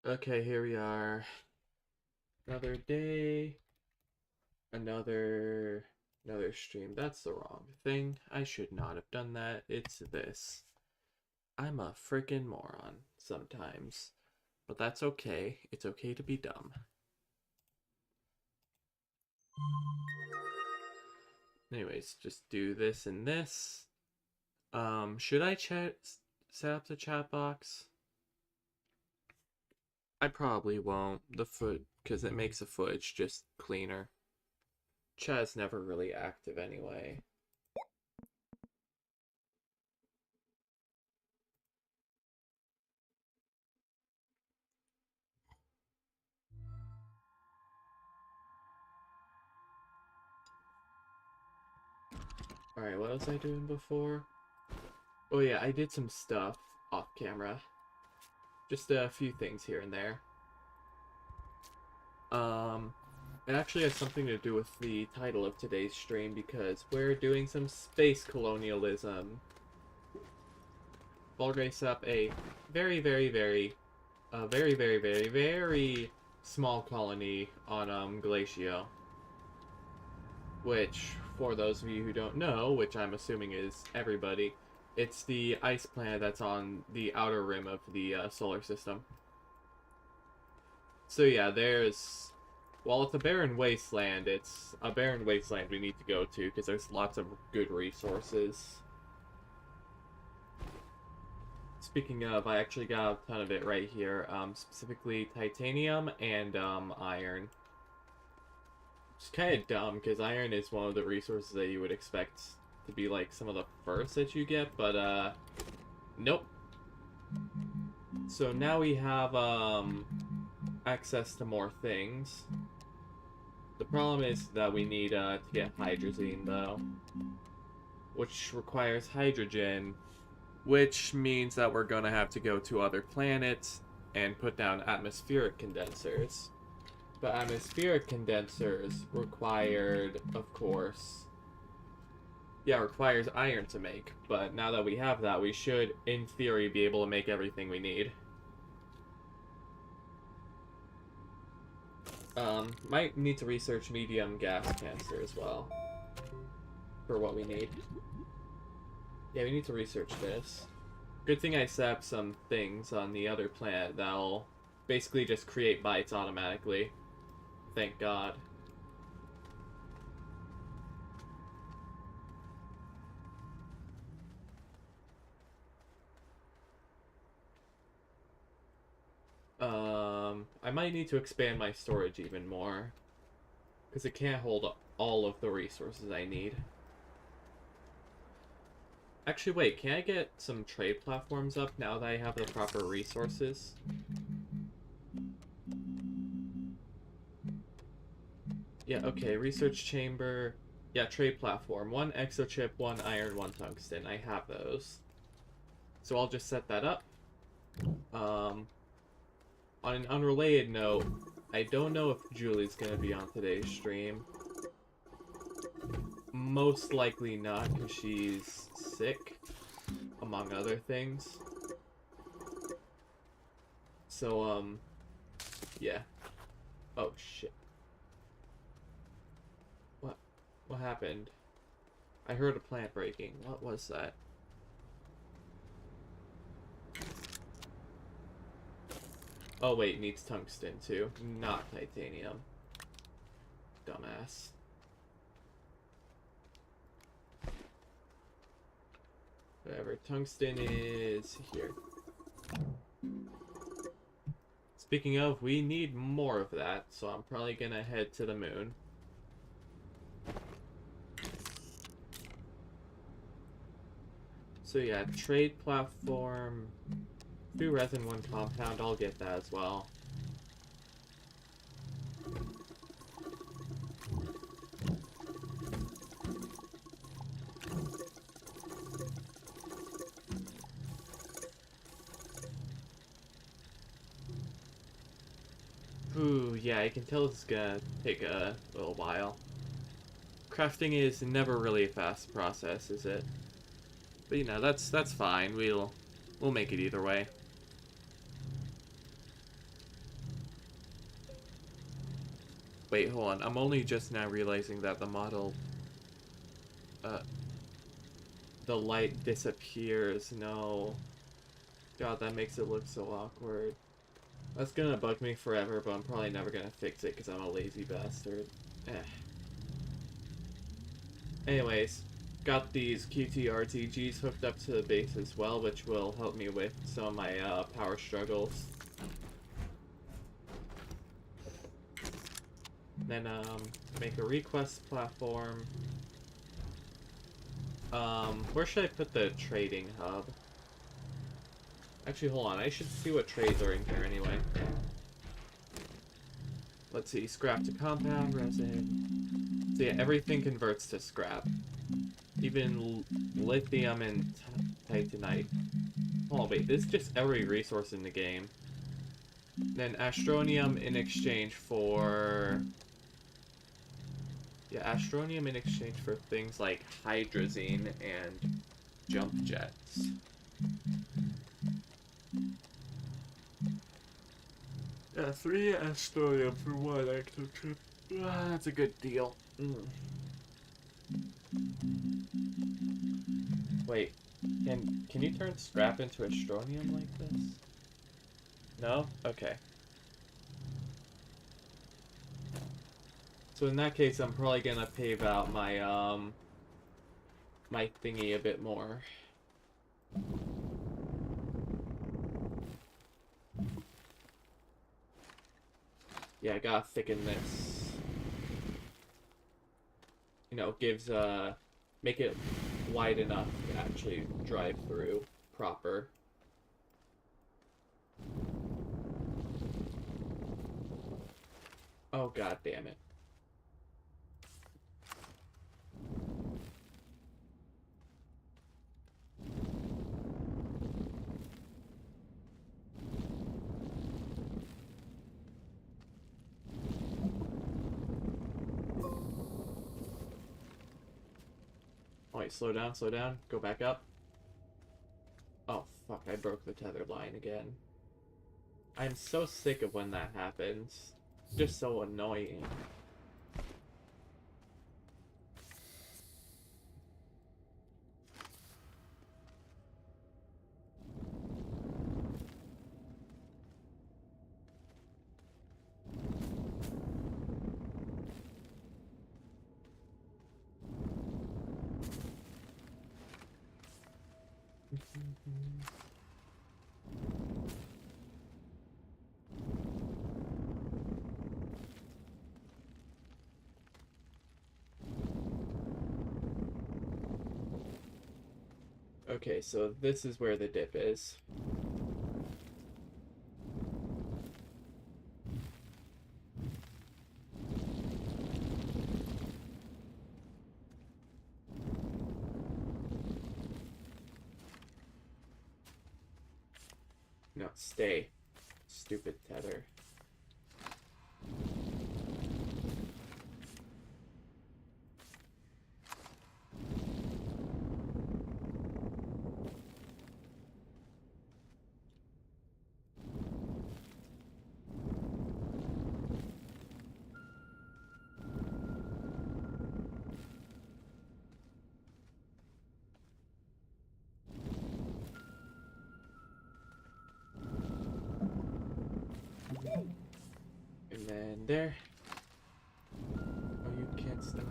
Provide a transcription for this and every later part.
Okay, here we are. Another day, another stream. That's the wrong thing. I should not have done that. It's this. I'm a freaking moron sometimes. But that's okay. It's okay to be dumb. Anyways, just do this and this. Should I set up the chat box? I probably won't. Because it makes the footage just cleaner. Chat's never really active anyway. Alright, what was I doing before? Oh yeah, I did some stuff off camera. Just a few things here and there. It actually has something to do with the title of today's stream because we're doing some space colonialism. Volgray set up a very small colony on Glacio. Which, for those of you who don't know, which I'm assuming is everybody, it's the ice planet that's on the outer rim of the solar system. So yeah, while it's a barren wasteland, it's a barren wasteland we need to go to because there's lots of good resources. Speaking of, I actually got a ton of it right here, specifically titanium and iron. It's kind of dumb because iron is one of the resources that you would expect to be like some of the first that you get, but nope. So now we have access to more things. The problem is that we need to get hydrazine though, which requires hydrogen, which means that we're gonna have to go to other planets and put down atmospheric condensers. But atmospheric condensers required, of course, requires iron to make. But now that we have that, we should, in theory, be able to make everything we need. Might need to research medium gas canister as well for what we need. Yeah, we need to research this. Good thing I set up some things on the other planet that'll basically just create bytes automatically. Thank God. I might need to expand my storage even more. Because it can't hold all of the resources I need. Actually, wait, can I get some trade platforms up now that I have the proper resources? Yeah, okay, research chamber. Yeah, trade platform. 1 exochip, 1 iron, 1 tungsten. I have those. So I'll just set that up. On an unrelated note, I don't know if Julie's gonna be on today's stream. Most likely not, because she's sick, among other things. So, yeah. Oh, shit. What happened? I heard a plant breaking. What was that? Oh wait, needs tungsten too, not titanium. Dumbass. Whatever, tungsten is here. Speaking of, we need more of that, so I'm probably gonna head to the moon. So yeah, trade platform, 2 resin, 1 compound, I'll get that as well. Ooh, yeah, I can tell this is gonna take a little while. Crafting is never really a fast process, is it? But you know, that's fine. We'll make it either way. Wait, hold on. I'm only just now realizing that the model... the light disappears. No. God, that makes it look so awkward. That's gonna bug me forever, but I'm probably never gonna fix it because I'm a lazy bastard. Eh. Anyways, got these QT-RTGs hooked up to the base as well, which will help me with some of my power struggles. Then make a request platform. Where should I put the trading hub? Actually, hold on. I should see what trades are in here anyway. Let's see. Scrap to compound, resin. So yeah, everything converts to scrap. Even lithium and titanite. Oh wait, this is just every resource in the game. Then astronium in exchange for... Yeah, astronium in exchange for things like hydrazine and jump jets. Yeah, 3 astronium for 1 active trip. That's a good deal. Wait, can you turn scrap into astronium like this? No? Okay. So in that case, I'm probably gonna pave out my my thingy a bit more. Yeah, I gotta thicken this. You know, gives make it wide enough to actually drive through proper. Oh god damn it. Oh wait, slow down, go back up. Oh fuck, I broke the tether line again. I'm so sick of when that happens. It's just so annoying. Okay, so this is where the dip is. No, stay. Stupid tether. And then there. Oh, you can't stop.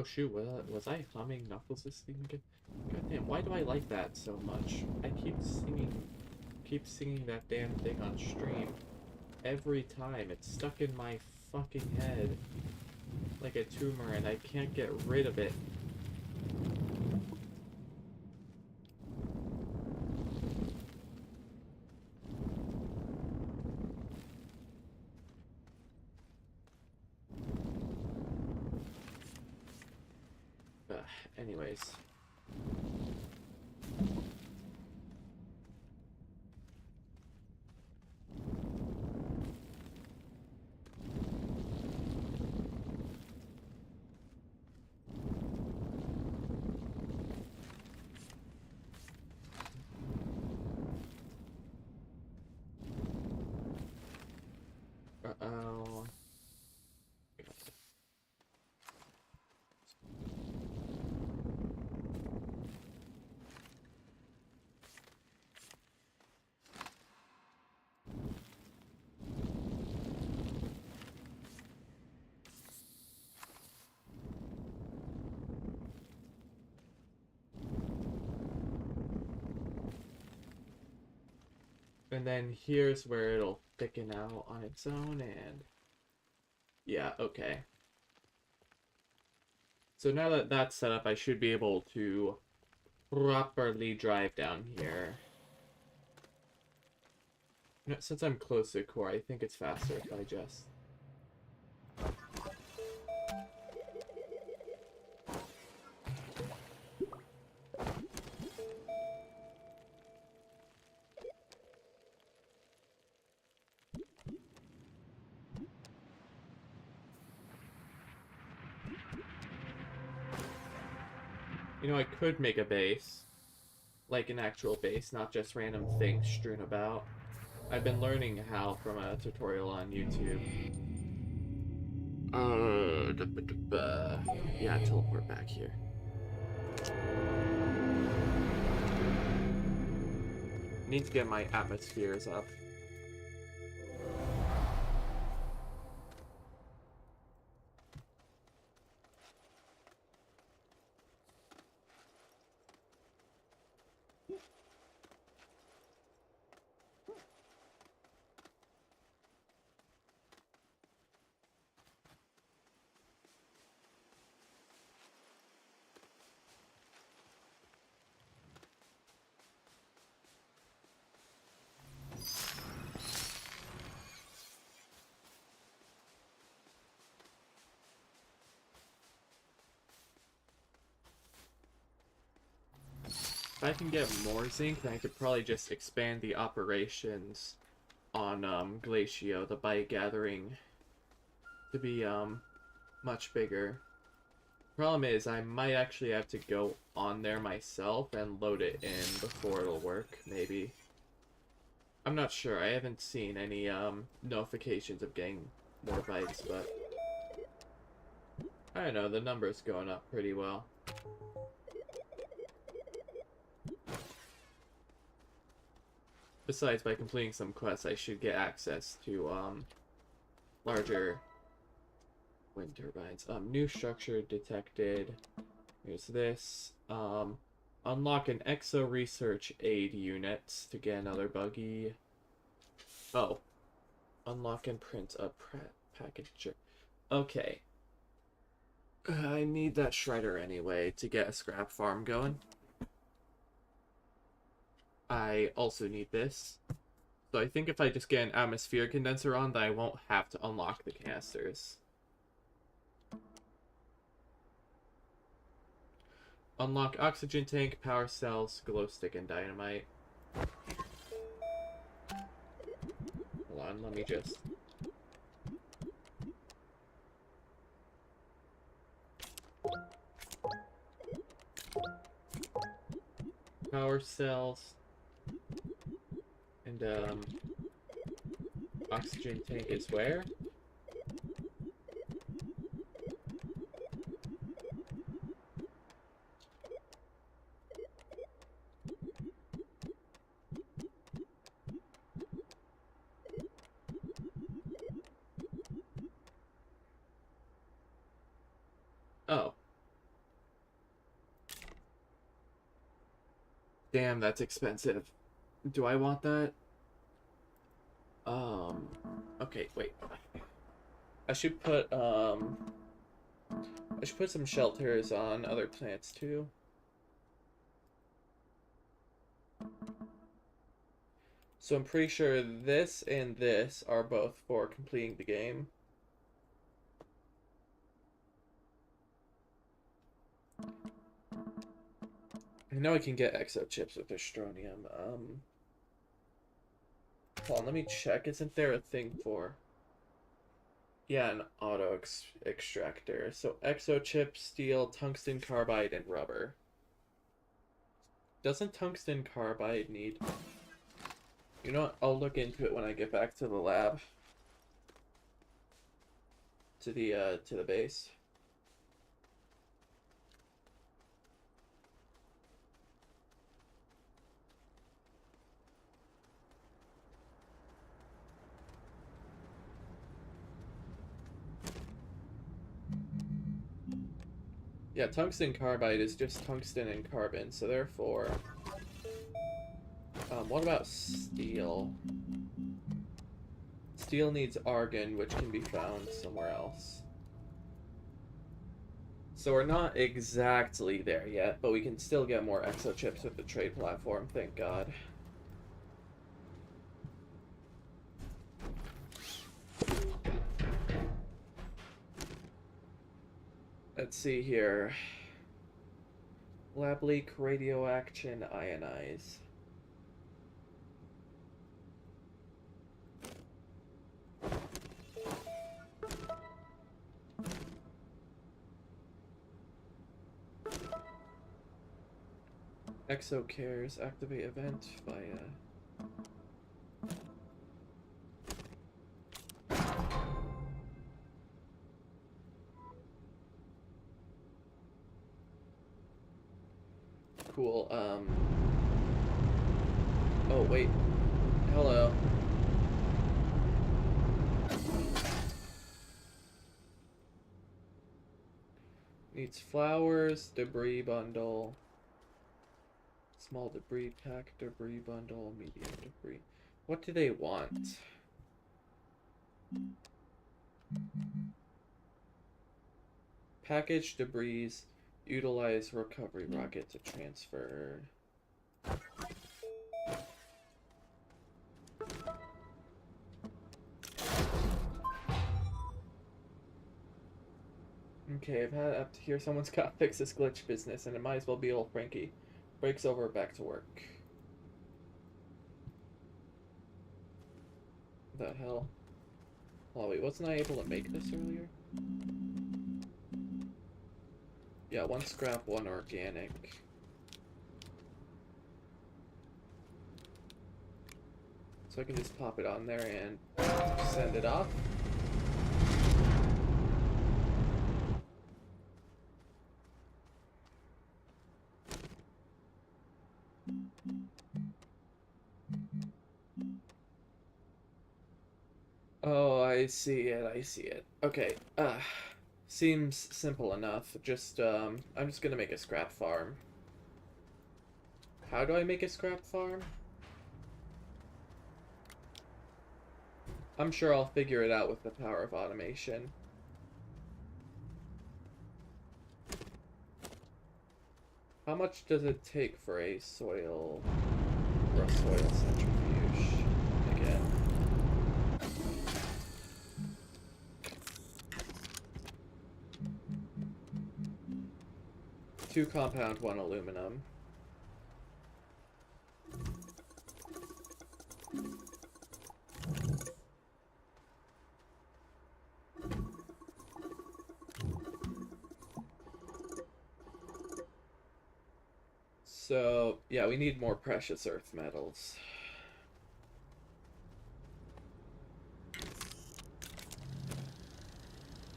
Oh shoot, was I humming Knuckles' theme again? Goddamn, why do I like that so much? I keep singing that damn thing on stream. Every time, it's stuck in my fucking head. Like a tumor, and I can't get rid of it. Anyways. Uh-oh. And then here's where it'll thicken out on its own, and yeah, okay. So now that that's set up, I should be able to properly drive down here. You know, since I'm close to the core, I think it's faster if I just... You know, I could make a base. Like an actual base, not just random things strewn about. I've been learning how from a tutorial on YouTube. Yeah, teleport back here. Need to get my atmospheres up. If I can get more zinc, then I could probably just expand the operations on Glacio, the bite gathering, to be much bigger. Problem is, I might actually have to go on there myself and load it in before it'll work, maybe. I'm not sure. I haven't seen any notifications of getting more bites, but I don't know, the number's going up pretty well. Besides, by completing some quests, I should get access to larger wind turbines. New structure detected. Here's this. Unlock an Exo Research Aid unit to get another buggy. Oh. Unlock and print a package. Okay. I need that shredder anyway to get a scrap farm going. I also need this. So I think if I just get an atmosphere condenser on, then I won't have to unlock the canisters. Unlock oxygen tank, power cells, glow stick, and dynamite. Hold on, let me just... Power cells. And, oxygen tank is where? Oh. Damn, that's expensive. Do I want that? Um, okay, wait. I should put, I should put some shelters on other planets too. So I'm pretty sure this and this are both for completing the game. I know I can get exo chips with Astronium. Hold on, let me check. Isn't there a thing for... Yeah, an auto extractor. So exo chip, steel, tungsten carbide, and rubber. Doesn't tungsten carbide need... You know what? I'll look into it when I get back to the lab. To the base. Yeah, tungsten carbide is just tungsten and carbon, so therefore... what about steel? Steel needs argon, which can be found somewhere else. So we're not exactly there yet, but we can still get more exo chips with the trade platform, thank God. Let's see here. Lab leak, radioaction, ionize. Exo cares, activate event via... Cool, Oh, wait. Hello. Needs flowers, debris bundle. Small debris pack, debris bundle, medium debris. What do they want? Package debris, utilize recovery rocket to transfer. Okay, I've had up to here. Someone's got to fix this glitch business, and it might as well be old Frankie. Breaks over, back to work. What the hell? Oh wait, wasn't I able to make this earlier? Yeah, one scrap, one organic. So I can just pop it on there and send it off. Oh, I see it, I see it. Okay, seems simple enough. Just, I'm just gonna make a scrap farm. How do I make a scrap farm? I'm sure I'll figure it out with the power of automation. How much does it take for a soil centrifuge again? 2 compound, 1 aluminum. So, yeah, we need more precious earth metals.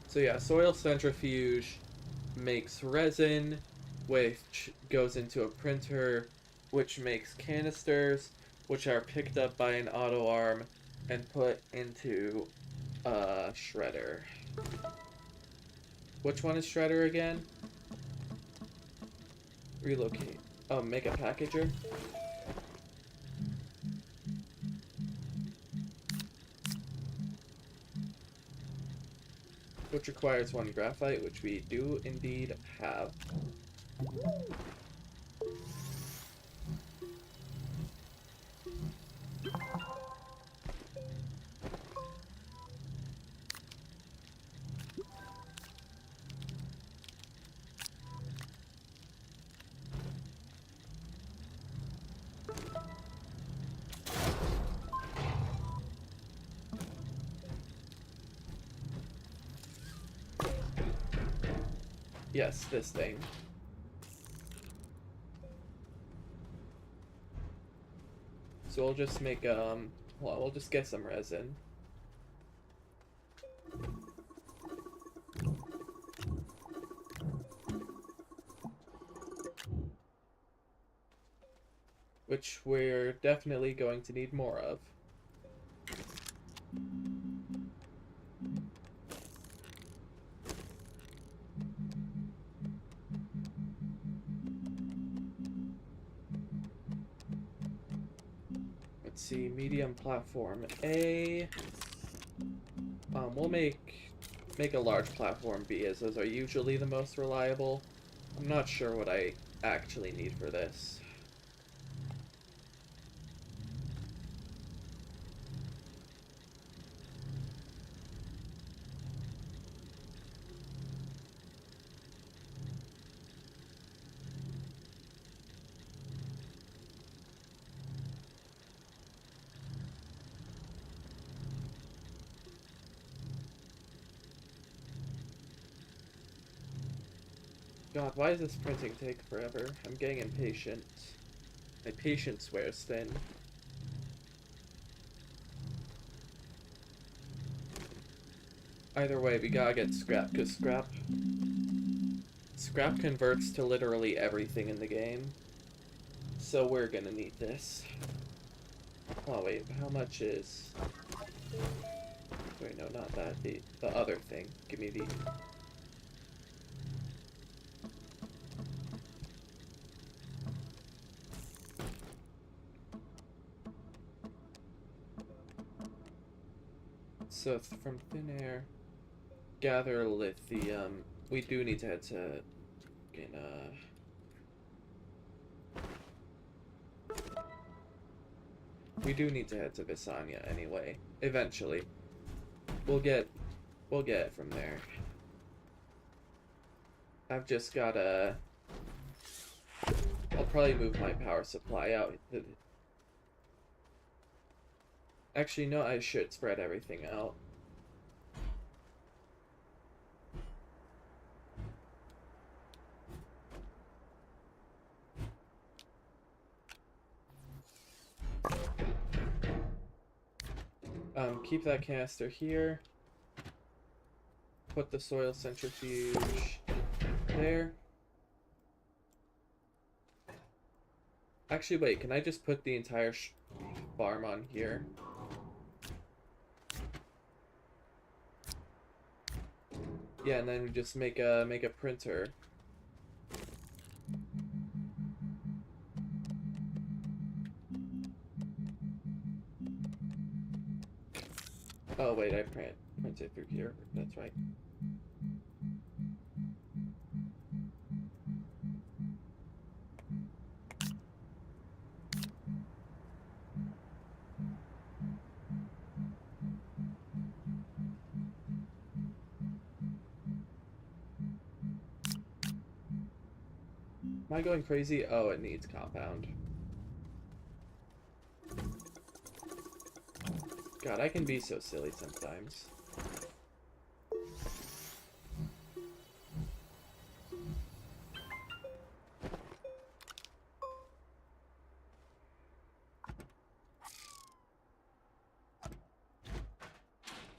So yeah, soil centrifuge makes resin, which goes into a printer, which makes canisters, which are picked up by an auto arm and put into a shredder. Which one is shredder again? Relocate. Make a packager. Which requires 1 graphite, which we do indeed have. Yes, this thing. So we'll just make, well, we'll just get some resin. Which we're definitely going to need more of. Let's see, medium platform A. We'll make a large platform B, as those are usually the most reliable. I'm not sure what I actually need for this. God, why does this printing take forever? I'm getting impatient. My patience wears thin. Either way, we gotta get scrap, because scrap converts to literally everything in the game. So we're gonna need this. Oh wait, how much is... Wait, no, not that. The other thing. Give me the... So from thin air, gather lithium. We do need to head to we do need to head to Visanya anyway. Eventually, we'll get it from there. I've just gotta. I'll probably move my power supply out. Actually, no, I should spread everything out. Keep that canister here. Put the soil centrifuge there. Actually, wait, can I just put the entire farm on here? Yeah, and then we just make a printer. Oh wait, I print it through here. That's right. Am I going crazy? Oh, it needs compound. God, I can be so silly sometimes.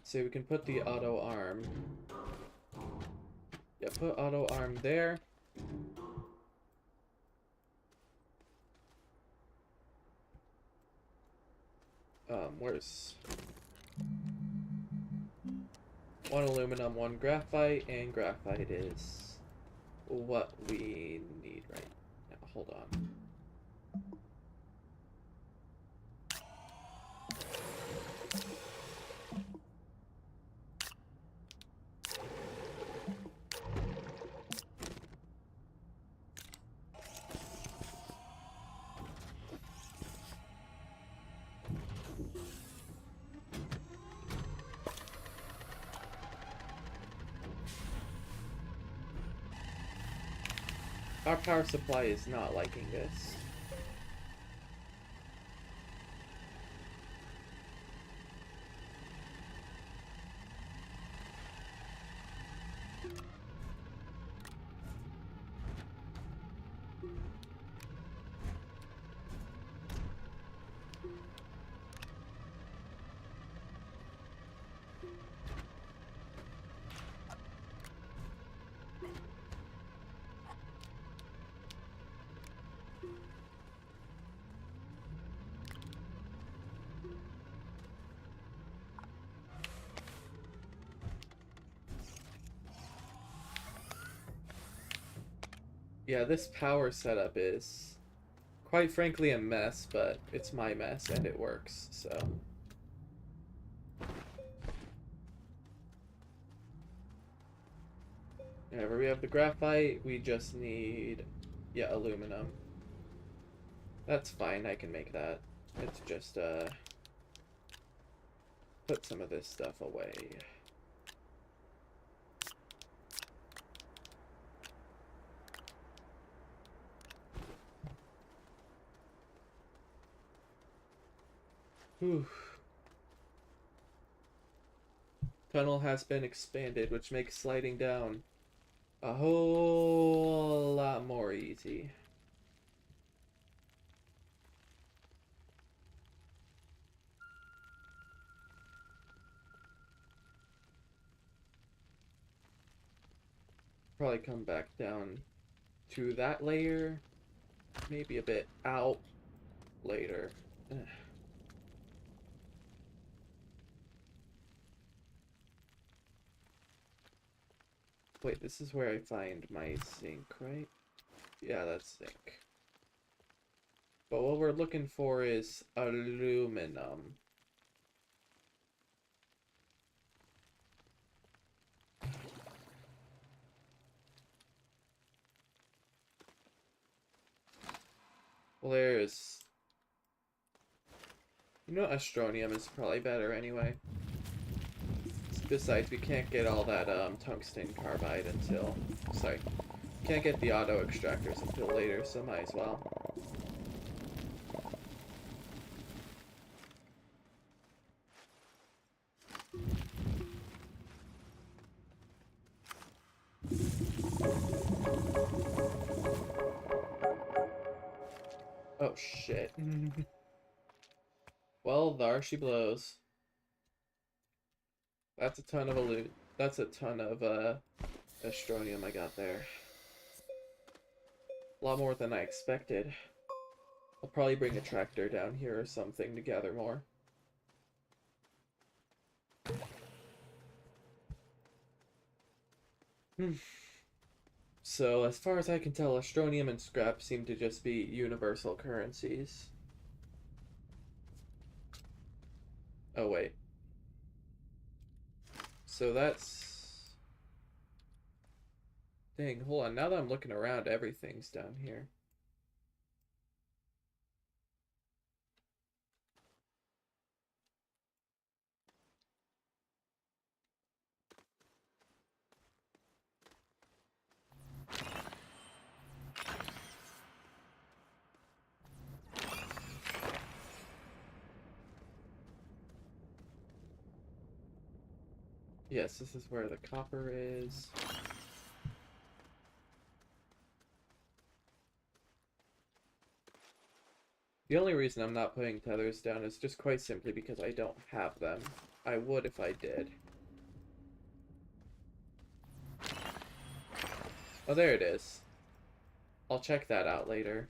So we can put the auto arm. Yeah, put auto arm there. Where's 1 aluminum, 1 graphite, and graphite is what we need right now. Hold on. Our power supply is not liking this. Yeah, this power setup is, quite frankly, a mess, but it's my mess and it works, so. Whenever we have the graphite, we just need, yeah, aluminum. That's fine, I can make that. It's just, put some of this stuff away. Whew. Tunnel has been expanded, which makes sliding down a whole lot more easy. Probably come back down to that layer, maybe a bit out later. Ugh. Wait, this is where I find my zinc, right? Yeah, that's zinc. But what we're looking for is aluminum. Well, there's... You know, astronium is probably better anyway. Besides, we can't get all that tungsten carbide until... Sorry. Can't get the auto extractors until later, so might as well. Oh shit. Well, there she blows. That's a ton of that's a ton of astronium I got there. A lot more than I expected. I'll probably bring a tractor down here or something to gather more. So, as far as I can tell, astronium and scrap seem to just be universal currencies. Oh, wait. So that's... Dang, hold on. Now that I'm looking around, everything's down here. Yes, this is where the copper is. The only reason I'm not putting tethers down is just quite simply because I don't have them. I would if I did. Oh, there it is. I'll check that out later.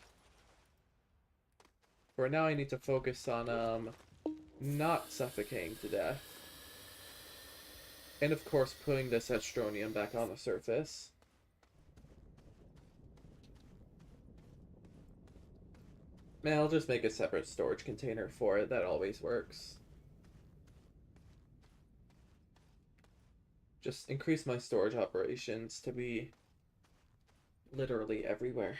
For now, I need to focus on, not suffocating to death. And of course, putting this astronium back on the surface. Man, I'll just make a separate storage container for it. That always works. Just increase my storage operations to be literally everywhere.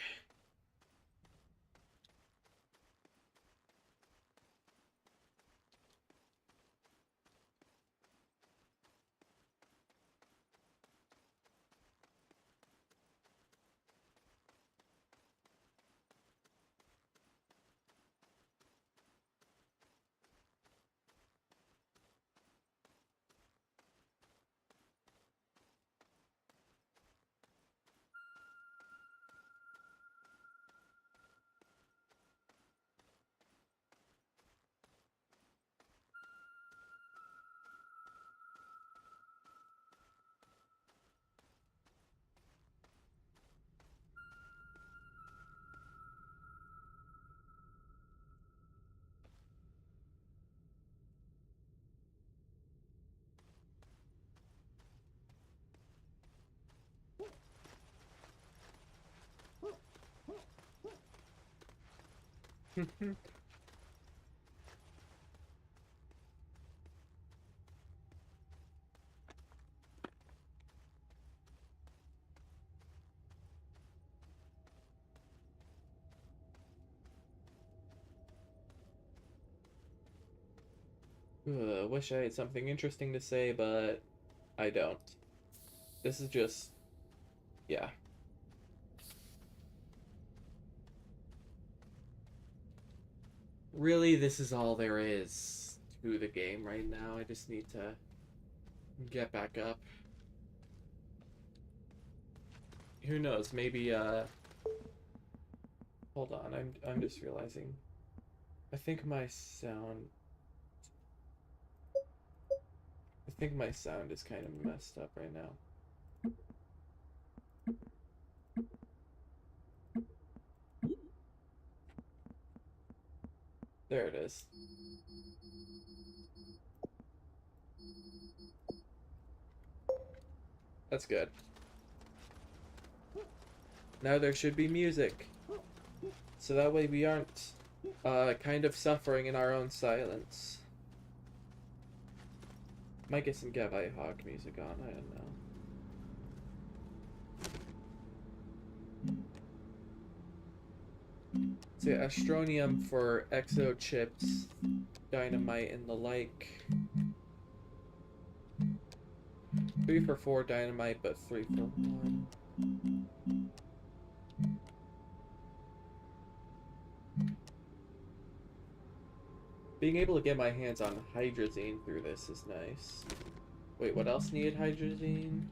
Wish I had something interesting to say, but I don't. This is just, yeah. Really, this is all there is to the game right now. I just need to get back up. Who knows? Maybe hold on. I'm just realizing. I think my sound is kind of messed up right now. There it is. That's good. Now there should be music. So that way we aren't kind of suffering in our own silence. Might get some Gavai Hawk music on, I don't know. So yeah, Astronium for exo chips, dynamite, and the like. 3 for 4 dynamite, but 3 for 1. Being able to get my hands on hydrazine through this is nice. Wait, what else needed hydrazine?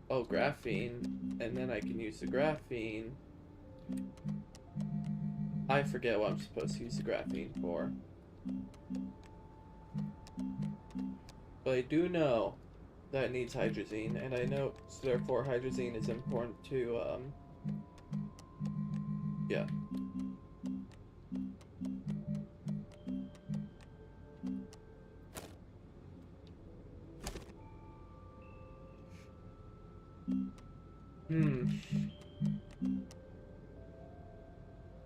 Oh, graphene. And then I can use the graphene. I forget what I'm supposed to use the graphene for. But I do know that it needs hydrazine, and I know, so therefore hydrazine is important to, yeah.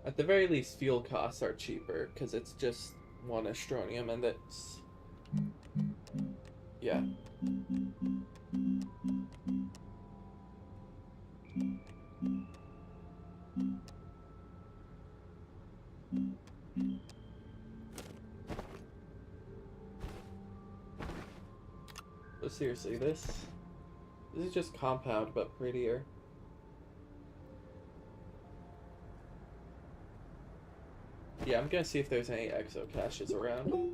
At the very least, fuel costs are cheaper, because it's just 1 astronium, and that's... yeah. But seriously, this is just compound, but prettier. Yeah, I'm gonna see if there's any exo caches around.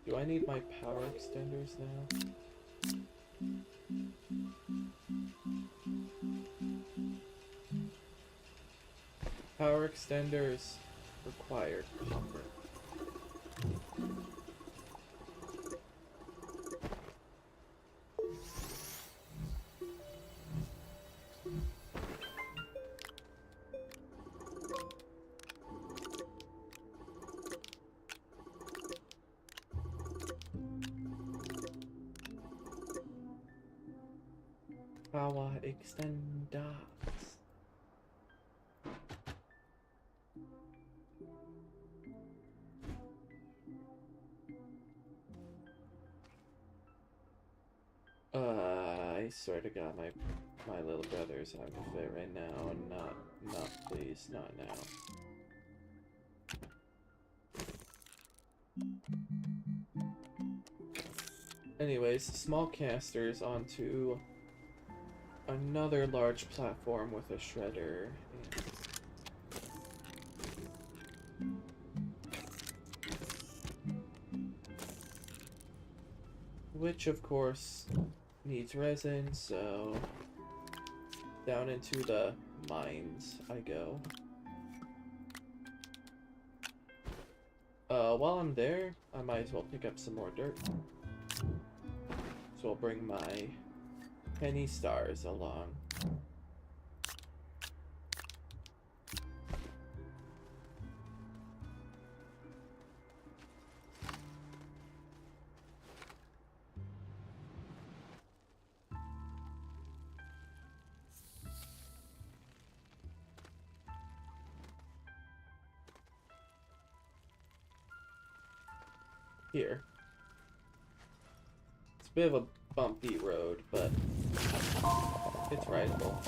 Do I need my power extenders now? Power extenders required. Power extenders. I swear to God, my little brother's having a fit right now, and not please, not now. Anyways, small casters onto another large platform with a shredder. And which of course needs resin, so down into the mines I go. While I'm there, I might as well pick up some more dirt. So I'll bring my penny stars along. Here. It's a bit of a bumpy road, but it's rideable.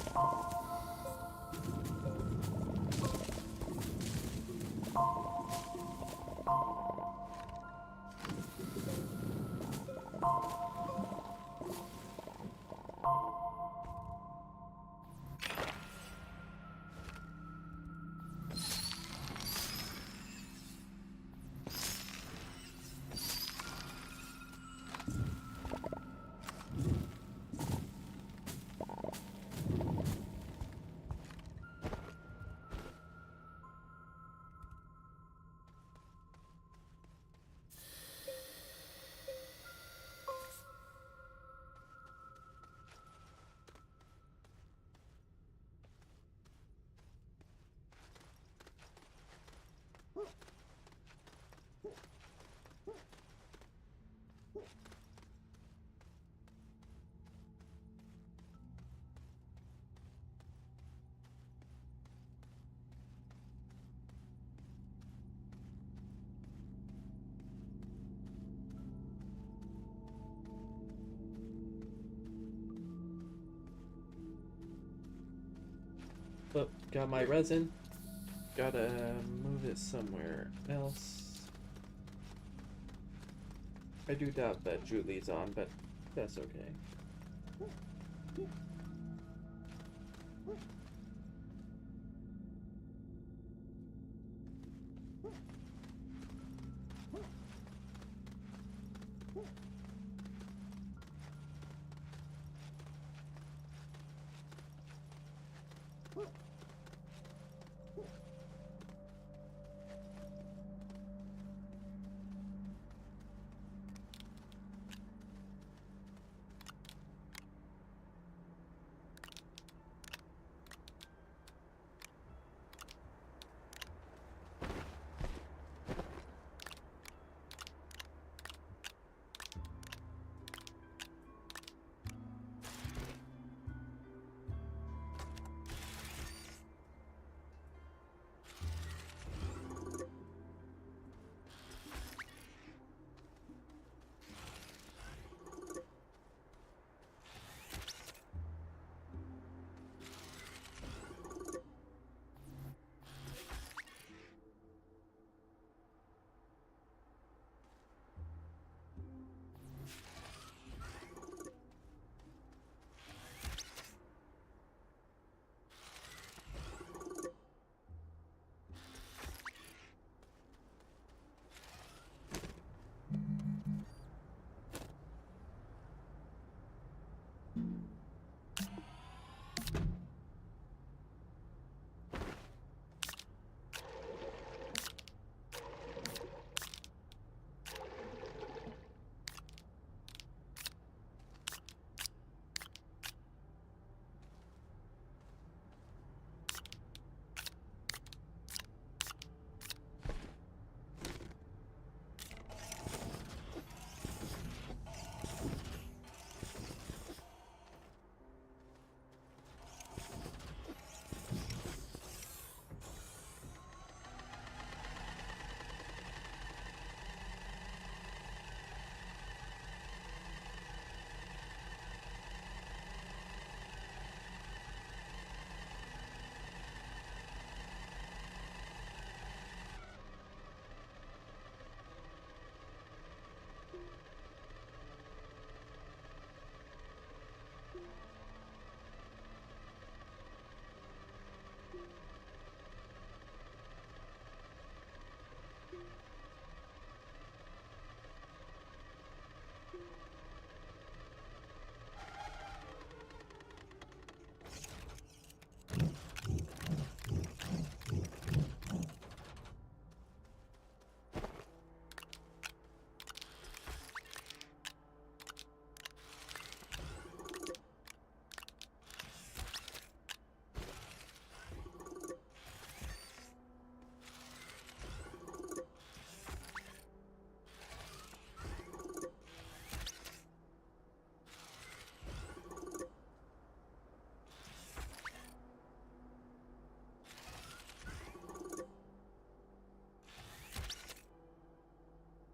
But got my resin. Gotta move it somewhere else. I do doubt that Julie's on, but that's okay.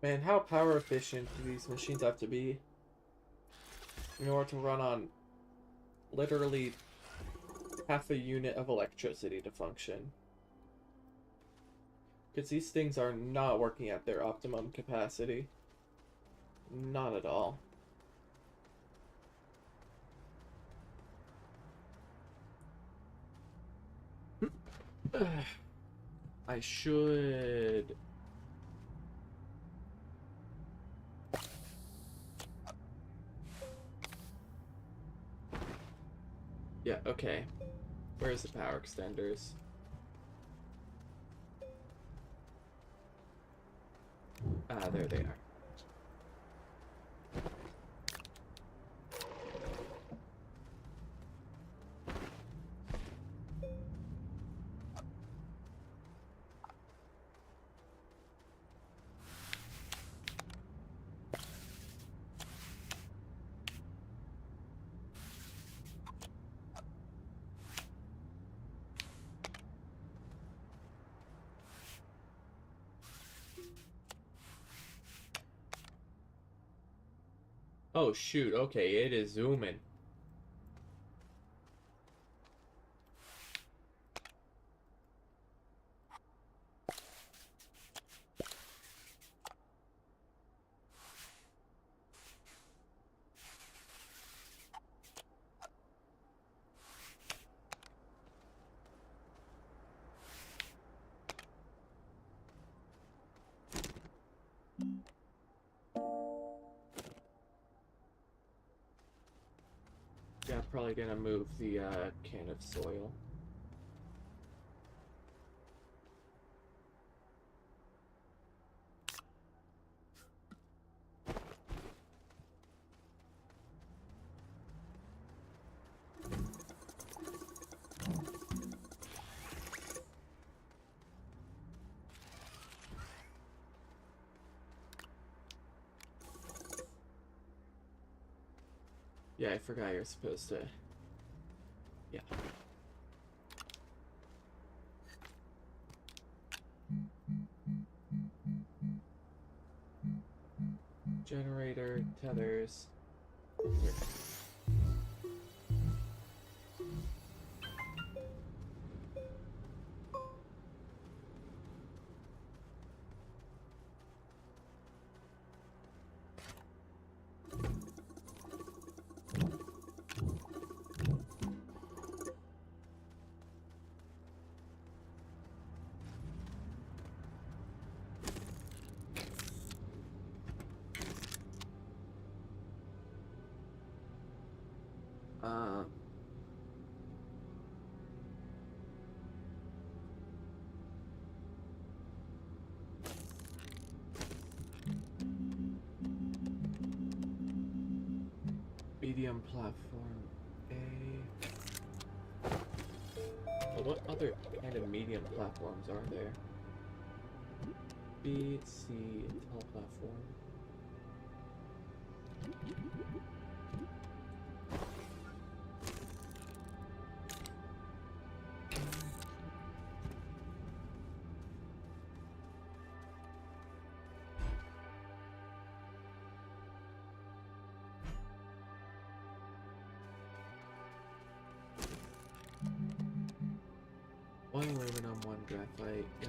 Man, how power efficient do these machines have to be in order to run on literally half a unit of electricity to function? Because these things are not working at their optimum capacity. Not at all. I should... Yeah, okay. Where's the power extenders? Ah, there they are. Oh shoot, okay, it is zooming. Yeah, probably gonna move the can of soil. Yeah, I forgot you're supposed to... Yeah. Generator, tethers. Here. Uh, medium platform A. Well, what other kind of medium platforms are there? B, C, tall platform. One aluminum, one graphite. Yeah.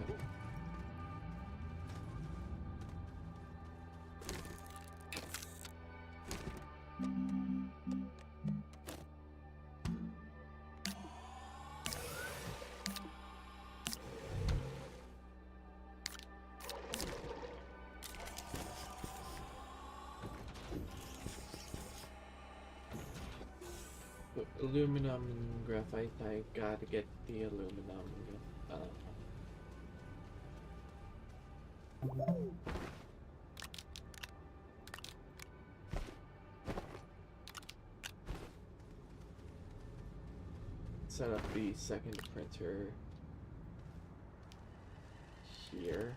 Aluminum, graphite. I gotta get the aluminum. Uh, Set up the second printer here.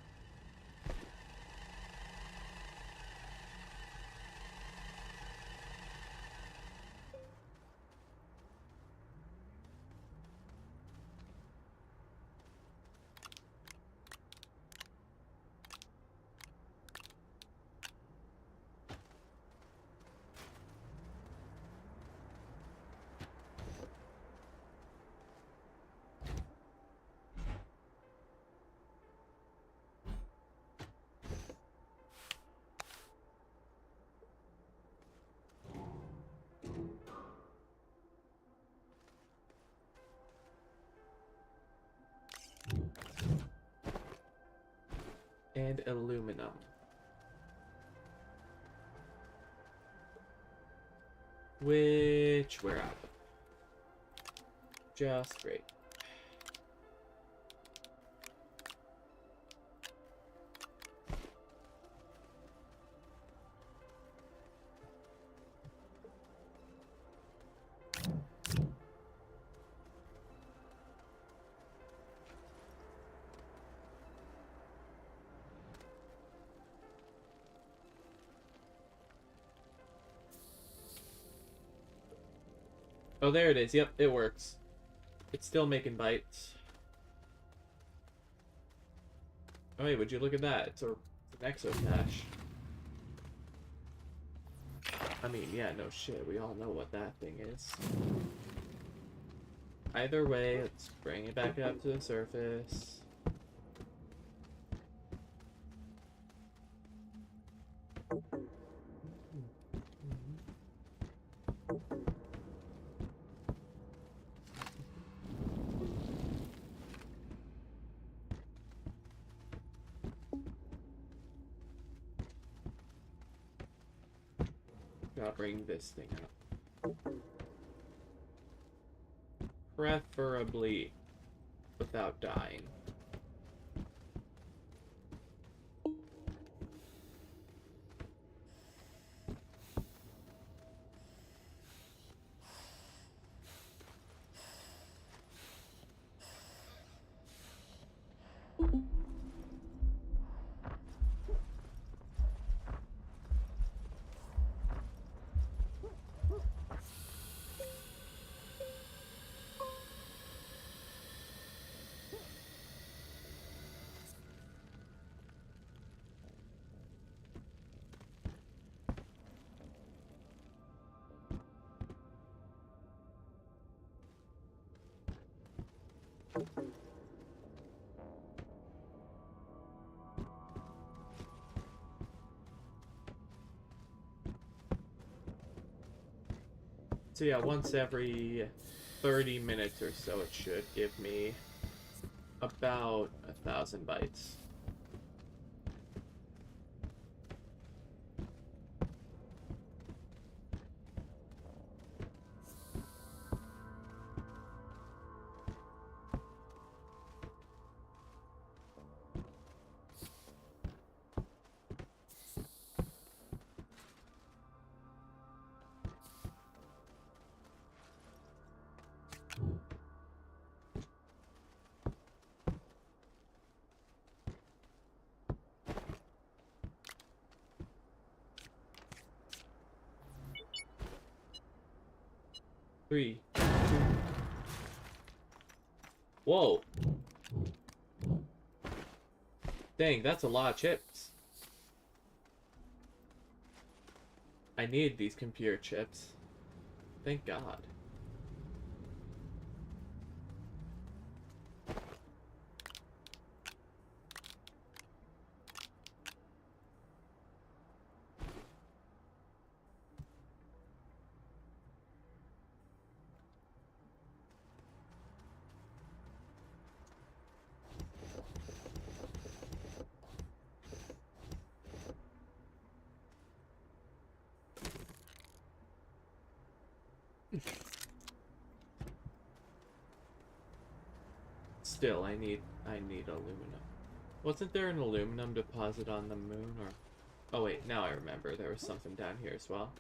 And aluminum. Which we're out of. Just great. Oh, there it is. Yep, it works. It's still making bites. Oh, wait, would you look at that? It's an exocache. I mean, yeah, no shit. We all know what that thing is. Either way, let's bring it back up to the surface. Gotta bring this thing up. Preferably without dying. So yeah, once every 30 minutes or so it should give me about 1,000 bytes. Three, two. Whoa. Dang, that's a lot of chips. I need these computer chips. Thank God. Still, I need aluminum. Wasn't there an aluminum deposit on the moon, or... Oh wait, now I remember. There was something down here as well.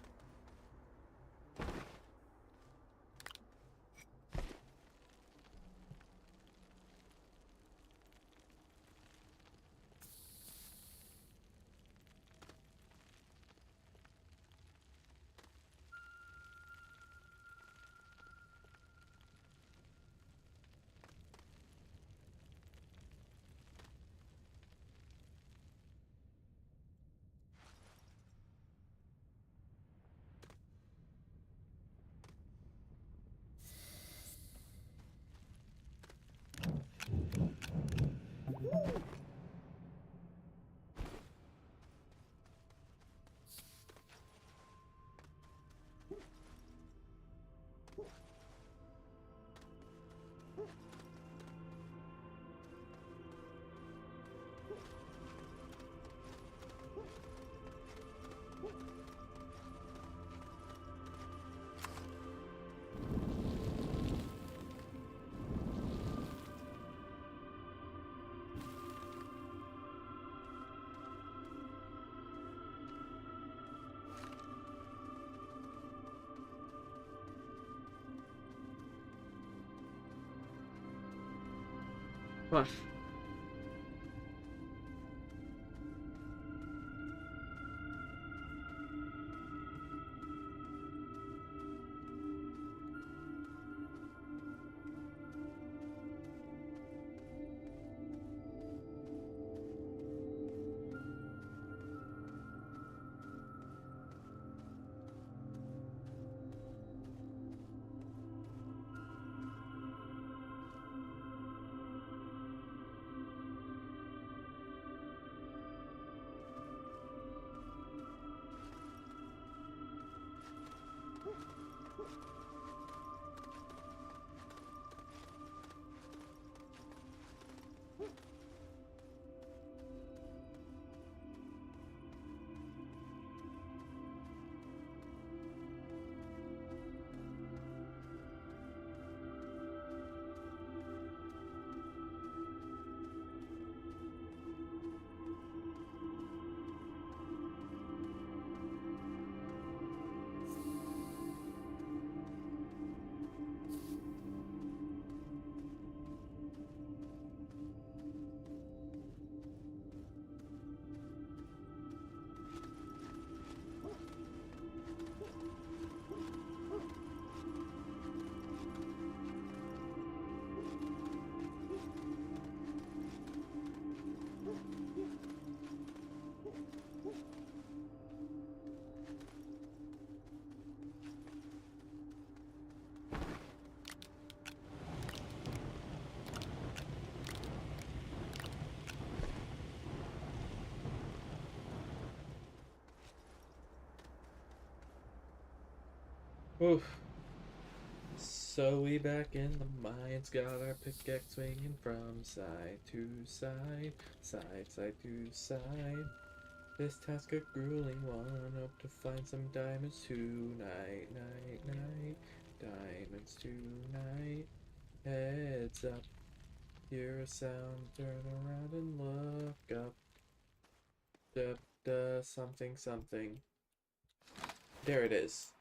Come on. Oof. So we back in the mines, got our pickaxe swinging from side to side, side to side. This task a grueling one, hope to find some diamonds tonight, night. Diamonds tonight. Heads up, hear a sound, turn around and look up. Something. There it is.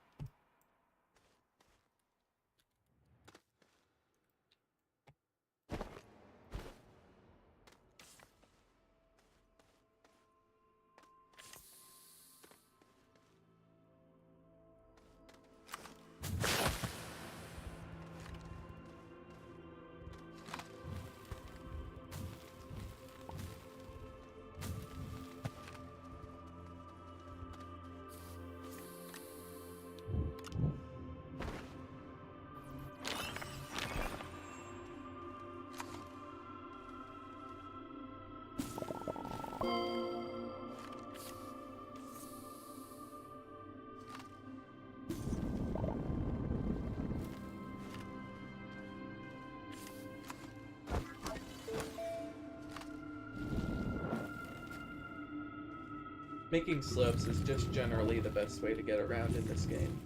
Making slopes is just generally the best way to get around in this game.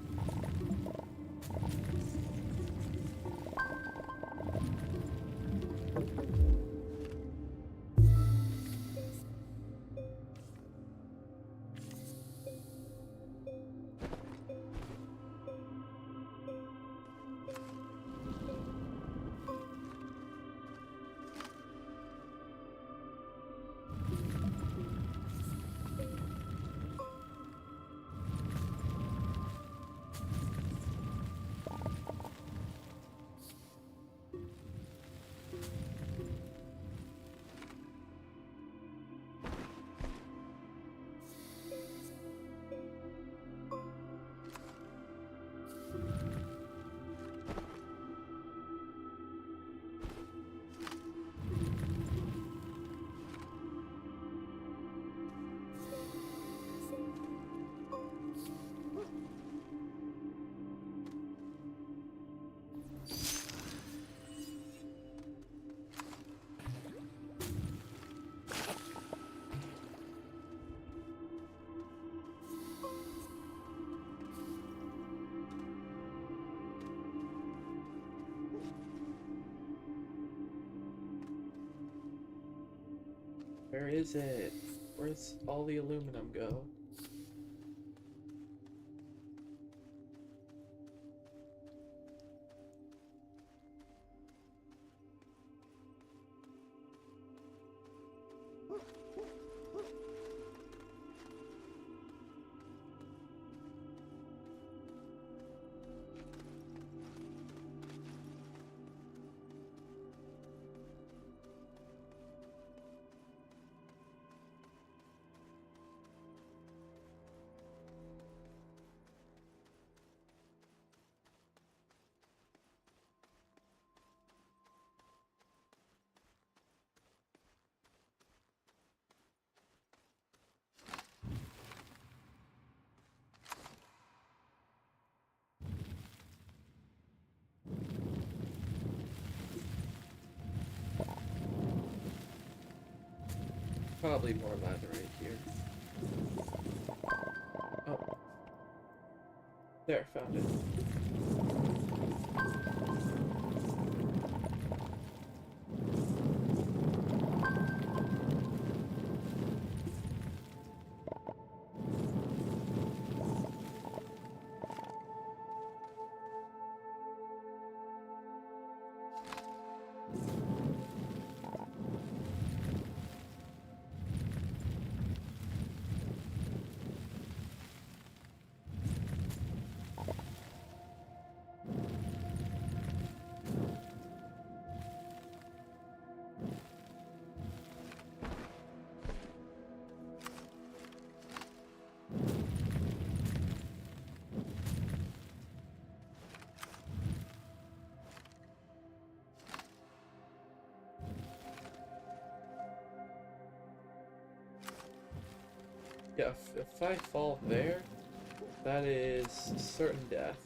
Where is it? Where's all the aluminum go? Probably more laterite here. Oh. There, found it. Yeah, if I fall there, that is certain death.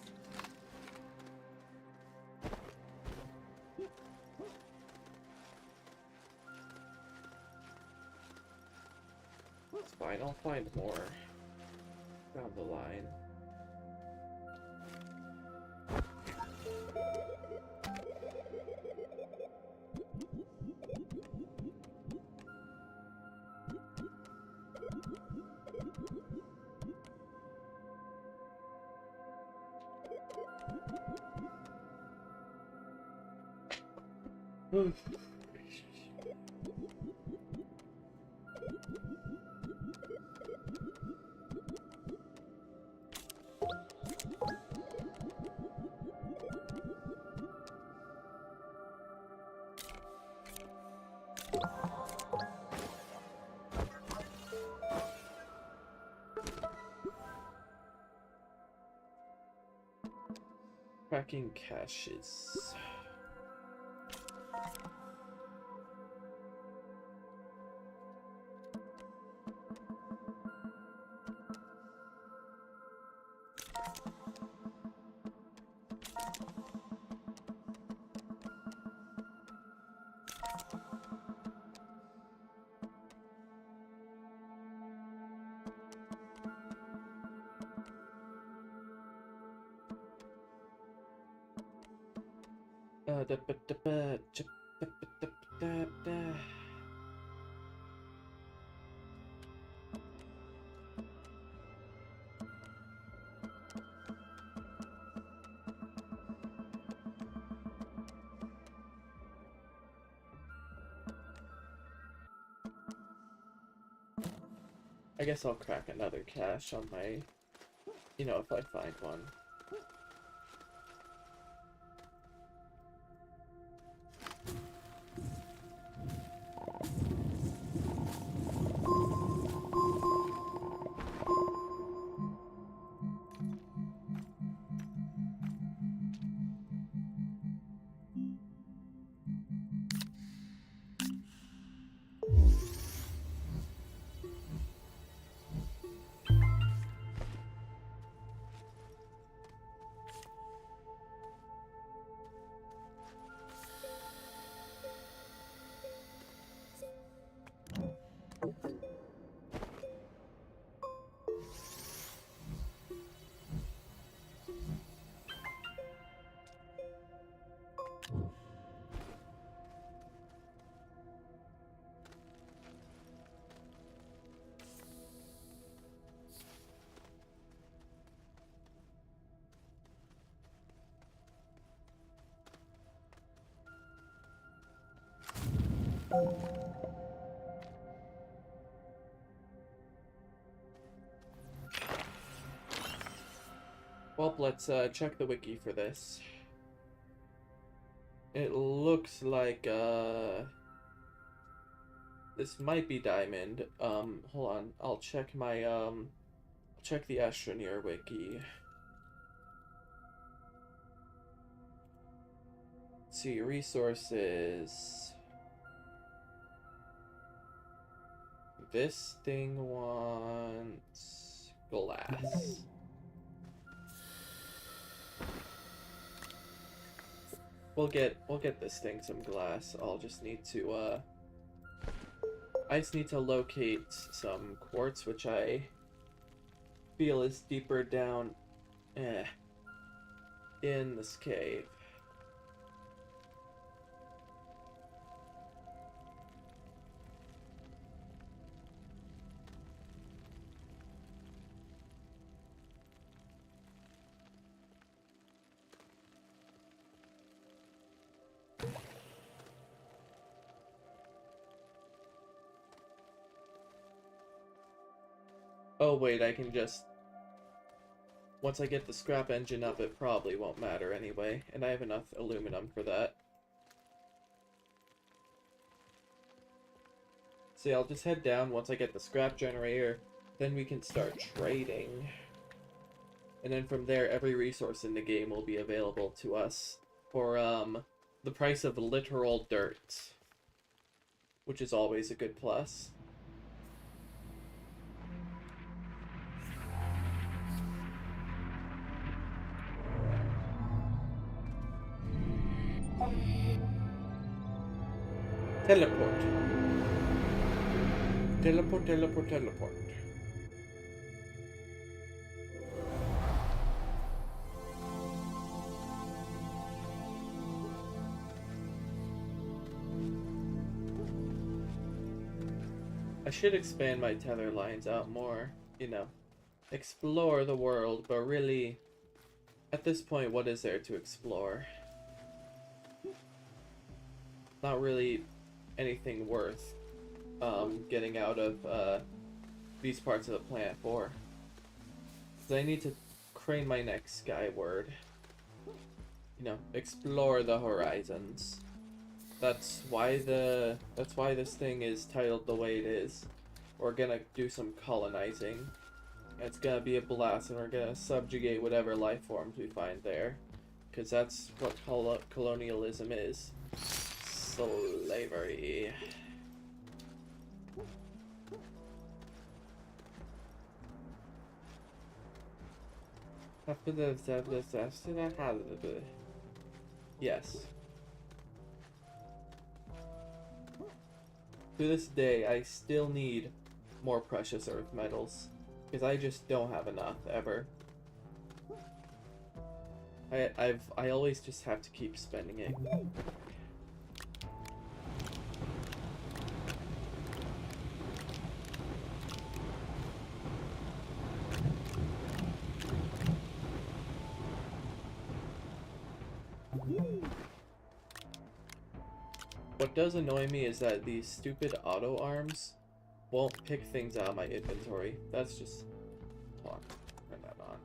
It's fine, I'll find more down the line. Cracking caches. I guess I'll crack another cache on my, if I find one. Well, let's check the wiki for this. It looks like this might be diamond. Hold on, I'll check my check the Astroneer wiki. Let's see, resources. This thing wants glass. We'll get this thing some glass. I'll just need to I just need to locate some quartz, which I feel is deeper down in this cave. Oh wait, I can just... Once I get the scrap engine up, it probably won't matter anyway, and I have enough aluminum for that. See, I'll just head down once I get the scrap generator, then we can start trading. And then from there, every resource in the game will be available to us for, the price of literal dirt. Which is always a good plus. Teleport. Teleport, teleport, teleport. I should expand my tether lines out more, you know. Explore the world, but really, at this point, what is there to explore? Not really anything worth getting out of these parts of the planet for. So I need to crane my neck skyward. You know, explore the horizons. That's why this thing is titled the way it is. We're gonna do some colonizing. It's gonna be a blast, and we're gonna subjugate whatever life forms we find there. Because that's what colonialism is. Slavery. Yes. To this day, I still need more precious earth metals. Because I just don't have enough, ever. I always just have to keep spending it. What does annoy me is that these stupid auto arms won't pick things out of my inventory. That's just... Hold on. Turn that on.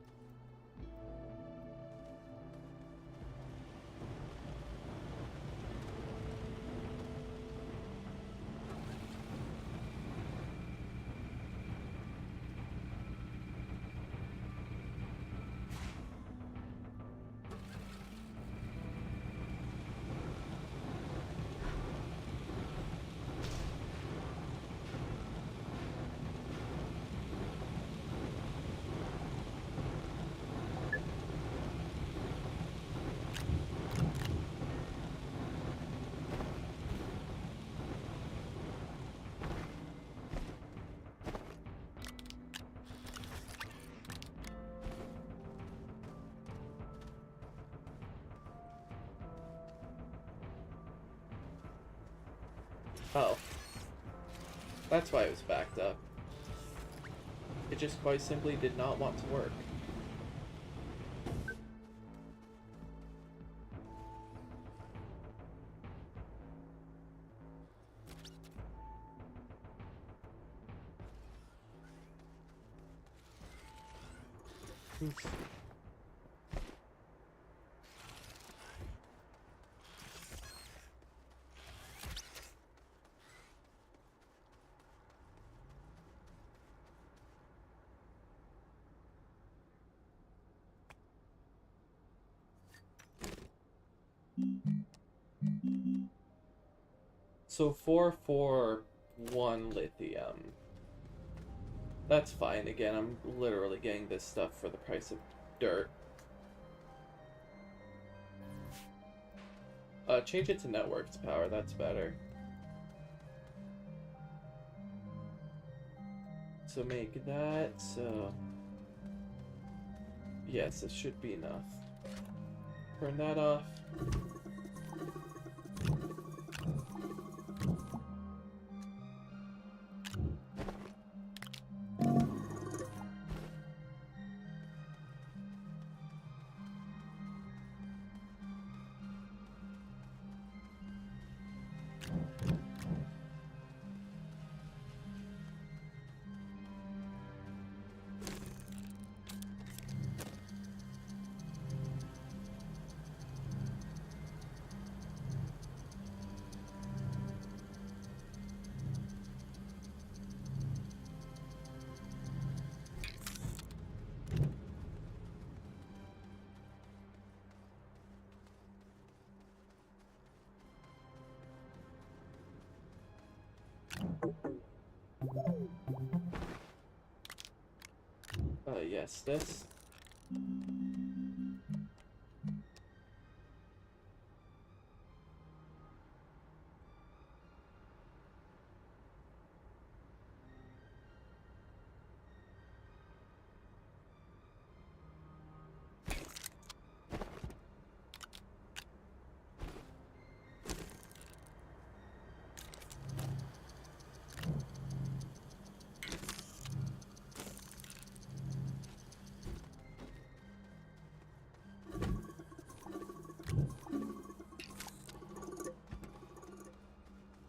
Oh. That's why it was backed up. It just quite simply did not want to work. Oof. So 441 lithium. That's fine. Again, I'm literally getting this stuff for the price of dirt. Change it to networks power. That's better. So make that, so... Yes, it should be enough. Turn that off. Yes, this.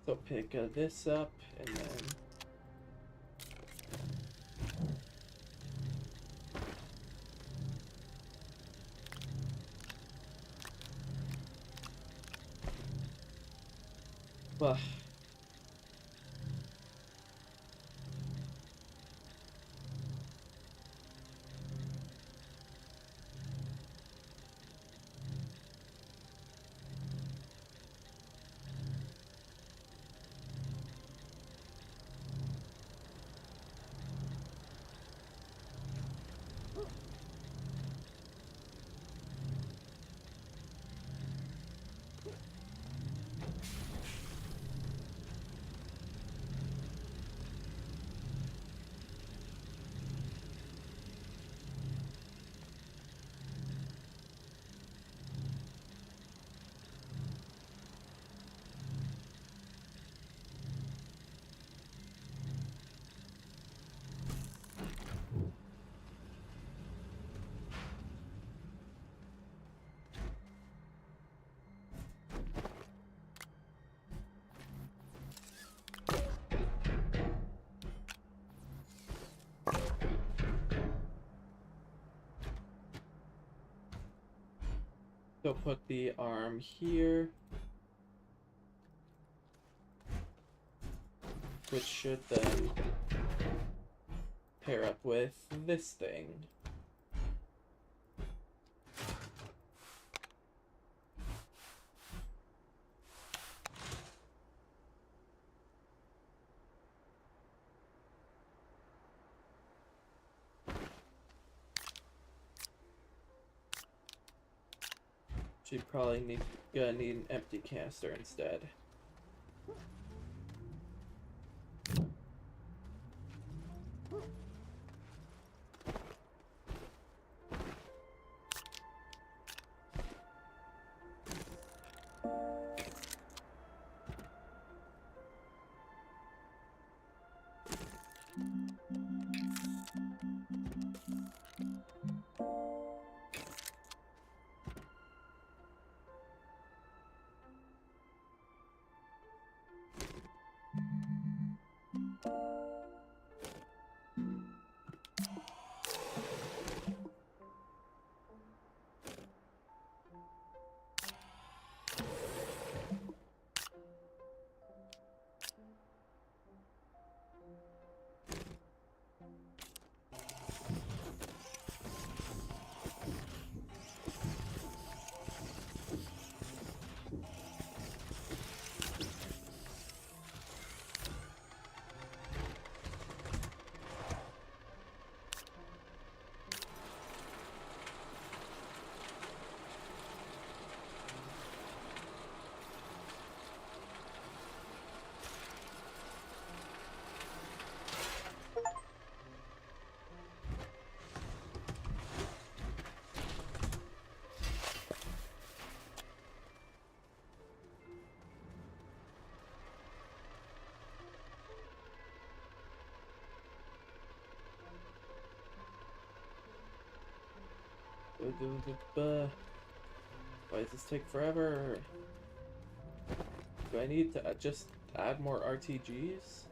So pick this up, and then... Well... So put the arm here, which should then pair up with this thing. She'd probably gonna need an empty canister instead. Why does this take forever? Do I need to just add more RTGs?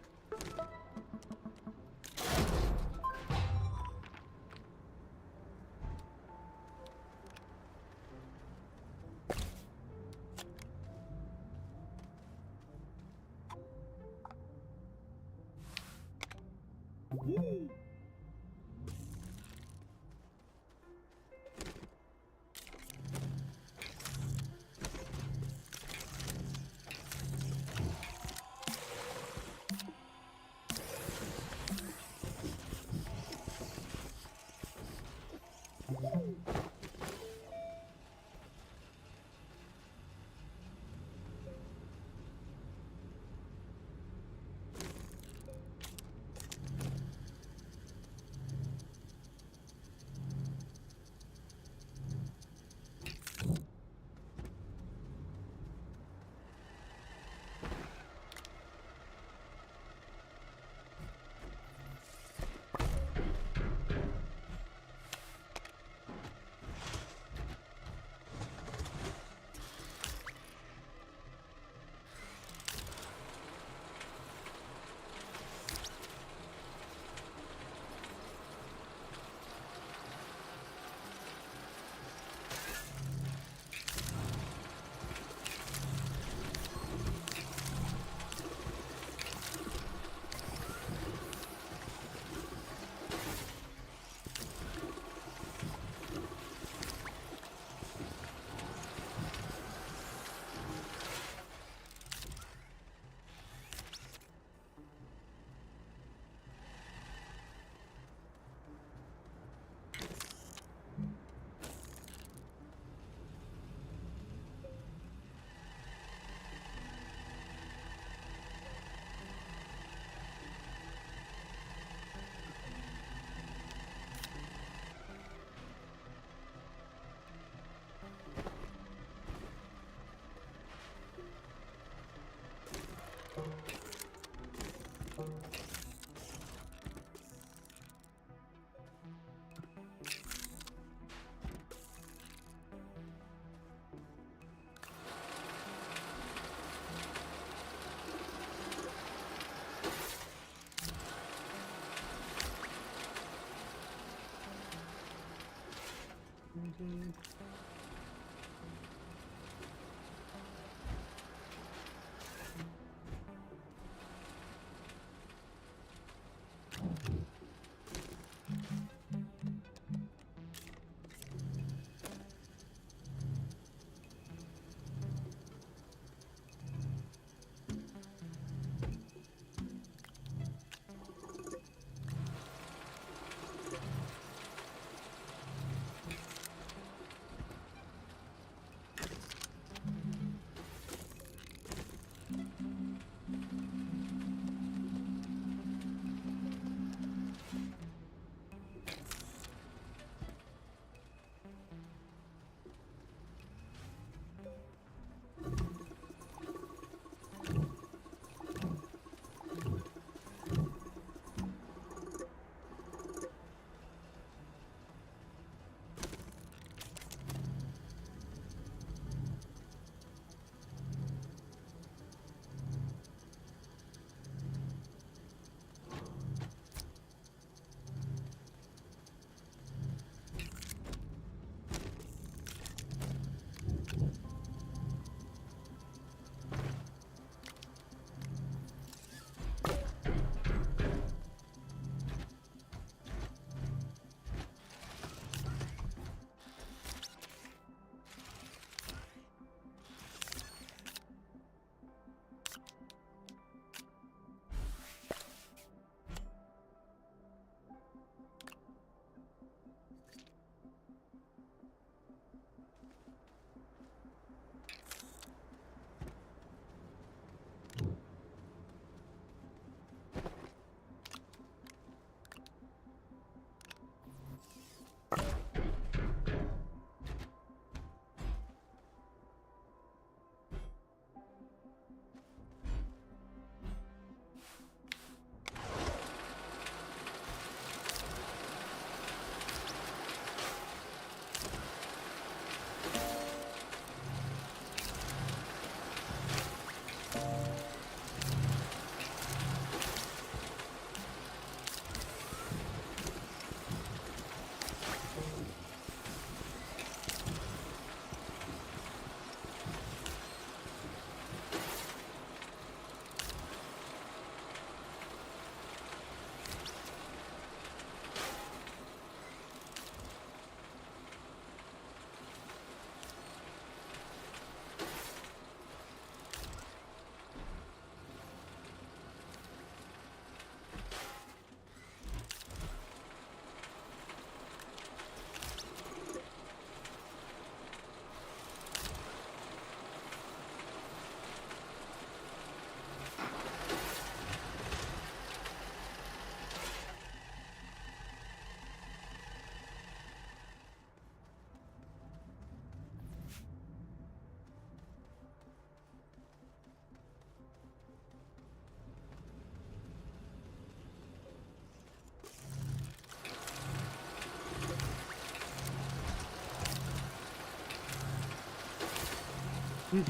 What?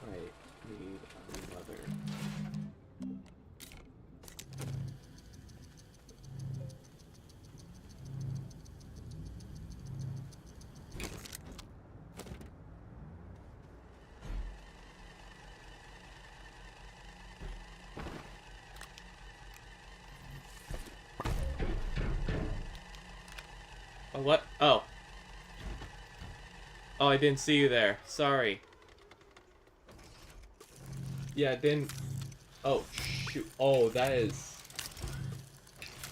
Right. Need another. Oh, what? Oh. Oh, I didn't see you there. Sorry. Yeah, I didn't... Oh, shoot. Oh, that is...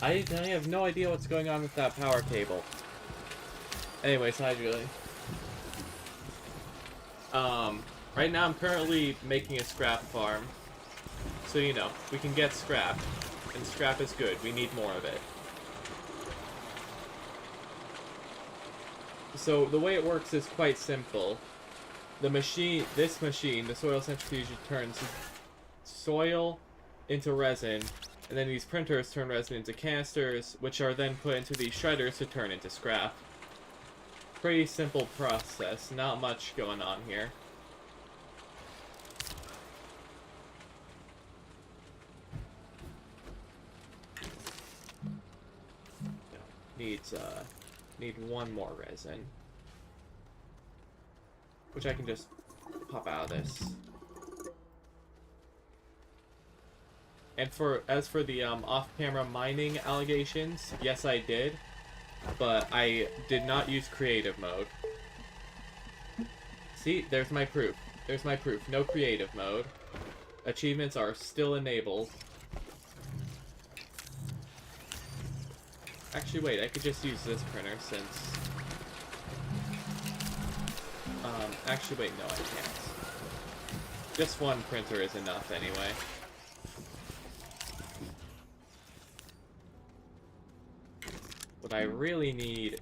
I have no idea what's going on with that power cable. Anyways, hi, Julie. Right now I'm currently making a scrap farm. So, you know, we can get scrap. And scrap is good. We need more of it. So, the way it works is quite simple. This machine, the soil centrifuge, turns soil into resin, and then these printers turn resin into canisters, which are then put into these shredders to turn into scrap. Pretty simple process, not much going on here. Need one more resin, which I can just pop out of this. And as for the off-camera mining allegations, yes, I did, but I did not use creative mode. See, there's my proof. There's my proof. No creative mode. Achievements are still enabled. Actually, wait, I could just use this printer since... actually, wait, no, I can't. Just one printer is enough, anyway. What I really need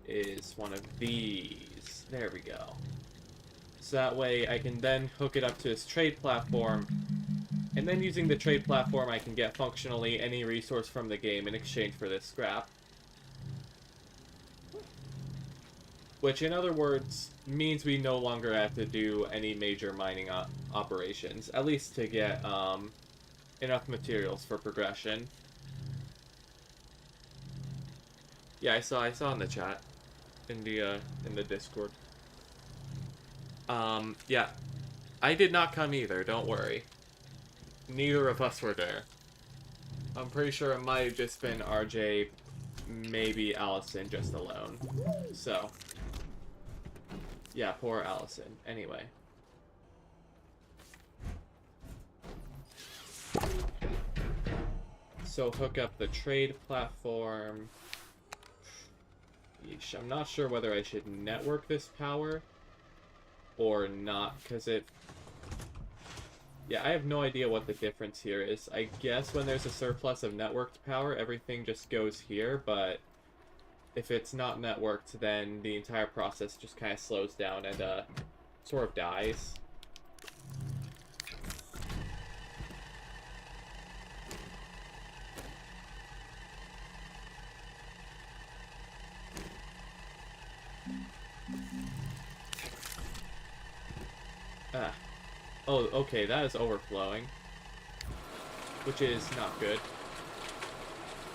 is one of these. There we go. So that way I can then hook it up to this trade platform, and then using the trade platform I can get functionally any resource from the game in exchange for this scrap. Which, in other words, means we no longer have to do any major mining operations, at least to get enough materials for progression. Yeah, I saw in the chat, in the Discord. Yeah, I did not come either. Don't worry. Neither of us were there. I'm pretty sure it might have just been RJ, maybe Allison, just alone. So, yeah, poor Allison. Anyway. So hook up the trade platform. Yeesh, I'm not sure whether I should network this power or not, because it... Yeah, I have no idea what the difference here is. I guess when there's a surplus of networked power, everything just goes here, but if it's not networked, then the entire process just kind of slows down and sort of dies. Ah. Oh, okay, that is overflowing. Which is not good.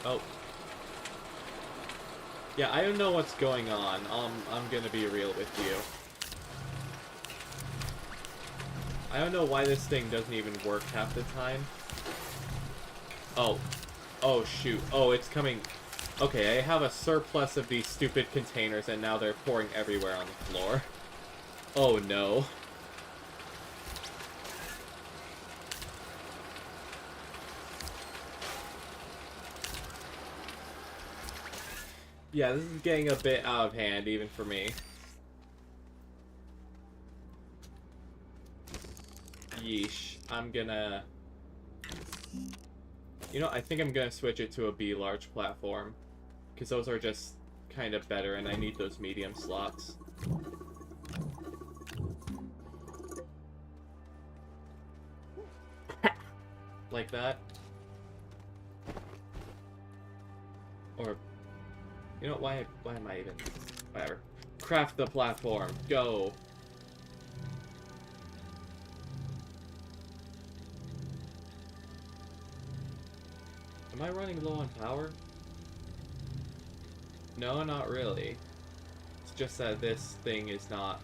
Oh. Yeah, I don't know what's going on. I'm gonna be real with you. I don't know why this thing doesn't even work half the time. Oh. Oh, shoot. Oh, it's coming... Okay, I have a surplus of these stupid containers, and now they're pouring everywhere on the floor. Oh, no. Yeah, this is getting a bit out of hand, even for me. yeesh. I'm gonna... You know, I think I'm gonna switch it to a B large platform. Because those are just kind of better, and I need those medium slots. Like that. Or... You know, why am I even... Whatever. Craft the platform. Go! Am I running low on power? No, not really. It's just that this thing is not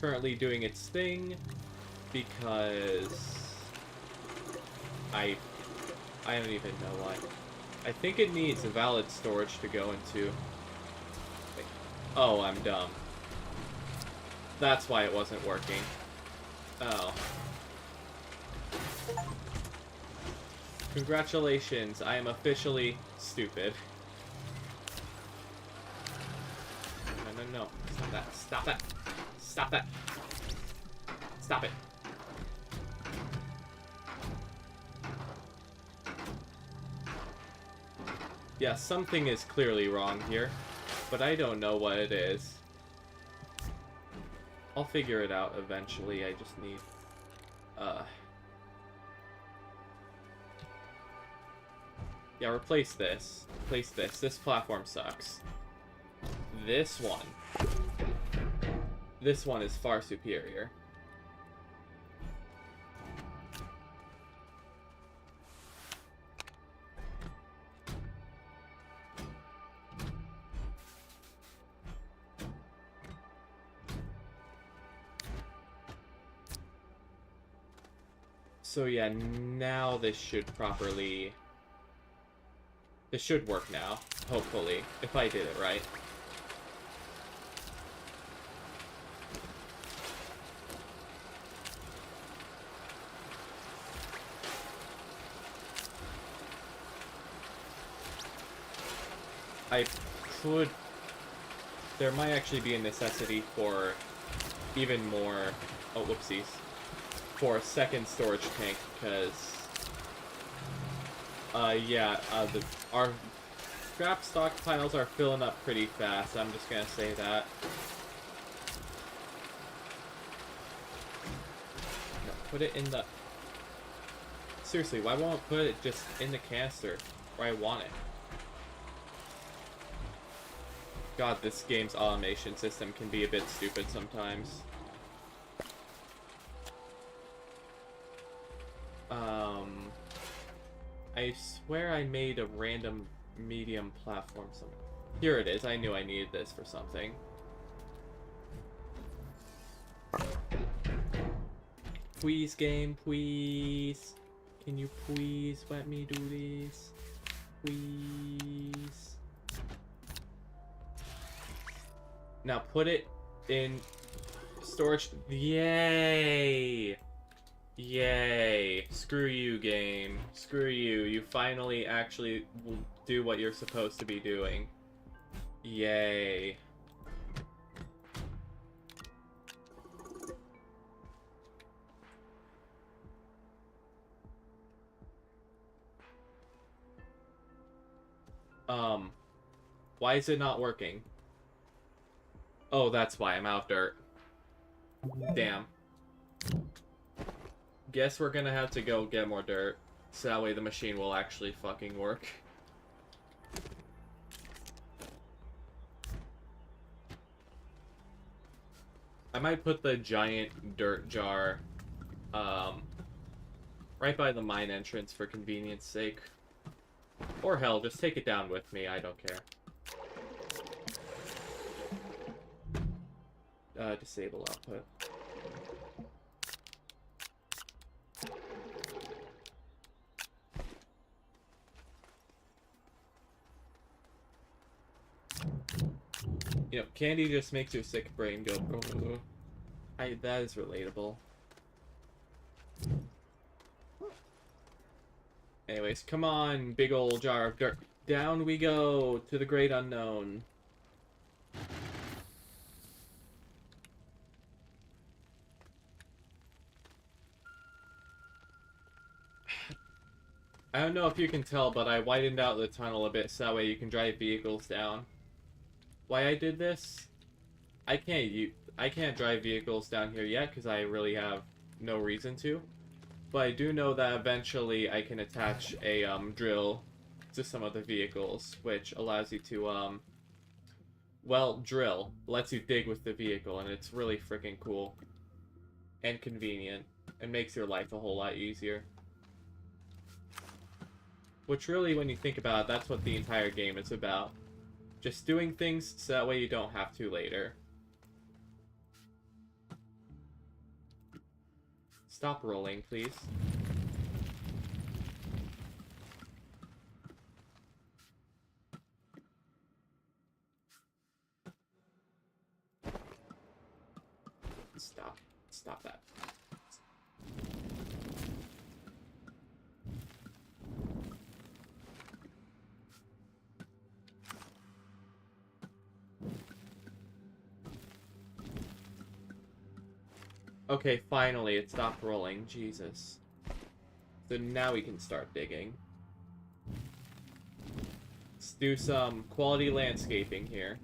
currently doing its thing because I don't even know why. I think it needs a valid storage to go into. Oh, I'm dumb. That's why it wasn't working. Oh. Congratulations, I am officially stupid. No. Stop that. Stop that. Stop that. Stop it. Yeah, something is clearly wrong here, but I don't know what it is. I'll figure it out eventually. I just need... Yeah, replace this. Replace this. This platform sucks. This one. This one is far superior. So yeah, now this should properly... This should work now, hopefully, if I did it right. I could... There might actually be a necessity for even more... Oh, whoopsies. For a second storage tank, because... our scrap stockpiles are filling up pretty fast. I'm just gonna say that. No, put it in the... Seriously, why won't I put it just in the canister where I want it? God, this game's automation system can be a bit stupid sometimes. I swear I made a random medium platform somewhere. Here it is. I knew I needed this for something. Please, game, please. Can you please let me do this? Please. Now put it in storage. Yay! Yay. Screw you, game. Screw you. You finally actually will do what you're supposed to be doing. Yay. Why is it not working? Oh, that's why. I'm out of dirt. Damn. Guess we're gonna have to go get more dirt, so that way the machine will actually fucking work. I might put the giant dirt jar, right by the mine entrance for convenience sake. Or hell, just take it down with me, I don't care. Disable output. You know, candy just makes your sick brain go... that is relatable. Anyways, come on, big old jar of dirt. Down we go to the great unknown. I don't know if you can tell, but I widened out the tunnel a bit so that way you can drive vehicles down. Why I did this? I can't drive vehicles down here yet because I really have no reason to. But I do know that eventually I can attach a drill to some of the vehicles, which allows you to well, drill lets you dig with the vehicle, and it's really freaking cool and convenient and makes your life a whole lot easier. Which really, when you think about it, that's what the entire game is about. Just doing things so that way you don't have to later. Stop rolling, please. Stop that. Okay, finally, it stopped rolling. Jesus. So now we can start digging. Let's do some quality landscaping here.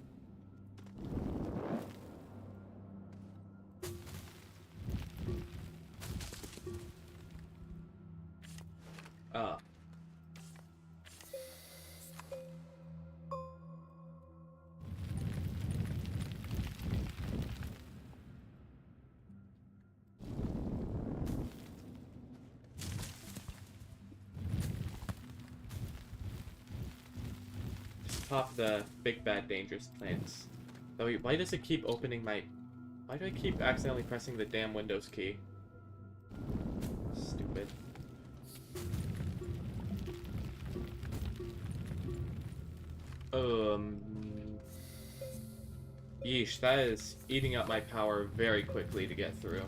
Pop the big bad dangerous plants. Oh, wait, why does it keep opening my... Why do I keep accidentally pressing the damn Windows key? Stupid. Yeesh, that is eating up my power very quickly to get through.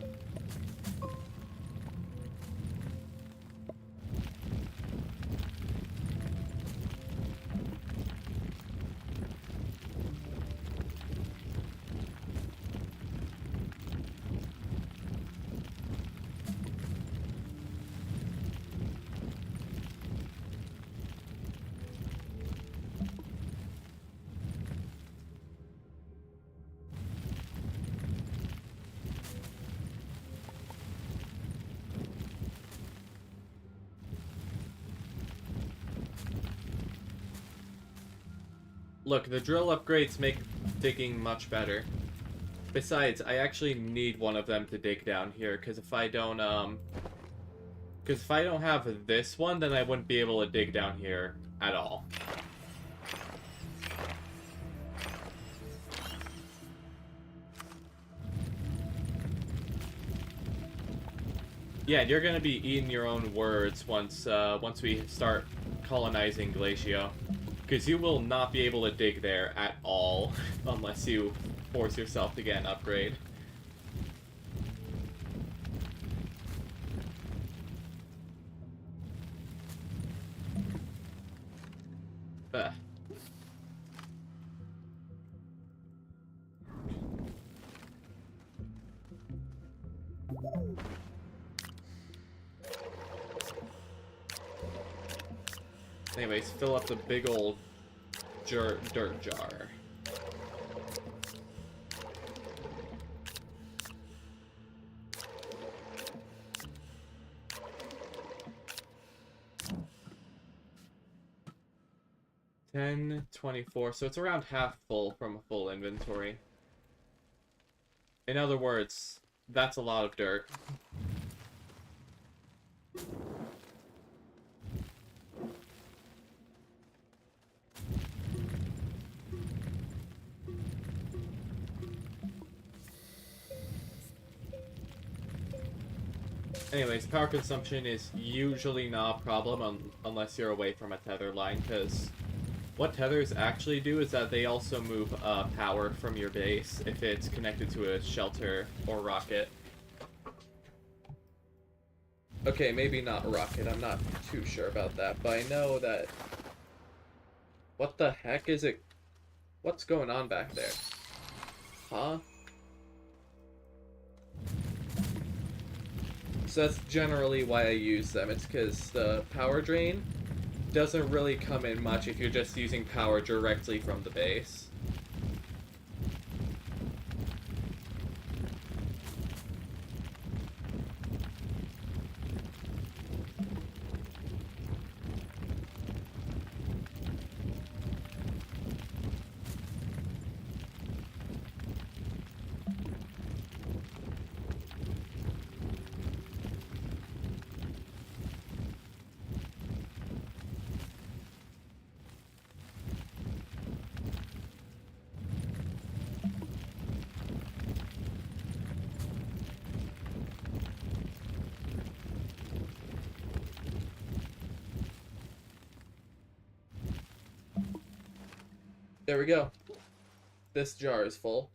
Look, the drill upgrades make digging much better. Besides, I actually need one of them to dig down here, because if I don't have this one, then I wouldn't be able to dig down here at all. Yeah, you're gonna be eating your own words once we start colonizing Glacio. Because you will not be able to dig there at all unless you force yourself to get an upgrade. Ugh. Anyways, fill up the big old dirt jar. $10.24, so it's around half full from a full inventory. In other words, that's a lot of dirt. Anyways, power consumption is usually not a problem unless you're away from a tether line, because what tethers actually do is that they also move power from your base if it's connected to a shelter or rocket. Okay, maybe not a rocket, I'm not too sure about that, but I know that... What the heck is it? What's going on back there? Huh? So that's generally why I use them. It's because the power drain doesn't really come in much if you're just using power directly from the base. There we go. This jar is full.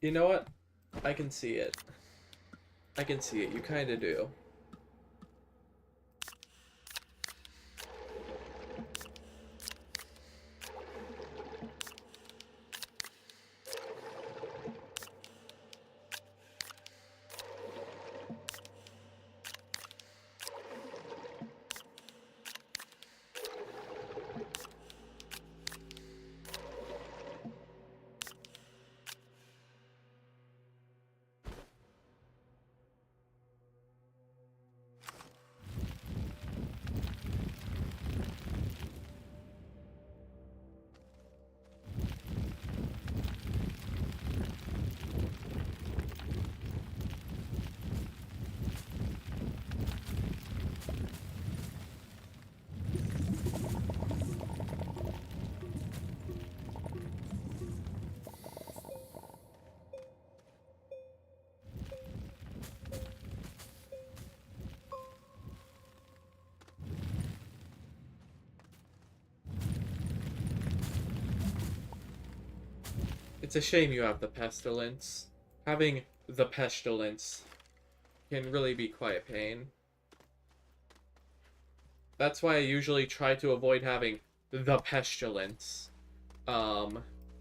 You know what? I can see it. I can see it. You kind of do. It's a shame you have the pestilence. Having the pestilence can really be quite a pain. That's why I usually try to avoid having the pestilence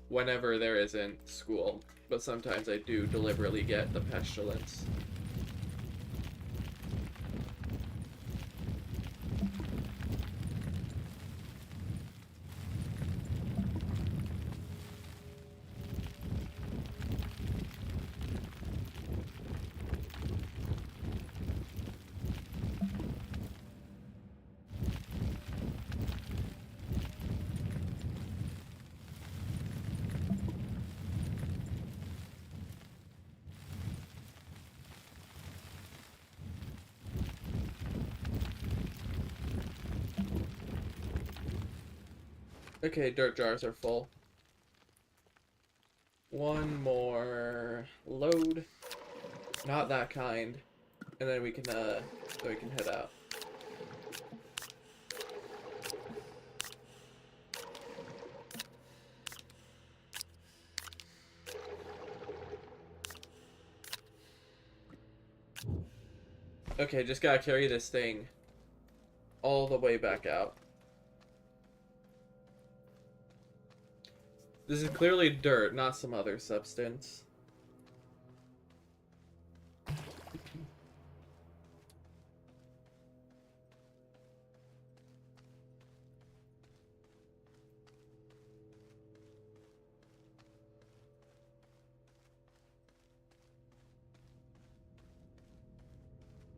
whenever there isn't school. But sometimes I do deliberately get the pestilence. Okay, dirt jars are full. One more load. Not that kind. And then we can head out. Okay, just gotta carry this thing all the way back out. This is clearly dirt, not some other substance.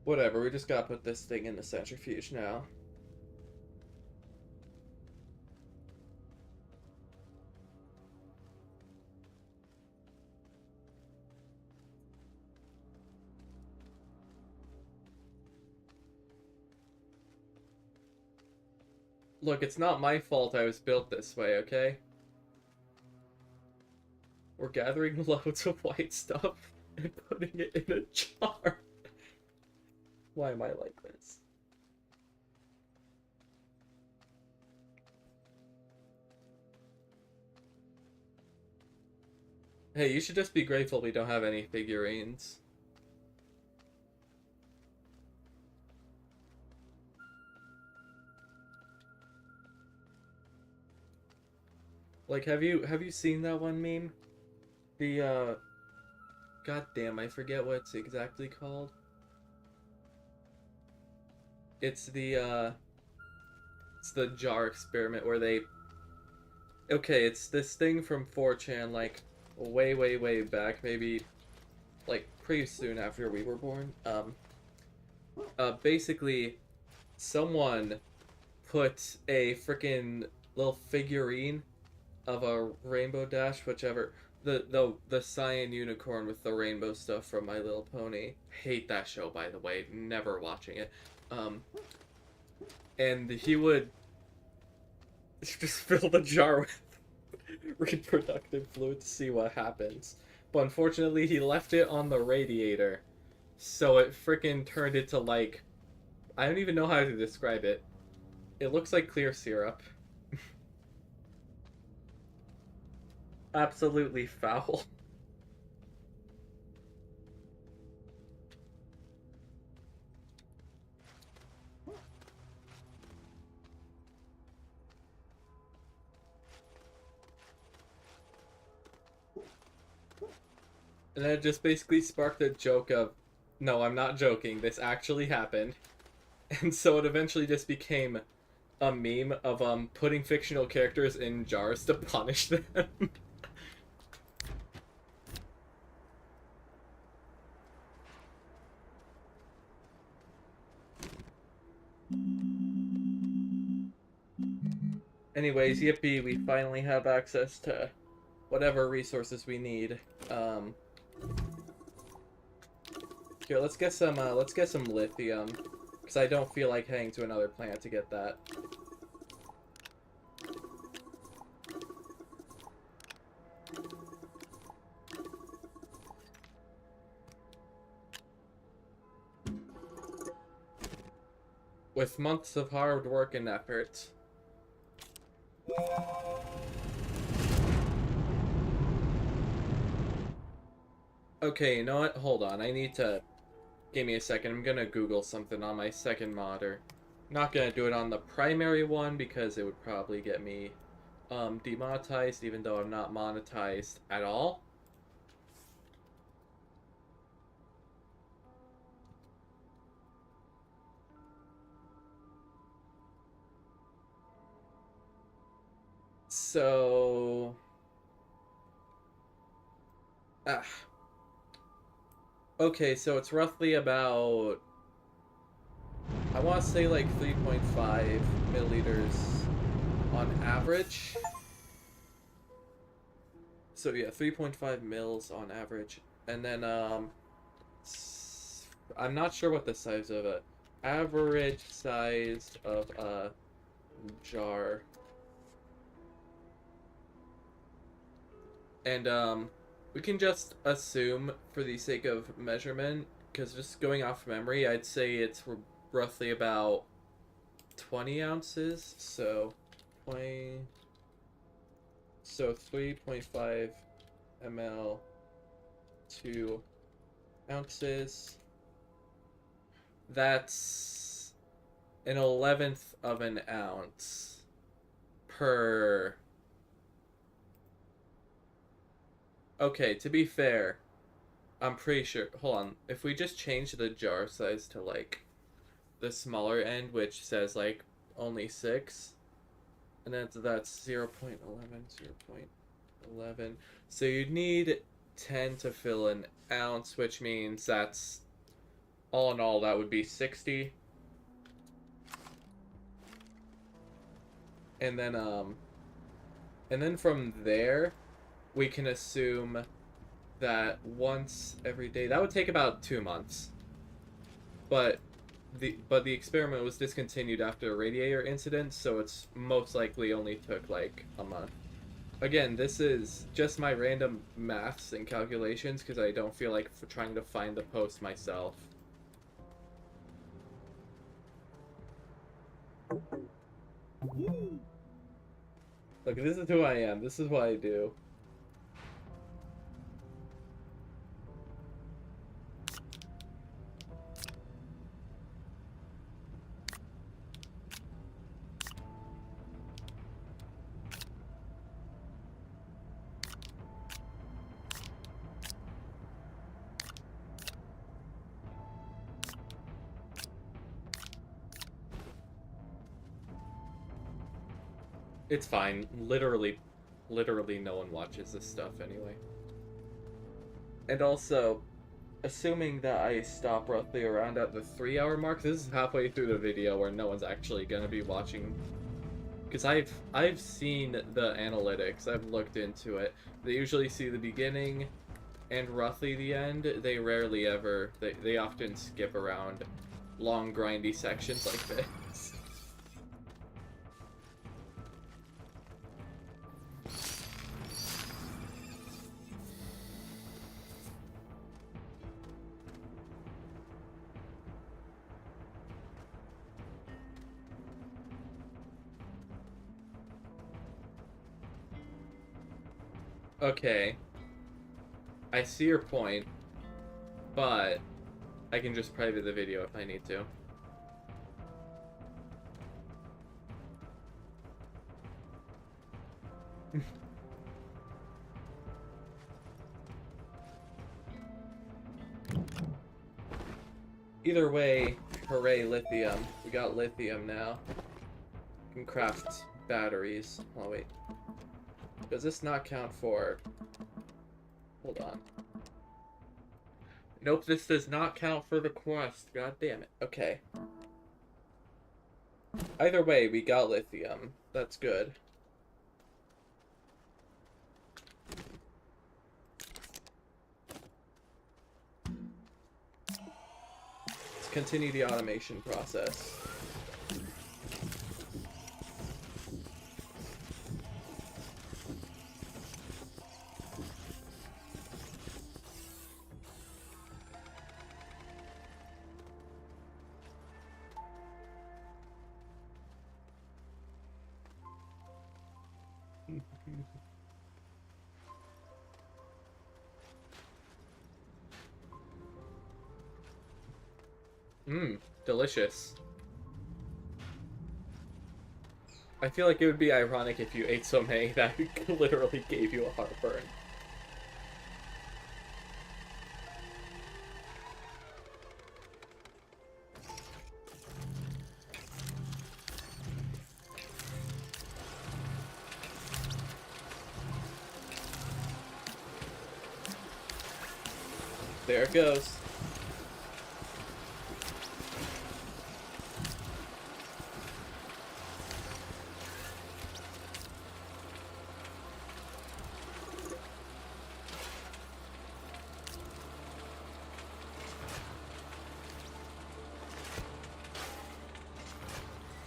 Whatever, we just gotta put this thing in the centrifuge now. Look, it's not my fault I was built this way, okay? We're gathering loads of white stuff and putting it in a jar. Why am I like this? Hey, you should just be grateful we don't have any figurines. Like, have you seen that one meme? The God damn, I forget what it's exactly called. It's it's the jar experiment where they okay, it's this thing from 4chan, like way, way, way back, maybe like pretty soon after we were born. Basically, someone put a freaking little figurine of a Rainbow Dash, whichever the cyan unicorn with the rainbow stuff from My Little Pony. Hate that show, by the way. Never watching it. Um, and he would just fill the jar with reproductive fluid to see what happens. But unfortunately, he left it on the radiator, so it freaking turned into like I don't even know how to describe it. It looks like clear syrup. Absolutely foul. And then it just basically sparked a joke of, no, I'm not joking, this actually happened. And so it eventually just became a meme of putting fictional characters in jars to punish them. Anyways, yippee, we finally have access to whatever resources we need. Here, let's get some lithium, because I don't feel like heading to another planet to get that. With months of hard work and effort. Okay, you know what? Hold on, I need to... Give me a second, I'm gonna Google something on my second modder. Not gonna do it on the primary one because it would probably get me demonetized, even though I'm not monetized at all. So... Ah. Okay, so it's roughly about... I want to say like 3.5 milliliters on average. So yeah, 3.5 mils on average. And then, I'm not sure what the size of a average size of a jar. And, we can just assume, for the sake of measurement, because just going off memory, I'd say it's roughly about 20 ounces. So, 20... So 3.5 ml, 2 ounces. That's an 11th of an ounce per... Okay, to be fair, I'm pretty sure... Hold on. If we just change the jar size to, like, the smaller end, which says, like, only 6, and then that's 0 0.11, 0 0.11. So you'd need 10 to fill an ounce, which means that's... All in all, that would be 60. And then from there, we can assume that once every day, that would take about 2 months. But the experiment was discontinued after a radiator incident, so it's most likely only took like a month. Again, this is just my random maths and calculations because I don't feel like trying to find the post myself. Look, this is who I am. This is what I do. It's fine. Literally no one watches this stuff anyway. And also, assuming that I stop roughly around at the 3 hour mark, this is halfway through the video where no one's actually gonna be watching. Because I've seen the analytics, I've looked into it. They usually see the beginning and roughly the end. They rarely ever, they often skip around long grindy sections like this. Okay, I see your point, but I can just private the video if I need to. Either way, hooray, lithium. We got lithium now. We can craft batteries. Oh, wait. Does this not count for... Hold on. Nope, this does not count for the quest. God damn it. Okay. Either way, we got lithium. That's good. Let's continue the automation process. Mmm, delicious. I feel like it would be ironic if you ate so many that literally gave you a heartburn. There it goes.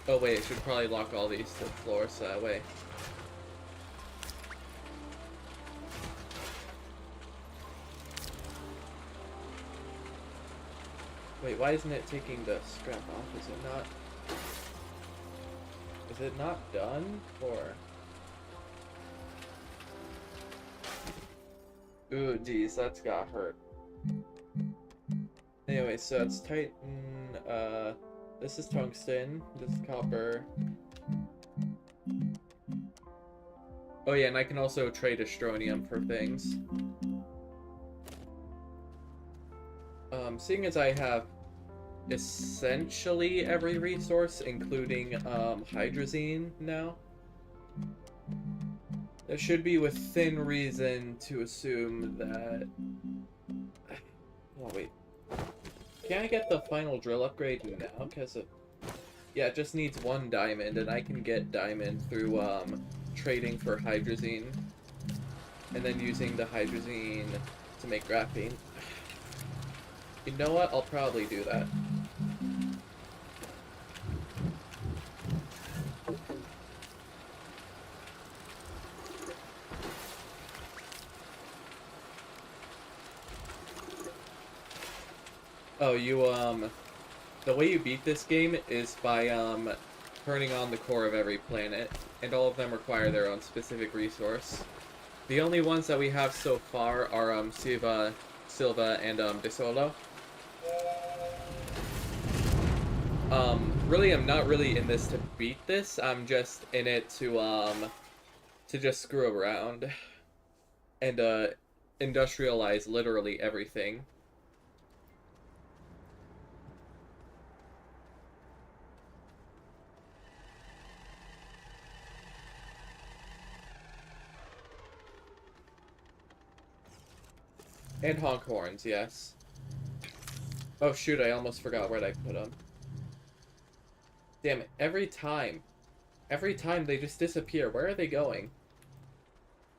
Oh wait, I should probably lock all these to the floor so that way. Wait, why isn't it taking the scrap off? Is it not... Is it not done? Or... Ooh, geez, that's got hurt. Anyway, so it's Titan, this is tungsten, this is copper. Oh yeah, and I can also trade astronium for things. Seeing as I have essentially every resource, including, hydrazine now, there should be within reason to assume that... Oh, wait. Can I get the final drill upgrade now? Because yeah, it just needs 1 diamond, and I can get diamond through trading for hydrazine, and then using the hydrazine to make graphene. You know what? I'll probably do that. Oh, the way you beat this game is by, turning on the core of every planet, and all of them require their own specific resource. The only ones that we have so far are, Silva, and, De Solo. Really, I'm not really in this to beat this, I'm just in it to just screw around. And, industrialize literally everything. And honk horns, yes. Oh shoot, I almost forgot where I put them. Damn it, every time they just disappear. Where are they going?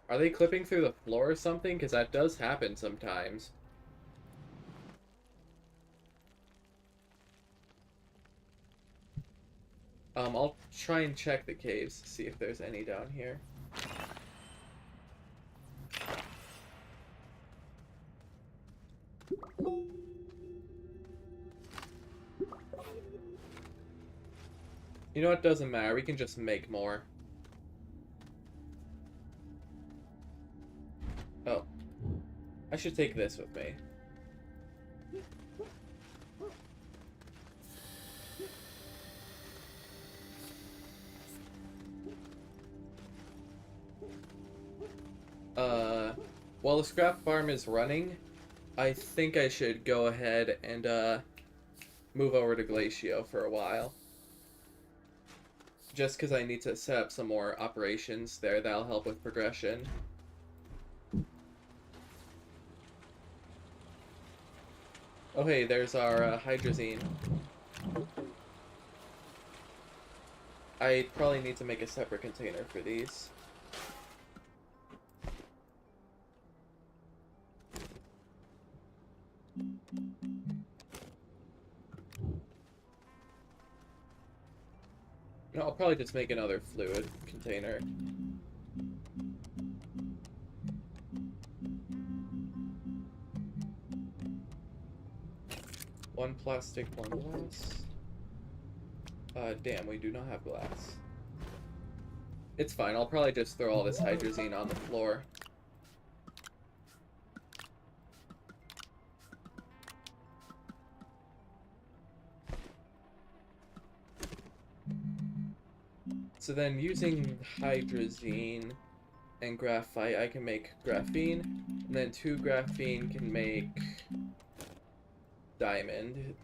Are they clipping through the floor or something? Because that does happen sometimes. I'll try and check the caves to see if there's any down here. You know what? Doesn't matter. We can just make more. Oh. I should take this with me. While the scrap farm is running, I think I should go ahead and, move over to Glacio for a while. Just because I need to set up some more operations there that'll help with progression. Oh hey, there's our hydrazine. I probably need to make a separate container for these. No, I'll probably just make another fluid container. One plastic, one glass. Damn, we do not have glass. It's fine, I'll probably just throw all this hydrazine on the floor. So then, using hydrazine and graphite, I can make graphene, and then 2 graphene can make diamond.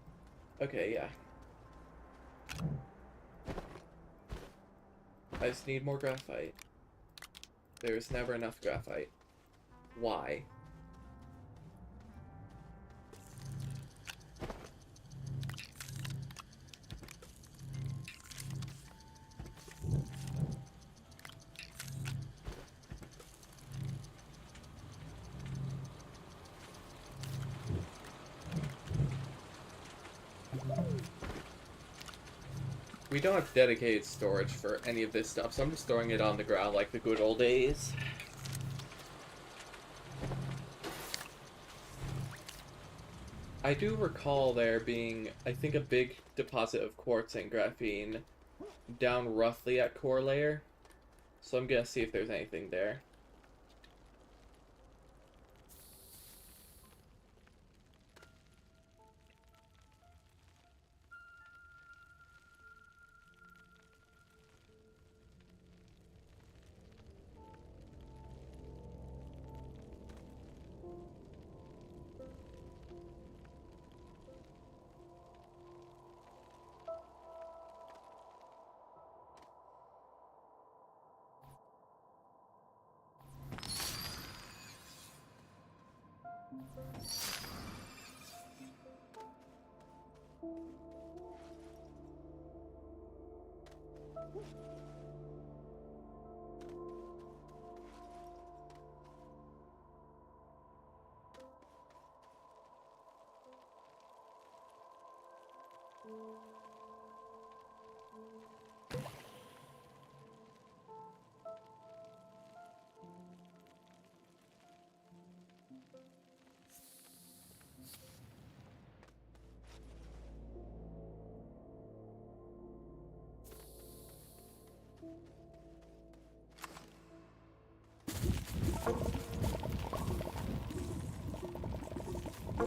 Okay, yeah. I just need more graphite. There's never enough graphite. Why? We don't have dedicated storage for any of this stuff, so I'm just throwing it on the ground like the good old days. I do recall there being, I think, a big deposit of quartz and graphene down roughly at core layer, so I'm gonna see if there's anything there.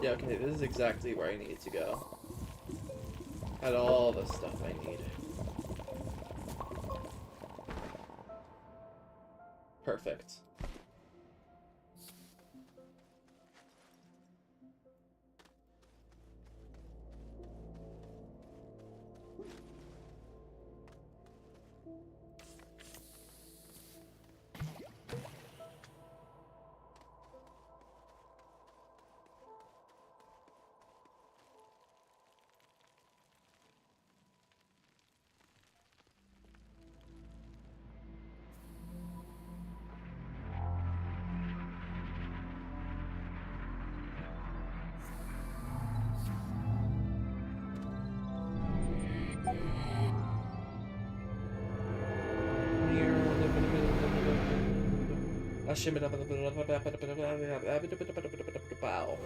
Yeah, okay, this is exactly where I need to go. Had all the stuff I need. Perfect. Wow.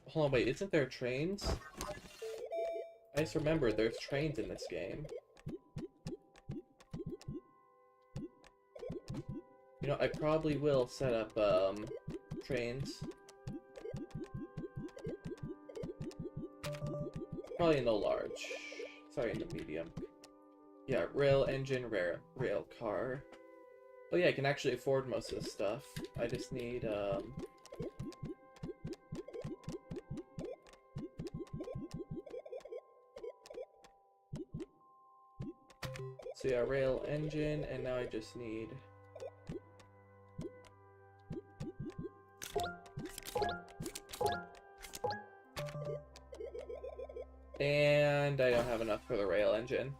Hold on, wait, isn't there trains? I just remember there's trains in this game. You know, I probably will set up, trains. Probably in the large. Sorry, in the medium. Yeah, rail engine, rail car. Oh yeah, I can actually afford most of this stuff. I just need, so yeah, rail engine, and now I just need... And I don't have enough for the rail engine.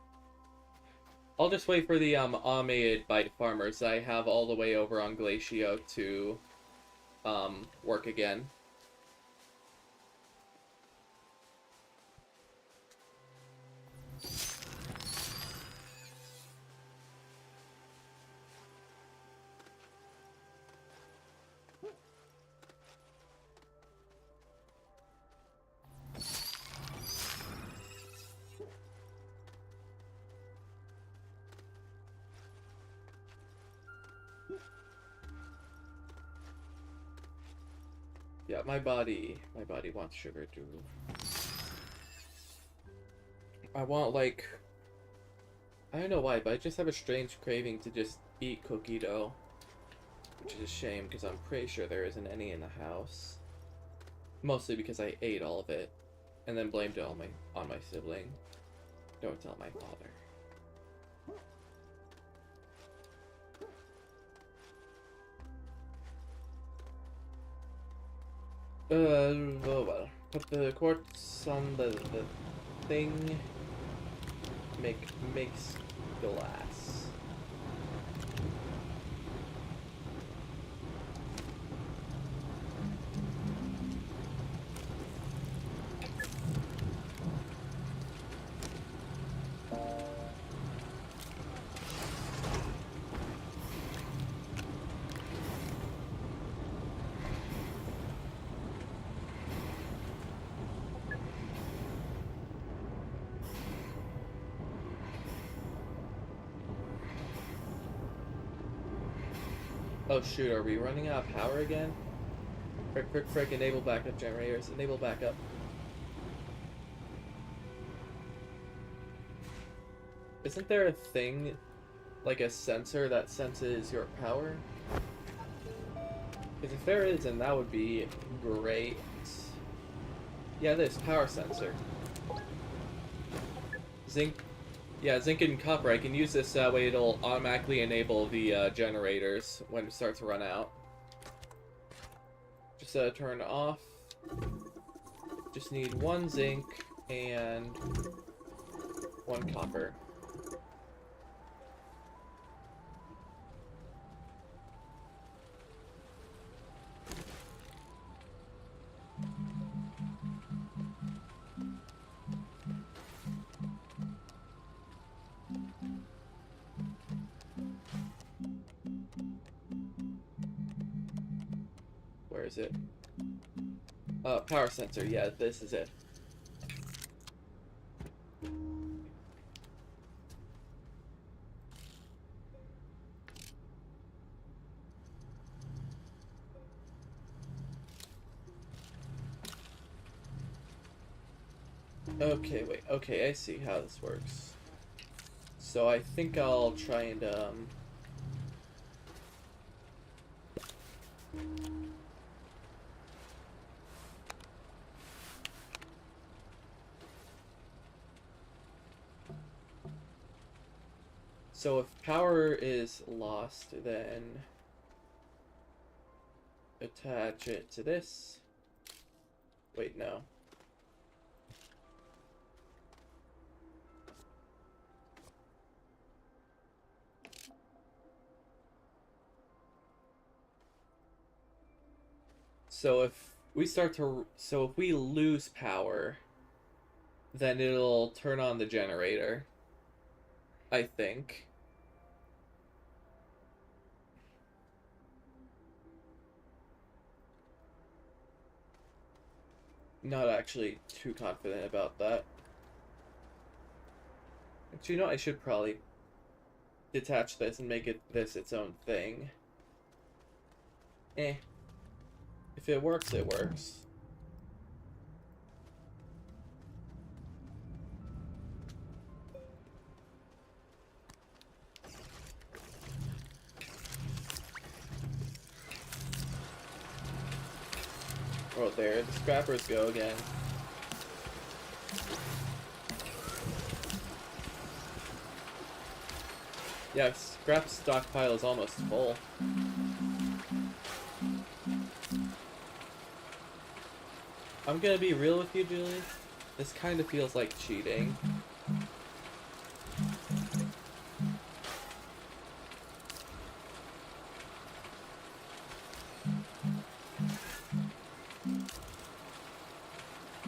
I'll just wait for the automated bite farmers I have all the way over on Glacio to work again. Yeah, my body wants sugar too. I want, like, I don't know why, but I just have a strange craving to just eat cookie dough. Which is a shame, because I'm pretty sure there isn't any in the house. Mostly because I ate all of it, and then blamed it on my sibling. Don't tell my father. Oh well. Put the quartz on the thing. Makes glass. Oh shoot, are we running out of power again? Frick, enable backup generators, enable backup. Isn't there a thing, like a sensor that senses your power? Because if there is, then that would be great. Yeah, this power sensor. Zinc. Yeah, zinc and copper. I can use this that way it'll automatically enable the generators when it starts to run out. Just turn off. Just need one zinc and one copper. Where is it? Power sensor. Yeah, this is it. Okay, wait. Okay, I see how this works. So I think I'll try and, so if power is lost, then attach it to this. Wait, no. So if we start to... So if we lose power, then it'll turn on the generator, I think. Not actually too confident about that. Actually, you know, I should probably detach this and make it this its own thing. Eh. If it works, it works. Oh, there the scrappers go again. Yeah, scrap stockpile is almost full. I'm gonna be real with you, Julie. This kind of feels like cheating.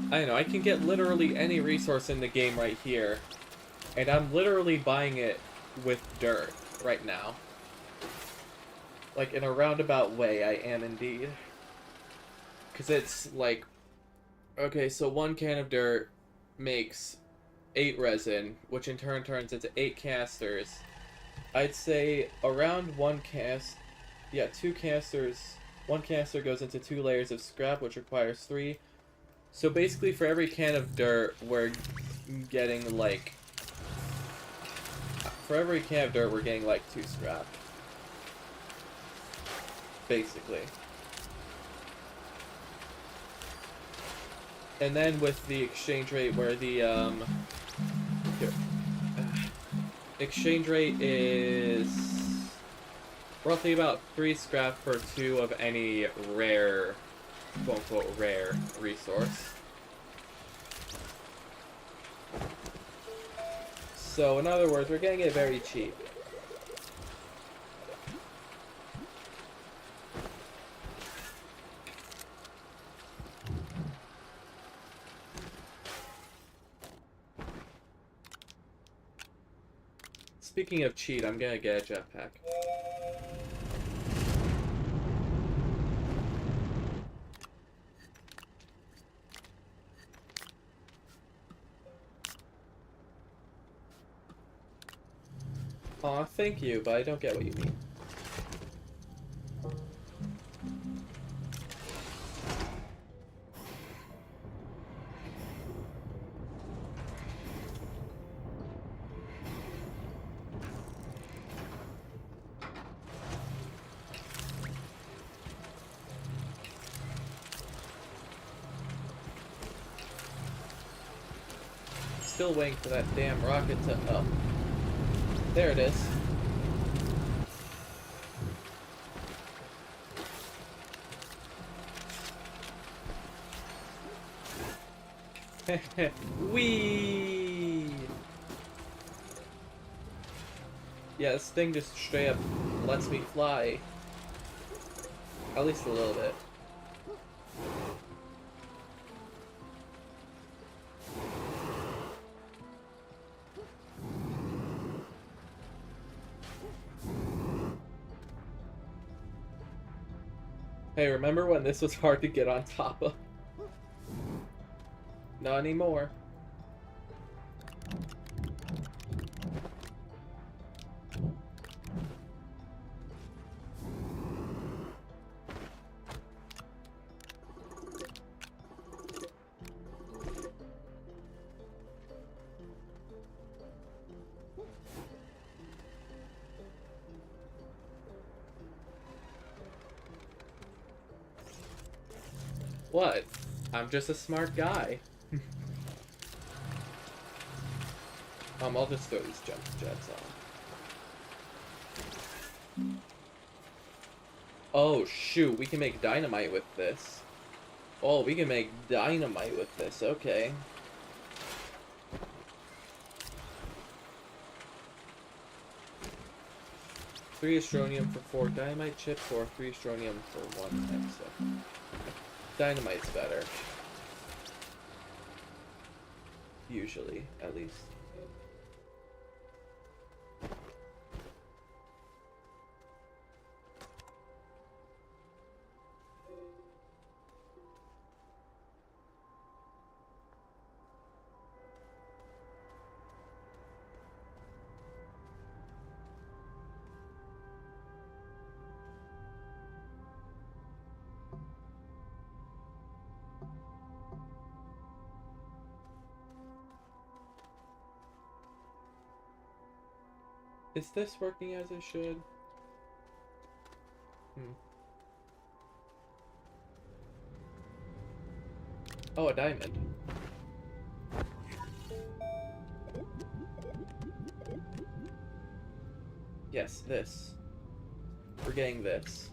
I know, I can get literally any resource in the game right here. And I'm literally buying it with dirt right now. Like, in a roundabout way, I am indeed. Because it's like... Okay, so 1 can of dirt makes 8 resin, which in turn turns into 8 casters. I'd say around 1 cast... Yeah, 2 casters... 1 caster goes into 2 layers of scrap, which requires 3. So basically, for every can of dirt, we're getting, like... For every can of dirt, we're getting, like, 2 scrap. Basically. And then with the exchange rate where the, here. Exchange rate is roughly about 3 scrap per 2 of any rare, quote-unquote, rare resource. So, in other words, we're getting it very cheap. Speaking of cheat, I'm gonna get a jetpack. Aw, thank you, but I don't get what you mean. Still waiting for that damn rocket to... Oh. There it is. Whee! Yeah, this thing just straight up lets me fly. At least a little bit. Hey, remember when this was hard to get on top of? Not anymore. What? I'm just a smart guy. I'll just throw these jump jets on. Oh, shoot. We can make dynamite with this. Oh, we can make dynamite with this. Okay. Three astronium for 4 dynamite chips, or 3 astronium for 1 extra. Dynamite's better. Usually, at least. Is this working as it should? Oh, a diamond. Yes, this. We're getting this.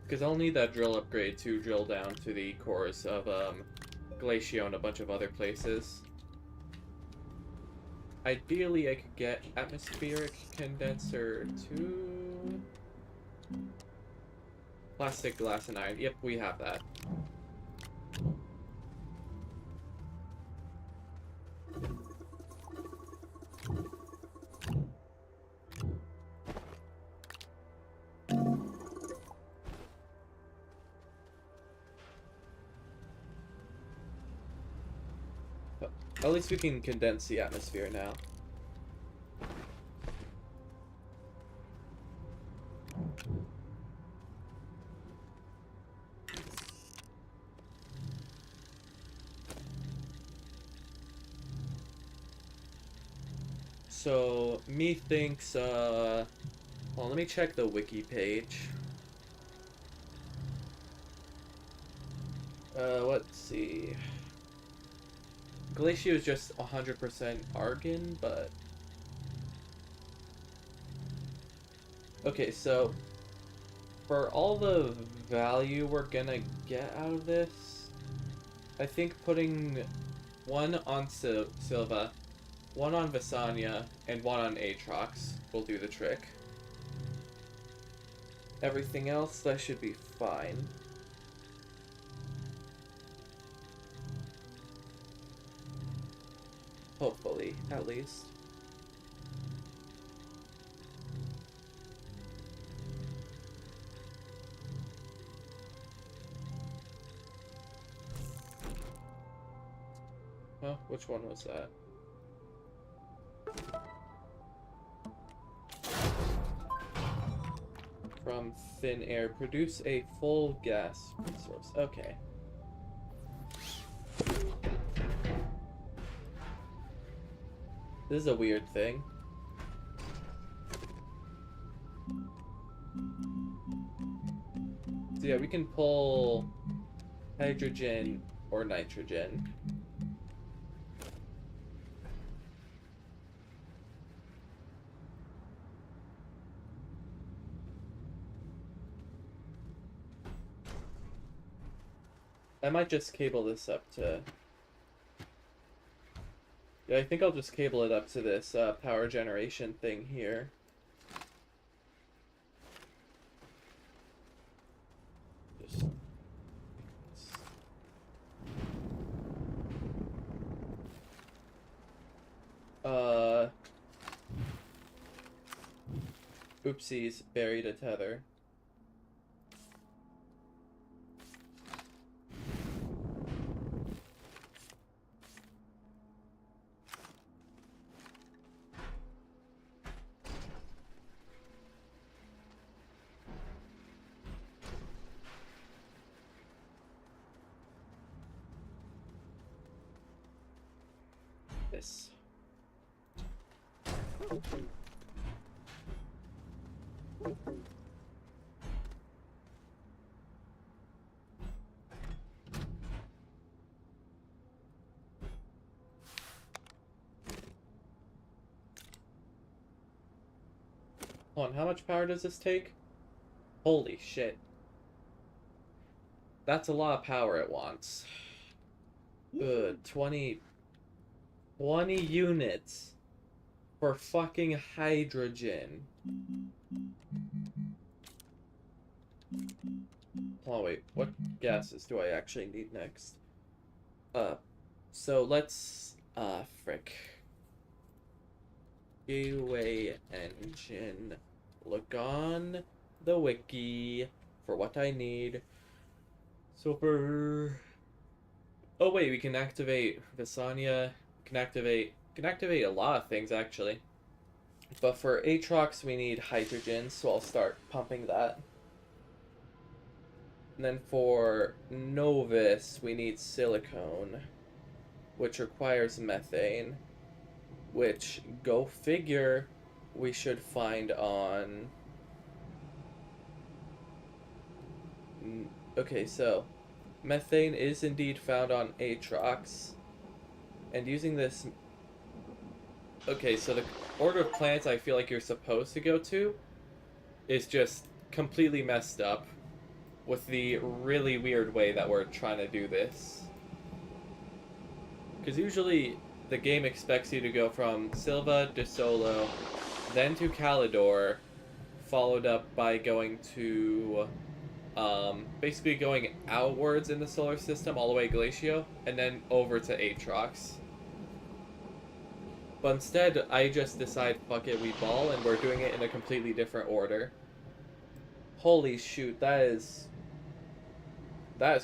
Because I'll need that drill upgrade to drill down to the cores of Glacio and a bunch of other places. Ideally, I could get atmospheric condenser 2. Plastic, glass, and iron. Yep, we have that. At least we can condense the atmosphere now. So, methinks, well, let me check the wiki page. Let's see. Glacio is just 100% argon, but... Okay, so... For all the value we're gonna get out of this, I think putting one on Silva, one on Visanya, and one on Aatrox will do the trick. Everything else, that should be fine. Hopefully, at least. Huh? Which one was that? From thin air, produce a full gas resource. Okay. This is a weird thing. So yeah, we can pull hydrogen or nitrogen. I might just cable this up to... Yeah, I think I'll just cable it up to this power generation thing here. Just... Oopsies, buried a tether. This. Hold on, how much power does this take? Holy shit. That's a lot of power it wants. Good, 20 units for fucking hydrogen. Oh wait, what gases do I actually need next? Uh, so let's, frick. Gateway engine. Look on the wiki for what I need. So for... Oh wait, we can activate Visanya. Can activate a lot of things actually. But for Aatrox we need hydrogen, so I'll start pumping that. And then for Novus we need silicone, which requires methane, which, go figure, we should find on... Okay, so methane is indeed found on Aatrox. And using this... Okay, so the order of planets I feel like you're supposed to go to is just completely messed up with the really weird way that we're trying to do this. Because usually the game expects you to go from Silva to Solo, then to Calidor, followed up by going to... basically going outwards in the solar system all the way to Glacio, and then over to Aatrox. But instead, I just decide, fuck it, we ball, and we're doing it in a completely different order. Holy shoot, that is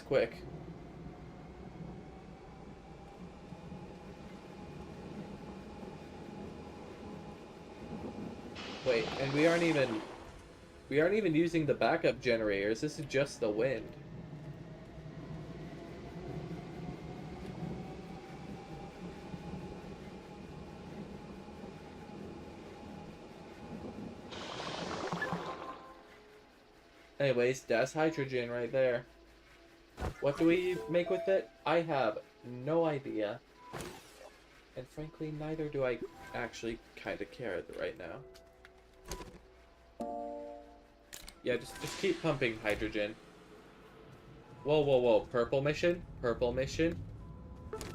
quick. Wait, and we aren't even using the backup generators. This is just the wind. Anyways, that's hydrogen right there. What do we make with it? I have no idea. And frankly, neither do I actually kind of care right now. Yeah, just keep pumping hydrogen. Whoa, whoa, whoa. Purple mission? Purple mission?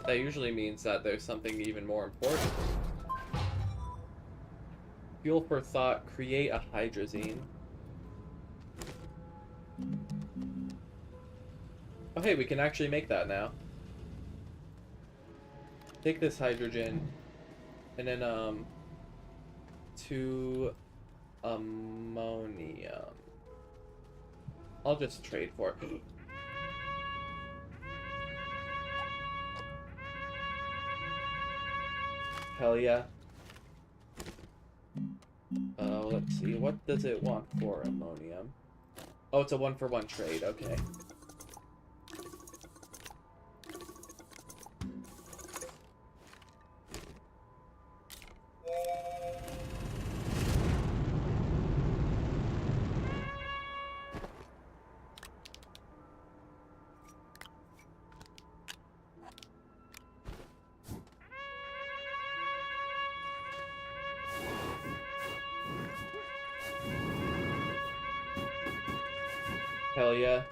That usually means that there's something even more important. Fuel for thought. Create a hydrazine. Oh, hey, we can actually make that now. Take this hydrogen, and then, to ammonium. I'll just trade for it. Hell yeah. Let's see, what does it want for ammonium? Oh, it's a 1-for-1 trade, okay. Hell yeah.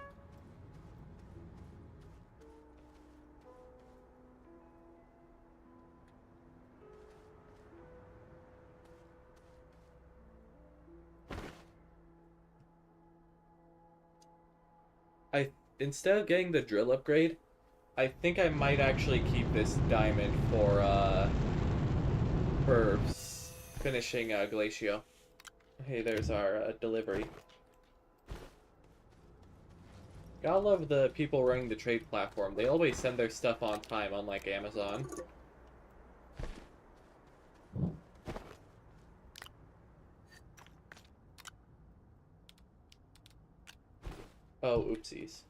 Instead of getting the drill upgrade, I think I might actually keep this diamond for finishing Glacio. Hey, there's our delivery. Gotta love the people running the trade platform. They always send their stuff on time, unlike Amazon. Oh, oopsies.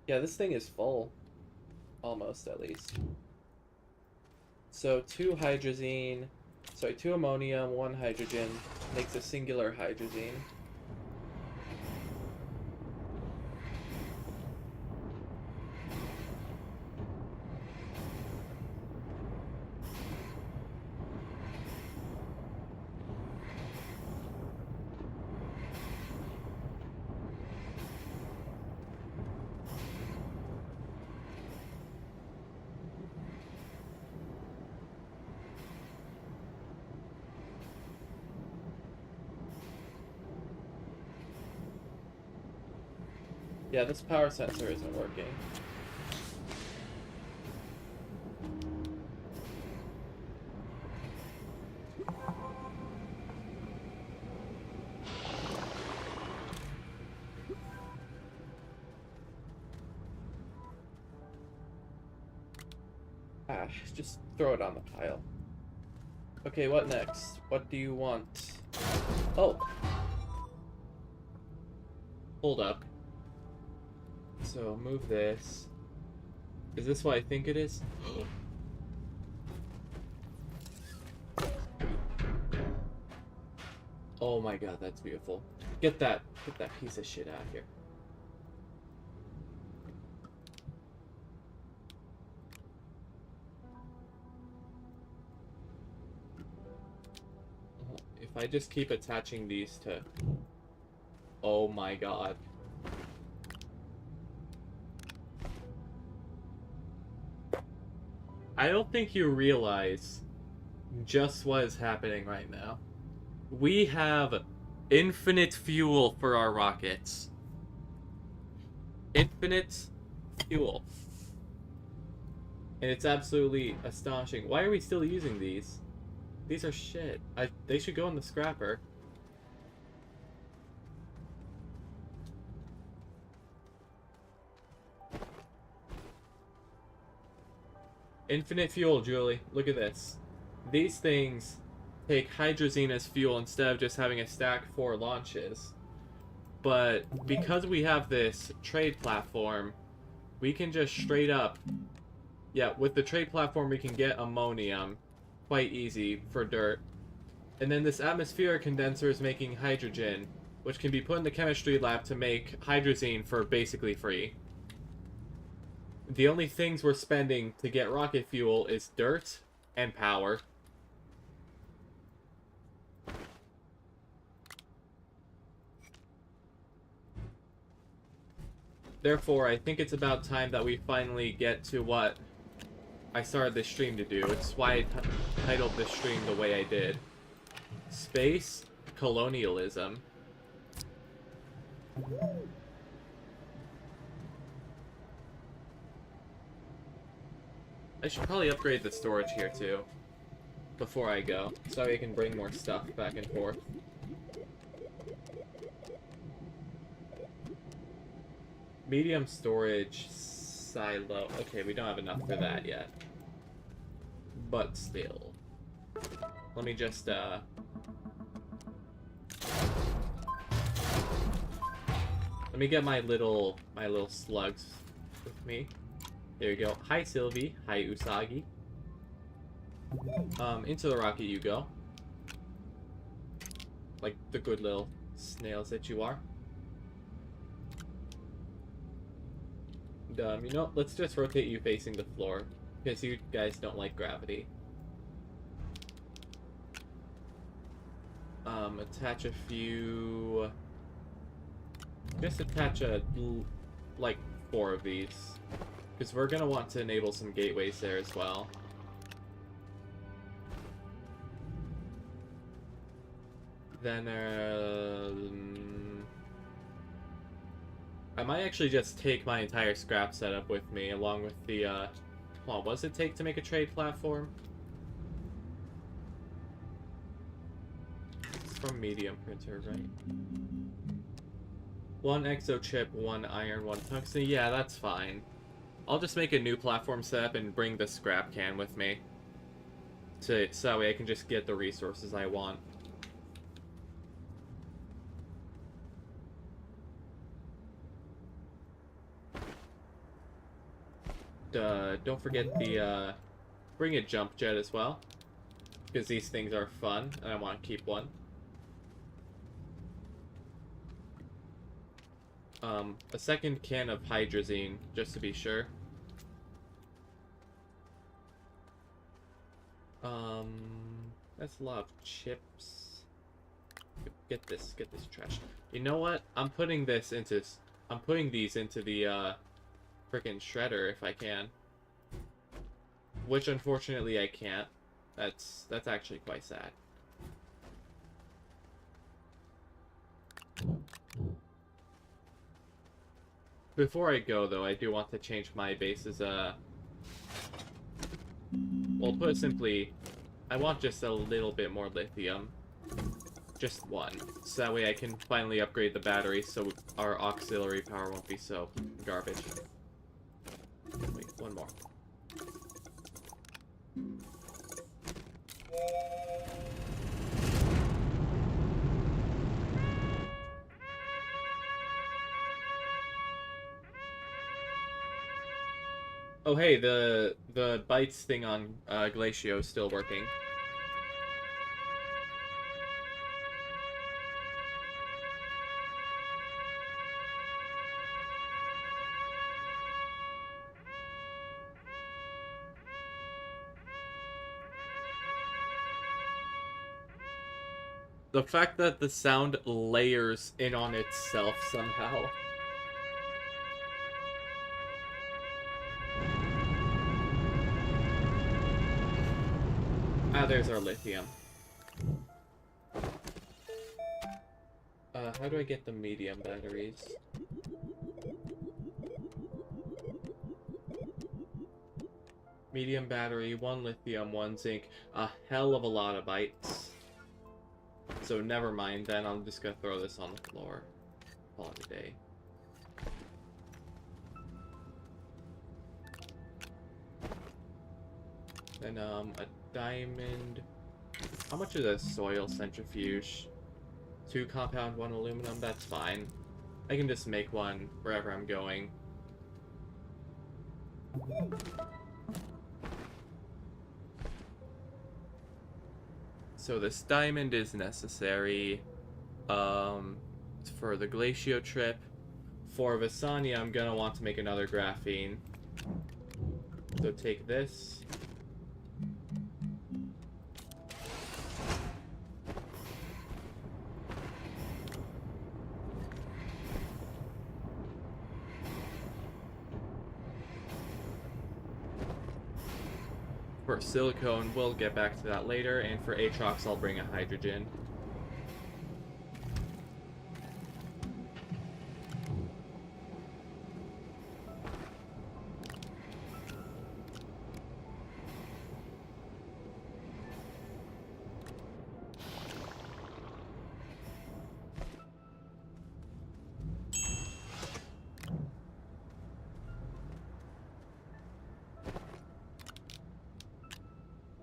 Yeah, this thing is full. Almost, at least. So, 2 hydrazine... Sorry, 2 ammonium, 1 hydrogen makes a singular hydrazine. Yeah, this power sensor isn't working. Ah, just throw it on the pile. Okay, what next? What do you want? Oh! Hold up. So, move this. Is this what I think it is? Oh my god, that's beautiful. Get that piece of shit out of here. If I just keep attaching these to... Oh my god. I don't think you realize just what is happening right now. We have infinite fuel for our rockets. Infinite fuel. And it's absolutely astonishing. Why are we still using these? These are shit. They should go in the scrapper. Infinite fuel, Julie. Look at this. These things take hydrazine as fuel instead of just having a stack for launches. But because we have this trade platform, we can just straight up... Yeah, with the trade platform we can get ammonium quite easy for dirt. And then this atmospheric condenser is making hydrogen, which can be put in the chemistry lab to make hydrazine for basically free. The only things we're spending to get rocket fuel is dirt and power. Therefore, I think it's about time that we finally get to what I started this stream to do. It's why I titled this stream the way I did. Space colonialism. I should probably upgrade the storage here too before I go, so I can bring more stuff back and forth. Medium storage silo. Okay, we don't have enough for that yet. But still. Let me just, let me get my little slugs with me. There you go. Hi, Sylvie. Hi, Usagi. Into the rocket you go. Like the good little snails that you are. You know, let's just rotate you facing the floor, because you guys don't like gravity. Attach a few... Just attach like 4 of these, because we're gonna want to enable some gateways there as well. Then, I might actually just take my entire scrap setup with me, along with the, hold on, what does it take to make a trade platform? It's from Medium Printer, right? 1 exo chip, 1 iron, 1 tungsten. Yeah, that's fine. I'll just make a new platform setup and bring the scrap can with me. So that way I can just get the resources I want. Don't forget the, bring a jump jet as well. Because these things are fun, and I want to keep one. A second can of hydrazine, just to be sure. That's a lot of chips. Get this trash. You know what? I'm putting these into the, frickin' shredder if I can. Which unfortunately I can't. That's actually quite sad. Before I go, though, I do want to change my base's, well, put it simply, I want just a little bit more lithium. Just one. So that way I can finally upgrade the battery so our auxiliary power won't be so garbage. Wait, one more. Oh hey, the bytes thing on Glacio is still working. The fact that the sound layers in on itself somehow. Ah, there's our lithium. How do I get the medium batteries? Medium battery, 1 lithium, 1 zinc. A hell of a lot of bytes. So never mind then, I'm just gonna throw this on the floor. Call it a day. Then, a diamond. How much is a soil centrifuge? 2 compound, 1 aluminum, that's fine. I can just make one wherever I'm going. So this diamond is necessary for the Glacio trip. For Visania, I'm gonna want to make another graphene. So take this. For silicone, we'll get back to that later, and for Atrox, I'll bring a hydrogen.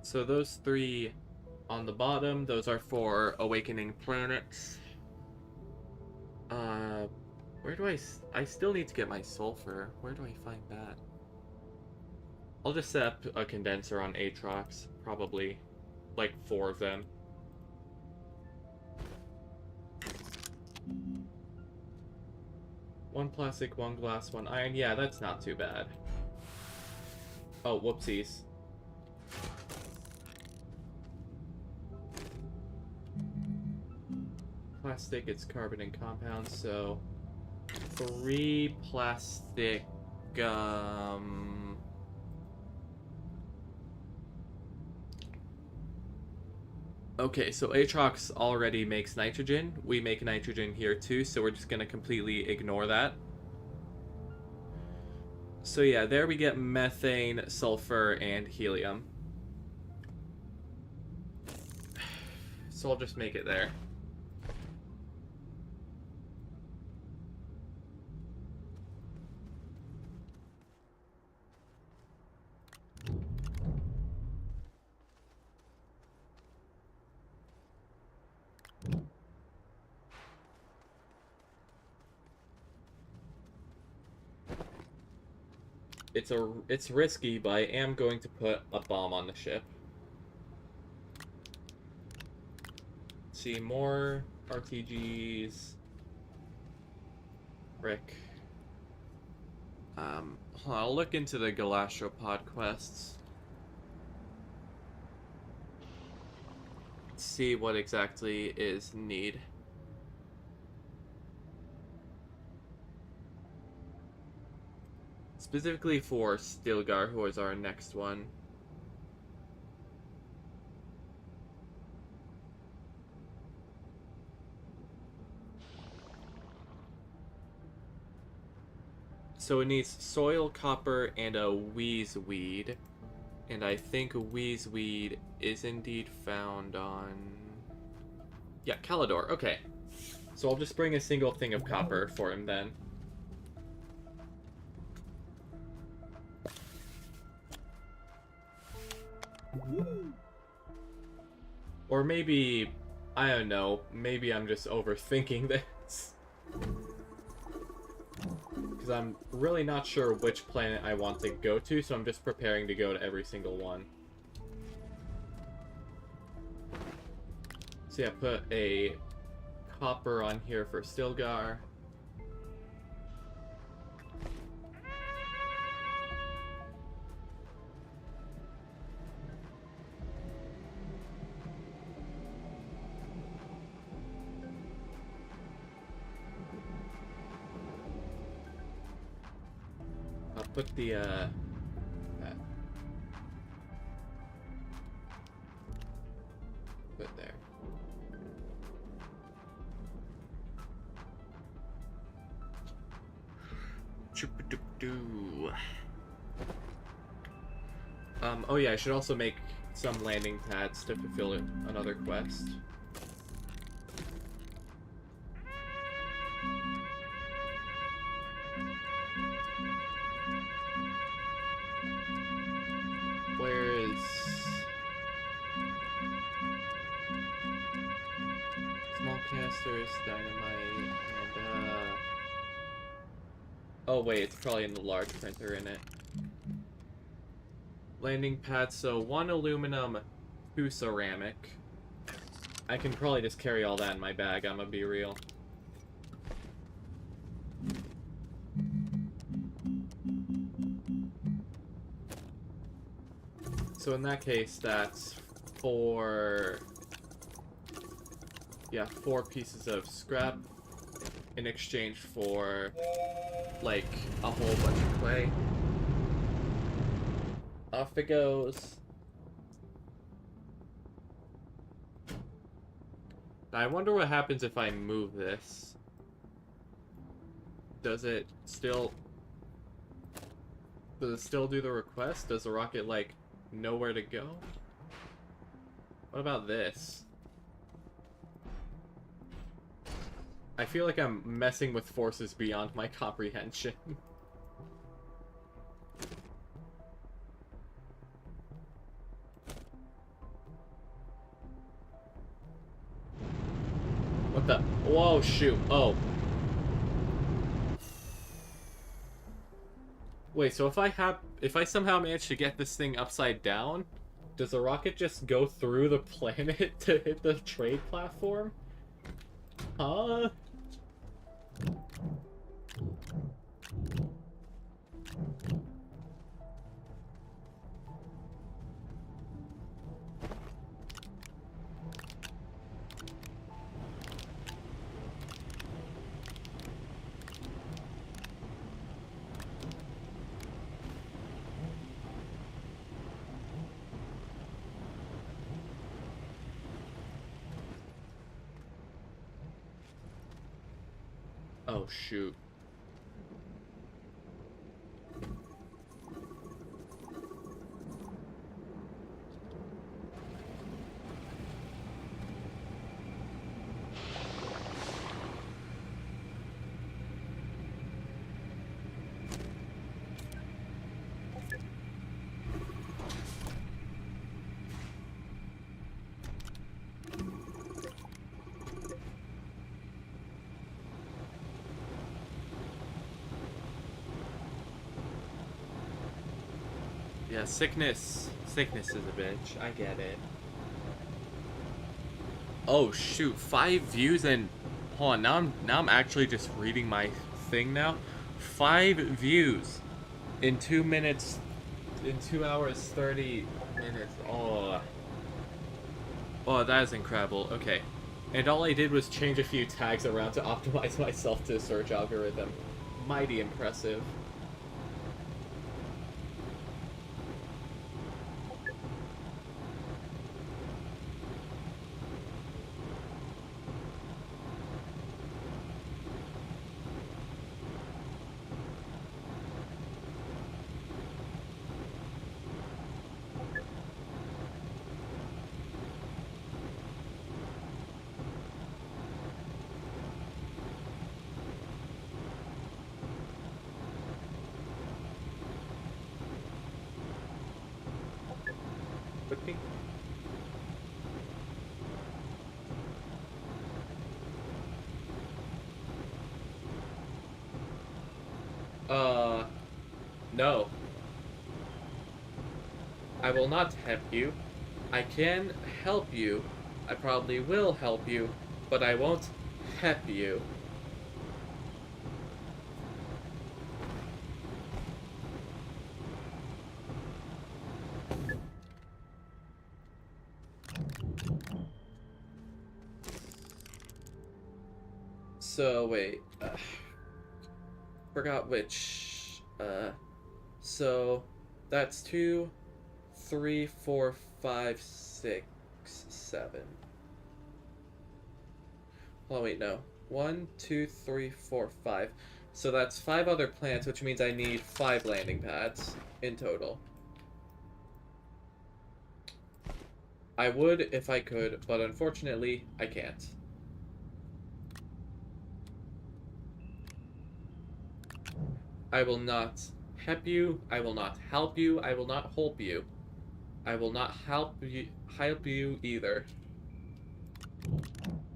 So those 3 on the bottom, those are for awakening planets. Where do I still need to get my sulfur. Where do I find that? I'll just set up a condenser on Atrox, probably like 4 of them. One plastic, 1 glass, 1 iron. Yeah, that's not too bad. Oh, whoopsies. Plastic, it's carbon and compounds, so 3 plastic, Okay, so Atrox already makes nitrogen. We make nitrogen here too, so we're just gonna completely ignore that. So yeah, there we get methane, sulfur, and helium. So I'll just make it there. It's risky, but I am going to put a bomb on the ship. See, more RTGs. Rick. I'll look into the Galastropod quests. See what exactly is need. Specifically for Stilgar, who is our next one. So it needs soil, copper, and a wheezeweed. And I think a wheezeweed is indeed found on... Yeah, Calidor. Okay. So I'll just bring a single thing of copper for him then. Or maybe... I don't know. Maybe I'm just overthinking this. Because I'm really not sure which planet I want to go to, so I'm just preparing to go to every single one. So yeah, put a copper on here for Stilgar. I'll put the, that. Put there. Choop-a-doop-doo. Oh yeah, I should also make some landing pads to fulfill another quest. Where is... Small canisters, dynamite, and oh wait, it's probably in the large printer in it. Landing pad, so 1 aluminum, 2 ceramic. I can probably just carry all that in my bag, I'm gonna be real. So in that case, that's 4... Yeah, 4 pieces of scrap in exchange for, like, a whole bunch of clay. Off it goes. Now, I wonder what happens if I move this. Does it still do the request? Does the rocket, like, know where to go? What about this? I feel like I'm messing with forces beyond my comprehension. What the? Whoa, shoot. Oh. Wait, so if I somehow manage to get this thing upside down, does the rocket just go through the planet to hit the trade platform? Huh? Oh, shoot. Yeah, sickness. Sickness is a bitch. I get it. Oh shoot, 5 views and hold on, now I'm actually just reading my thing now. 5 views in 2 minutes, in 2 hours 30 minutes. Oh, that is incredible. Okay, and all I did was change a few tags around to optimize myself to the search algorithm. Mighty impressive. Uh, no. I will not help you. I can help you. I probably will help you, but I won't help you. So, wait. Forgot which. So that's 2, 3, 4, 5, 6, 7. Oh, wait, no. 1, 2, 3, 4, 5. So that's 5 other planets, which means I need 5 landing pads in total. I would if I could, but unfortunately, I can't. I will not help you. I will not help you. I will not help you. I will not help you either.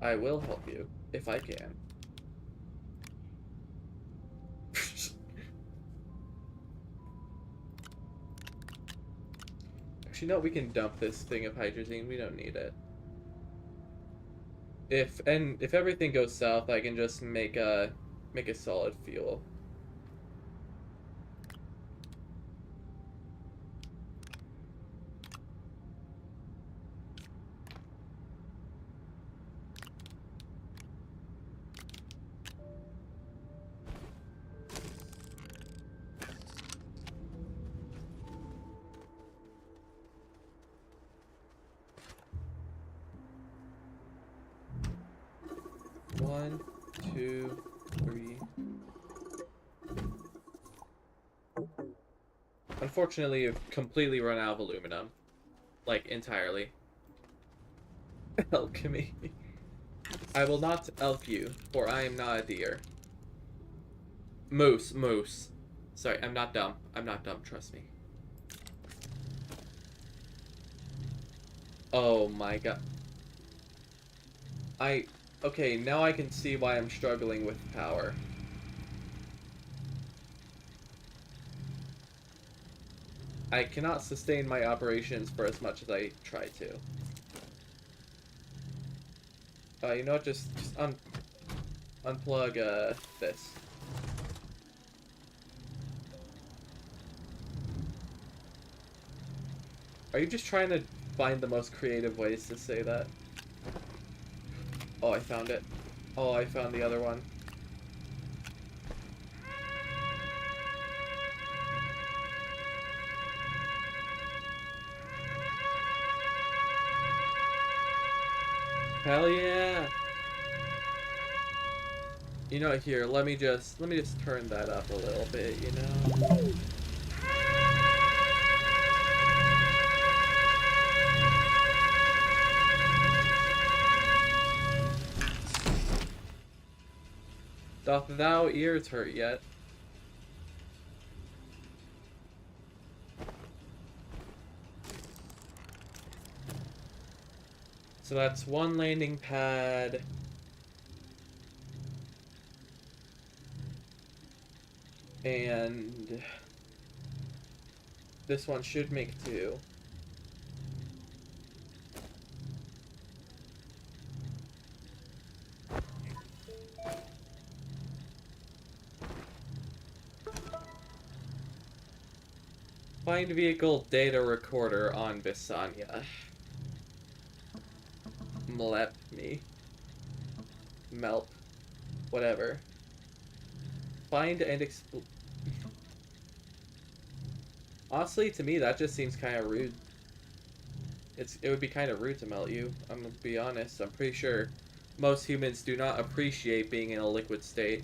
I will help you if I can. Actually, no, we can dump this thing of hydrazine. We don't need it. If everything goes south, I can just make a solid fuel. One, two, three. Unfortunately, you've completely run out of aluminum. Like, entirely. Alchemy. I will not elk you, for I am not a deer. Moose. Sorry, I'm not dumb. I'm not dumb, trust me. Oh my god. Okay, now I can see why I'm struggling with power. I cannot sustain my operations for as much as I try to. You know what, just unplug, this. Are you just trying to find the most creative ways to say that? Oh, I found it. Oh, I found the other one. Hell yeah! You know, here, let me just turn that up a little bit, you know? Doth thou ears hurt yet? So that's one landing pad. And this one should make 2. Find vehicle data recorder on Visanya. Melp. Whatever. Find and explore. Honestly, to me, that just seems kind of rude. It would be kind of rude to melt you. I'm gonna be honest. I'm pretty sure most humans do not appreciate being in a liquid state.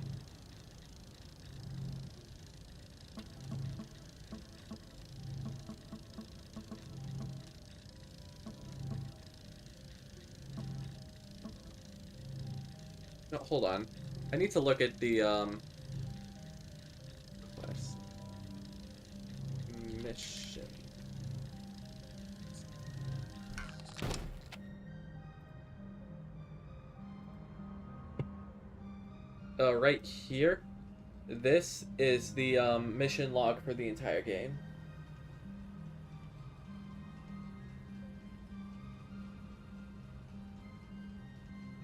No, hold on. I need to look at the, quest. Mission. Right here? This is the mission log for the entire game.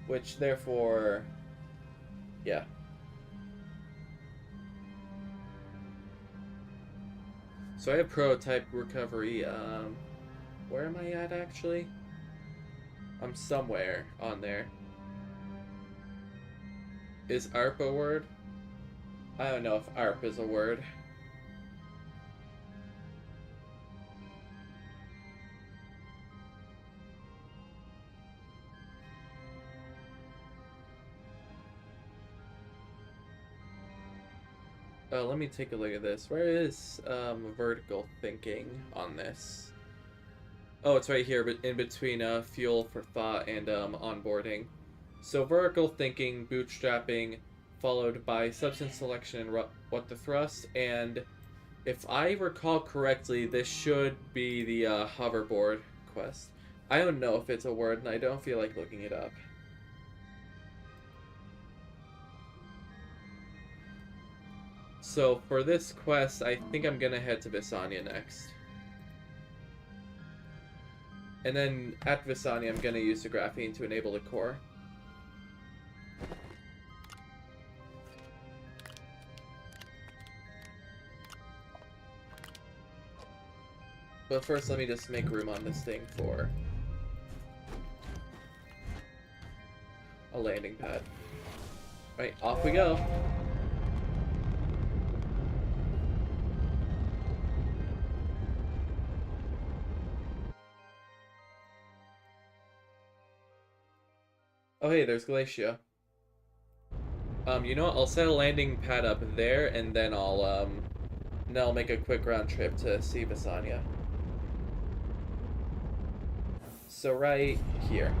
Which, therefore, yeah. So I have prototype recovery. Where am I at, actually? I'm somewhere on there. Is ARP a word? I don't know if ARP is a word. Let me take a look at this. Where is vertical thinking on this? Oh, it's right here, but in between fuel for thought and onboarding. So vertical thinking, bootstrapping, followed by substance selection and what to thrust. And if I recall correctly, this should be the hoverboard quest. I don't know if it's a word, and I don't feel like looking it up. So for this quest, I think I'm gonna head to Visanya next. And then at Visanya, I'm gonna use the graphene to enable the core. But first, let me just make room on this thing for a landing pad. Right, off we go. Oh hey, there's Glacia. You know what? I'll set a landing pad up there, and then I'll make a quick round trip to see Visanya. So right here.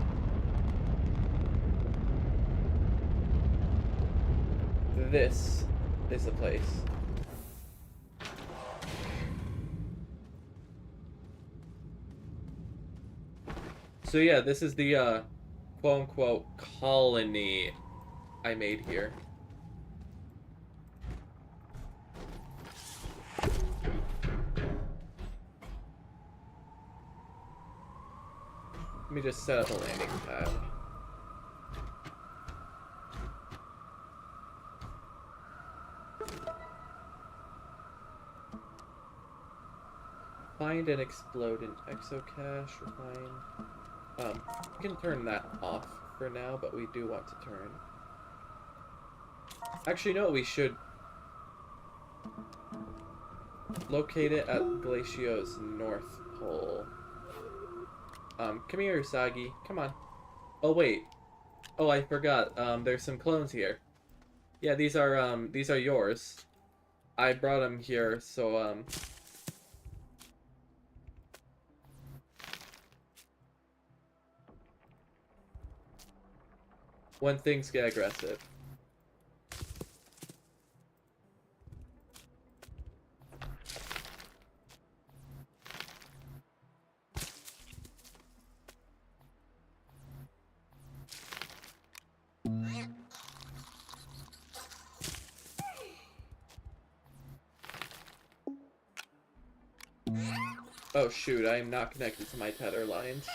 This is the place. So yeah, this is the quote-unquote colony I made here. Let me just set up a landing pad. Find and explode an exocache. Refine. We can turn that off for now, but we do want to turn. Actually, no, we should locate it at Glacio's North Pole. Come here, Usagi. Come on. Oh, wait. Oh, I forgot. There's some clones here. Yeah, these are yours. I brought them here, so, when things get aggressive. Oh shoot, I am not connected to my tether lines.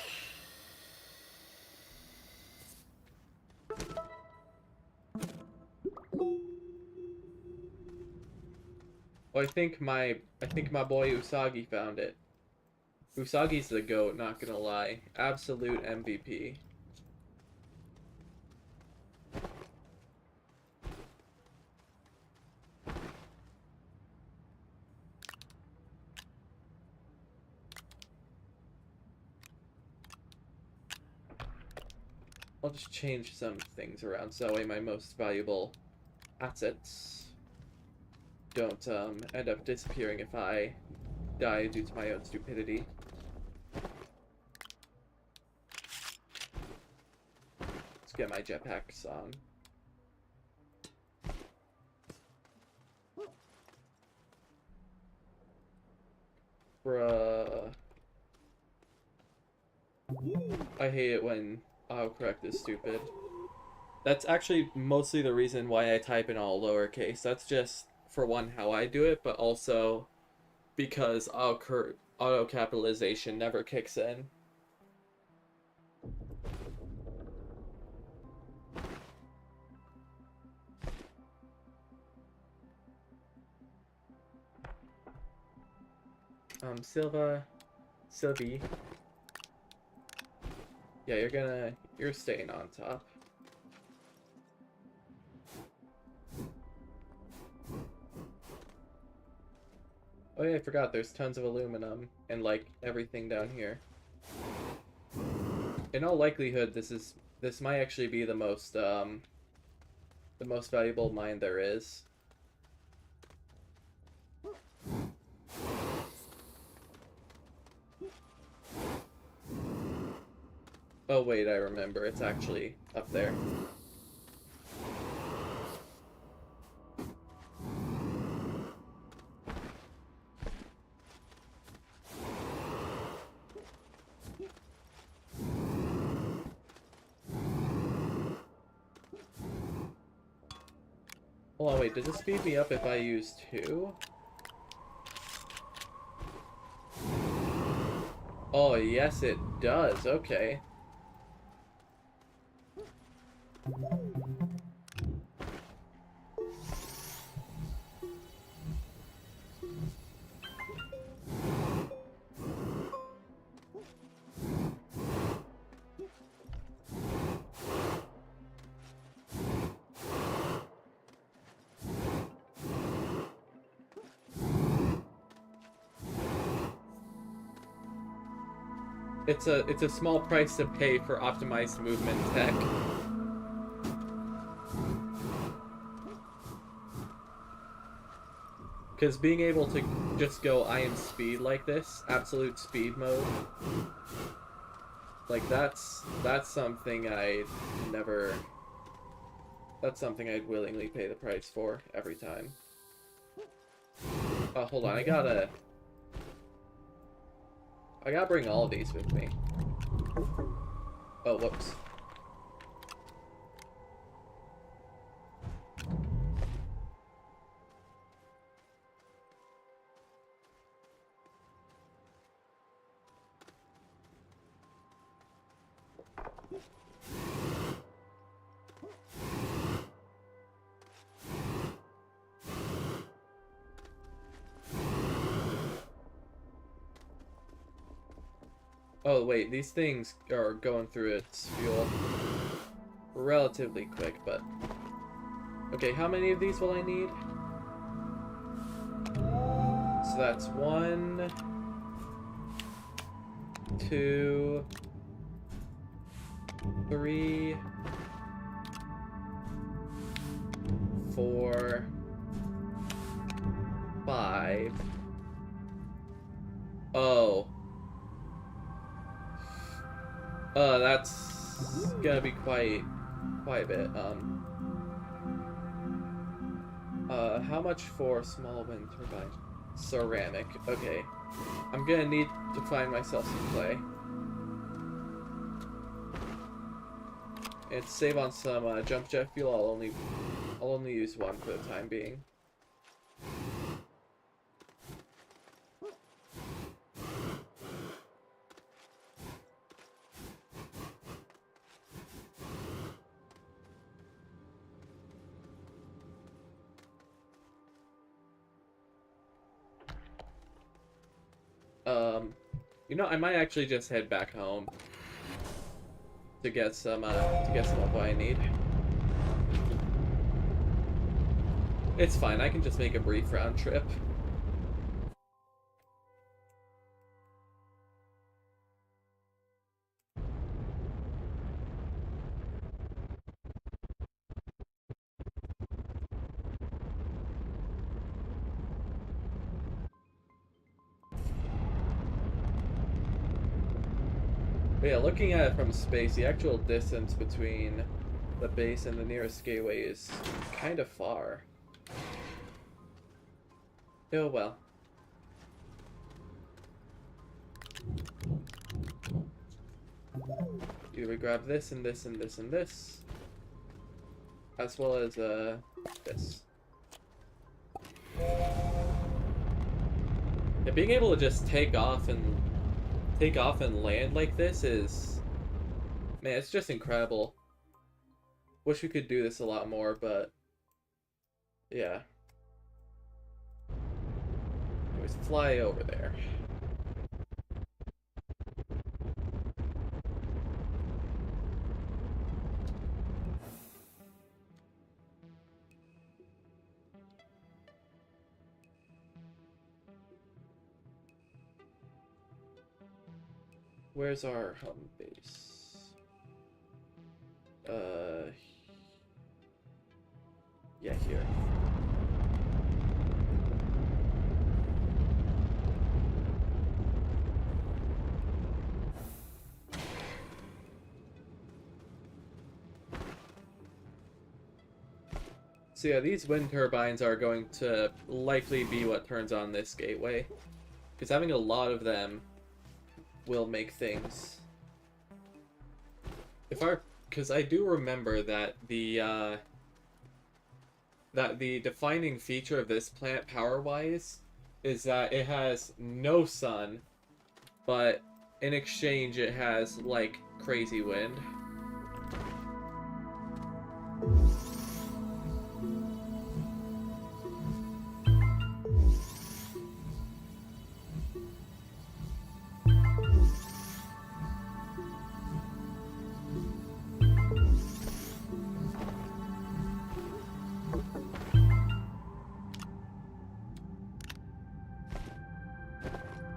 Well, I think my boy Usagi found it. Usagi's the GOAT, not gonna lie. Absolute MVP. I'll just change some things around so that way my most valuable assets don't end up disappearing if I die due to my own stupidity. Let's get my jetpacks on. Bruh. I hate it when autocorrect is stupid. That's actually mostly the reason why I type in all lowercase. That's just, for one, how I do it, but also because auto capitalization never kicks in. Sylvie. Yeah, you're staying on top. Oh yeah, I forgot there's tons of aluminum and like everything down here. In all likelihood, this might actually be the most valuable mine there is. Oh wait, I remember. It's actually up there. Hold on, wait, does this speed me up if I use 2? Oh, yes it does. Okay. It's a small price to pay for optimized movement tech. Because being able to just go I am speed like this, absolute speed mode, like that's something that's something I'd willingly pay the price for every time. Oh, hold on, I gotta bring all of these with me. Oh, whoops. Oh, wait, these things are going through its fuel relatively quick, but... Okay, how many of these will I need? So that's 1, 2, 3, 4, 5. Oh. That's gonna be quite a bit. How much for small wind turbine? Ceramic. Okay. I'm gonna need to find myself some clay. And save on some jump jet fuel. I'll only use 1 for the time being. You know, I might actually just head back home to get some of what I need. It's fine, I can just make a brief round trip. But yeah, looking at it from space, the actual distance between the base and the nearest gateway is kind of far. Oh well. Either we grab this and this and this and this. as well as this. Yeah, being able to just take off and land like this is, man, it's just incredible. Wish we could do this a lot more, but yeah. Anyways, fly over there. Where's our home base? Yeah, here. So yeah, these wind turbines are going to likely be what turns on this gateway, because having a lot of them will make things. Because I do remember that the defining feature of this planet power-wise is that it has no sun, but in exchange it has like crazy wind.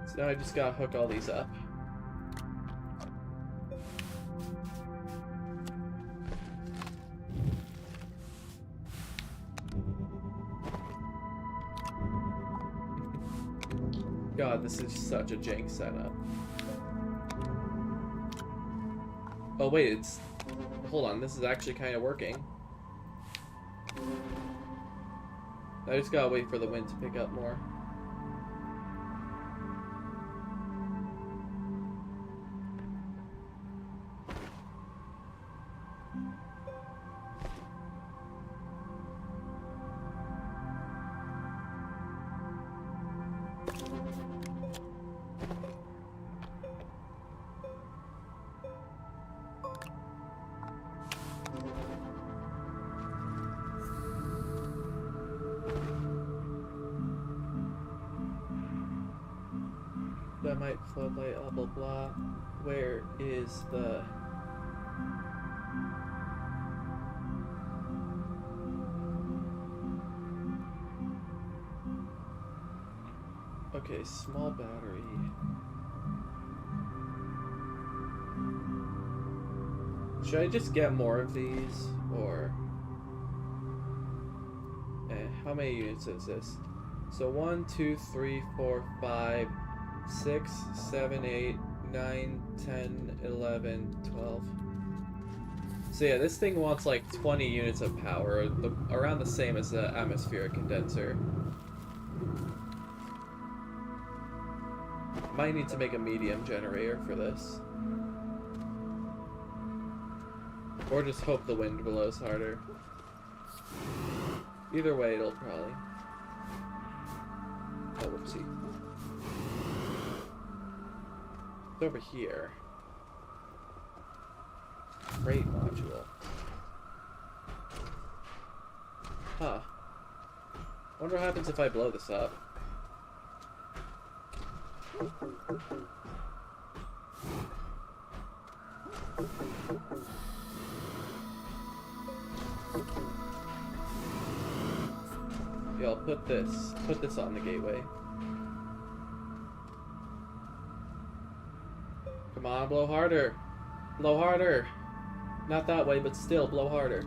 So now I just gotta hook all these up. God, this is such a jank setup. Oh wait, it's... Hold on, this is actually kind of working. I just gotta wait for the wind to pick up more. That might floodlight, blah blah blah. Where is the... Okay, small battery. Should I just get more of these, or... how many units is this? So 1, 2, 3, 4, 5, 6, 7, 8, 9, 10, 11, 12. So yeah, this thing wants like 20 units of power, around the same as the atmospheric condenser. Might need to make a medium generator for this. Or just hope the wind blows harder. Either way, it'll probably... Oh, whoopsie. It's over here. Freight module. Huh. Wonder what happens if I blow this up. Yeah, I'll put this on the gateway. Come on, blow harder. Blow harder. Not that way, but still blow harder.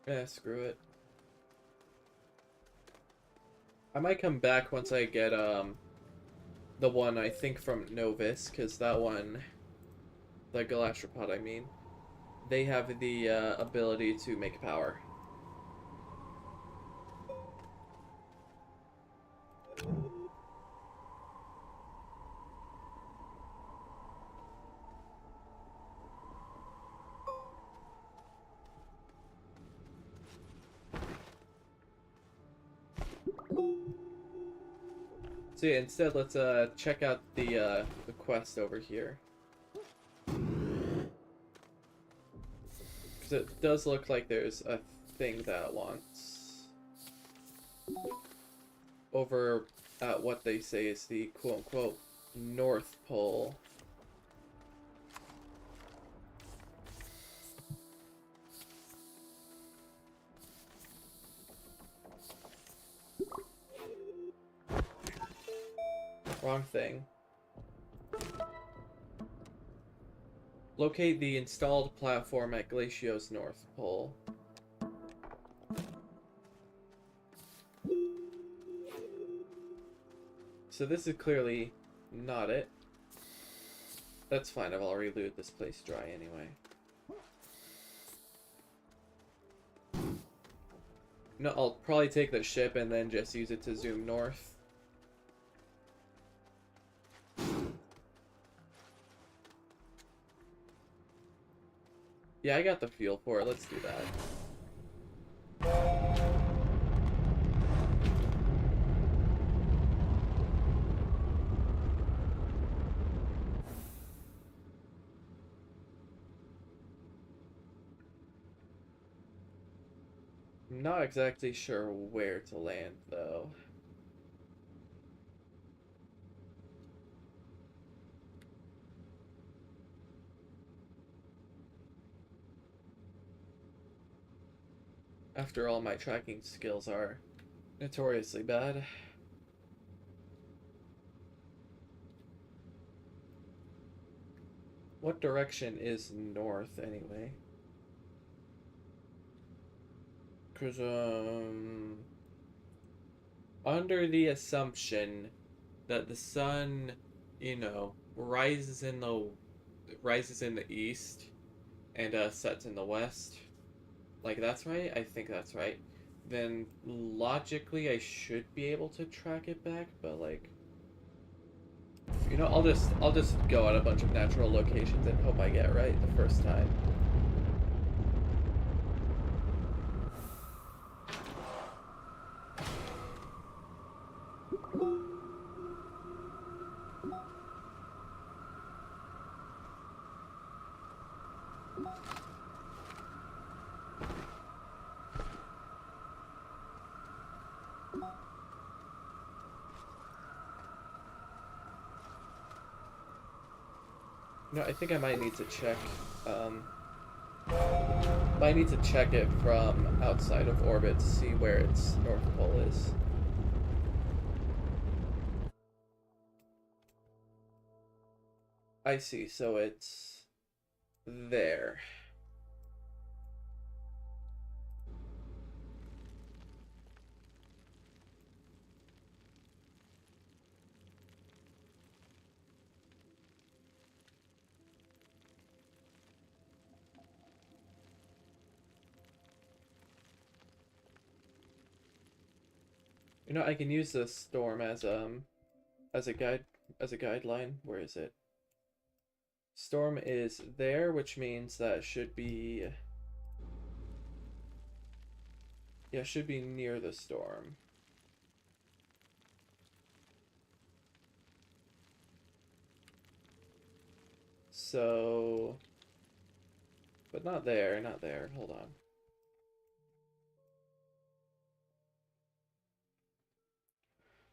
Yeah, screw it. I might come back once I get the one I think from Novus, because that one, the Galastropod I mean, they have the ability to make power. So yeah, instead let's check out the quest over here. Because it does look like there's a thing that wants over at what they say is the quote-unquote North Pole. Wrong thing. Locate the installed platform at Glacio's North Pole. So this is clearly not it. That's fine, I've already looted this place dry anyway. No, I'll probably take the ship and then just use it to zoom north. Yeah, I got the feel for it. Let's do that. I'm not exactly sure where to land, though. After all, my tracking skills are notoriously bad. What direction is north, anyway? Because, under the assumption that the sun, you know, rises in the east and sets in the west, like that's right. I think that's right. Then logically, I should be able to track it back. But like, you know, I'll just go at a bunch of natural locations and hope I get right the first time. No, I think I might need to check. Might need to check it from outside of orbit to see where its North Pole is. I see, so it's there. You know, I can use the storm as a guideline. Where is it? Storm is there, which means that should be, yeah, should be near the storm. So, but not there, not there. Hold on.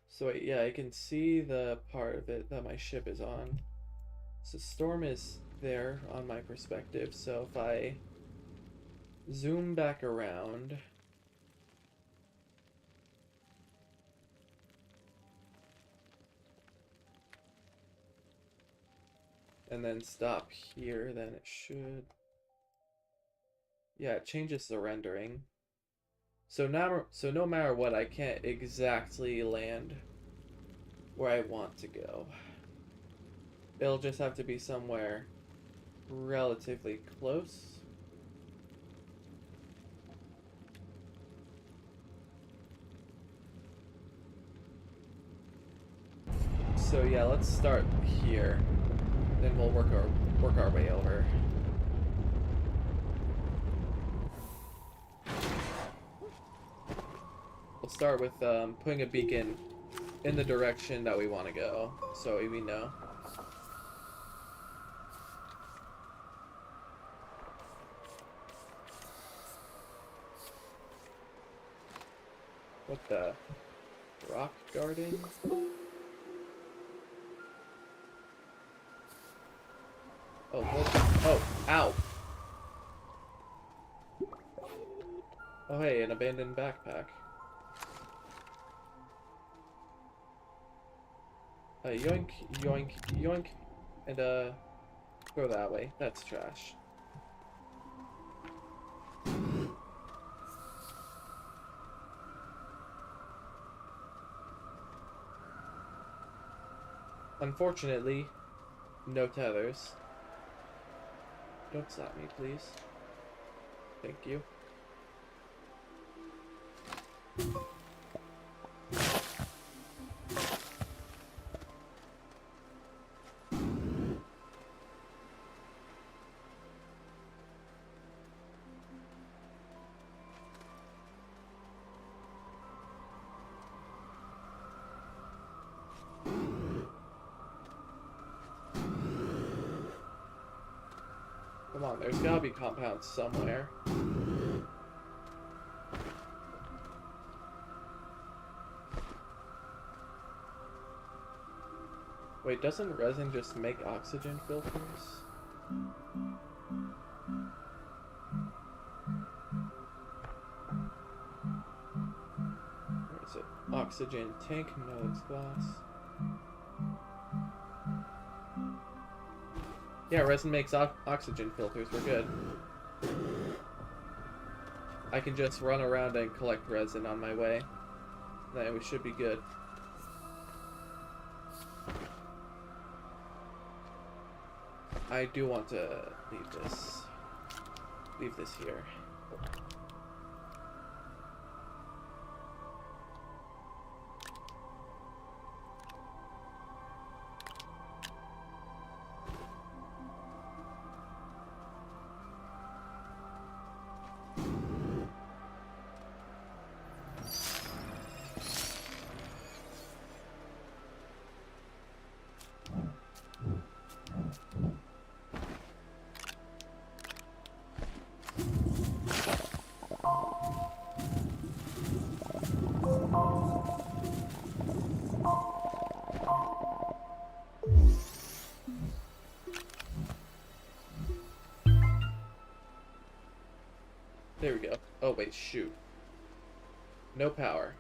So yeah, I can see the part of it that my ship is on. So storm is there on my perspective. So if I zoom back around, and then stop here, then it should, yeah, it changes the rendering. So no matter what, I can't exactly land where I want to go. It'll just have to be somewhere relatively close. So yeah, let's start here. Then we'll work our way over. We'll start with putting a beacon in the direction that we want to go, so we know. What the? Rock garden? Oh, what? Oh, ow! Oh, hey, an abandoned backpack. Yoink, yoink, yoink, and go that way. That's trash. Unfortunately, no tethers. Don't slap me, please. Thank you. Come on, there's gotta be compounds somewhere. Wait, doesn't resin just make oxygen filters? Where is it? Oxygen tank? No, it's glass. Yeah, resin makes oxygen filters. We're good. I can just run around and collect resin on my way. Then we should be good. I do want to leave this here. There we go. Oh wait, shoot. No power.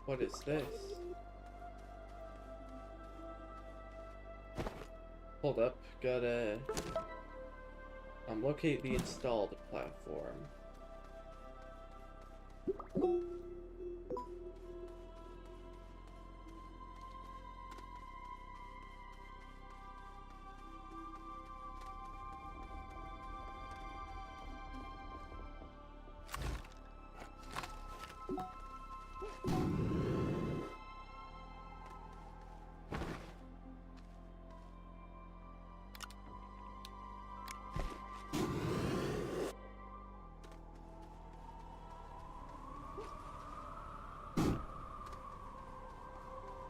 What is this? Hold up, gotta locate the installed platform.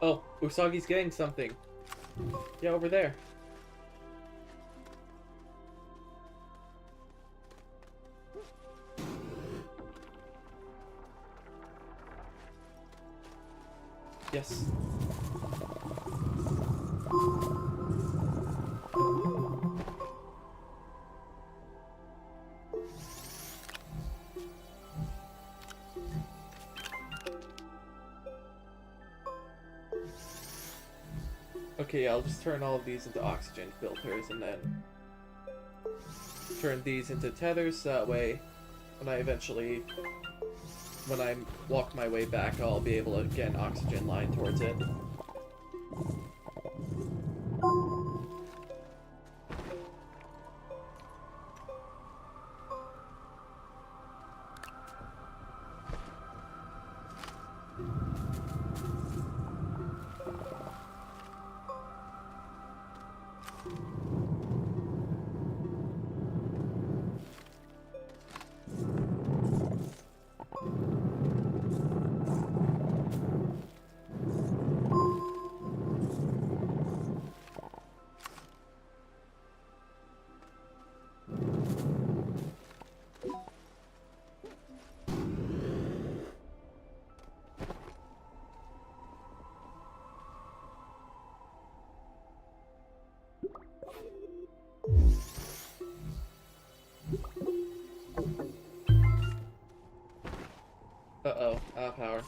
Oh, Usagi's getting something. Yeah, over there. Yes. Okay, I'll just turn all of these into oxygen filters and then turn these into tethers, so that way when I walk my way back, I'll be able to get an oxygen line towards it. Uh-oh, out of power.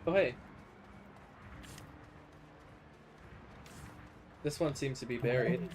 Oh, hey. This one seems to be buried.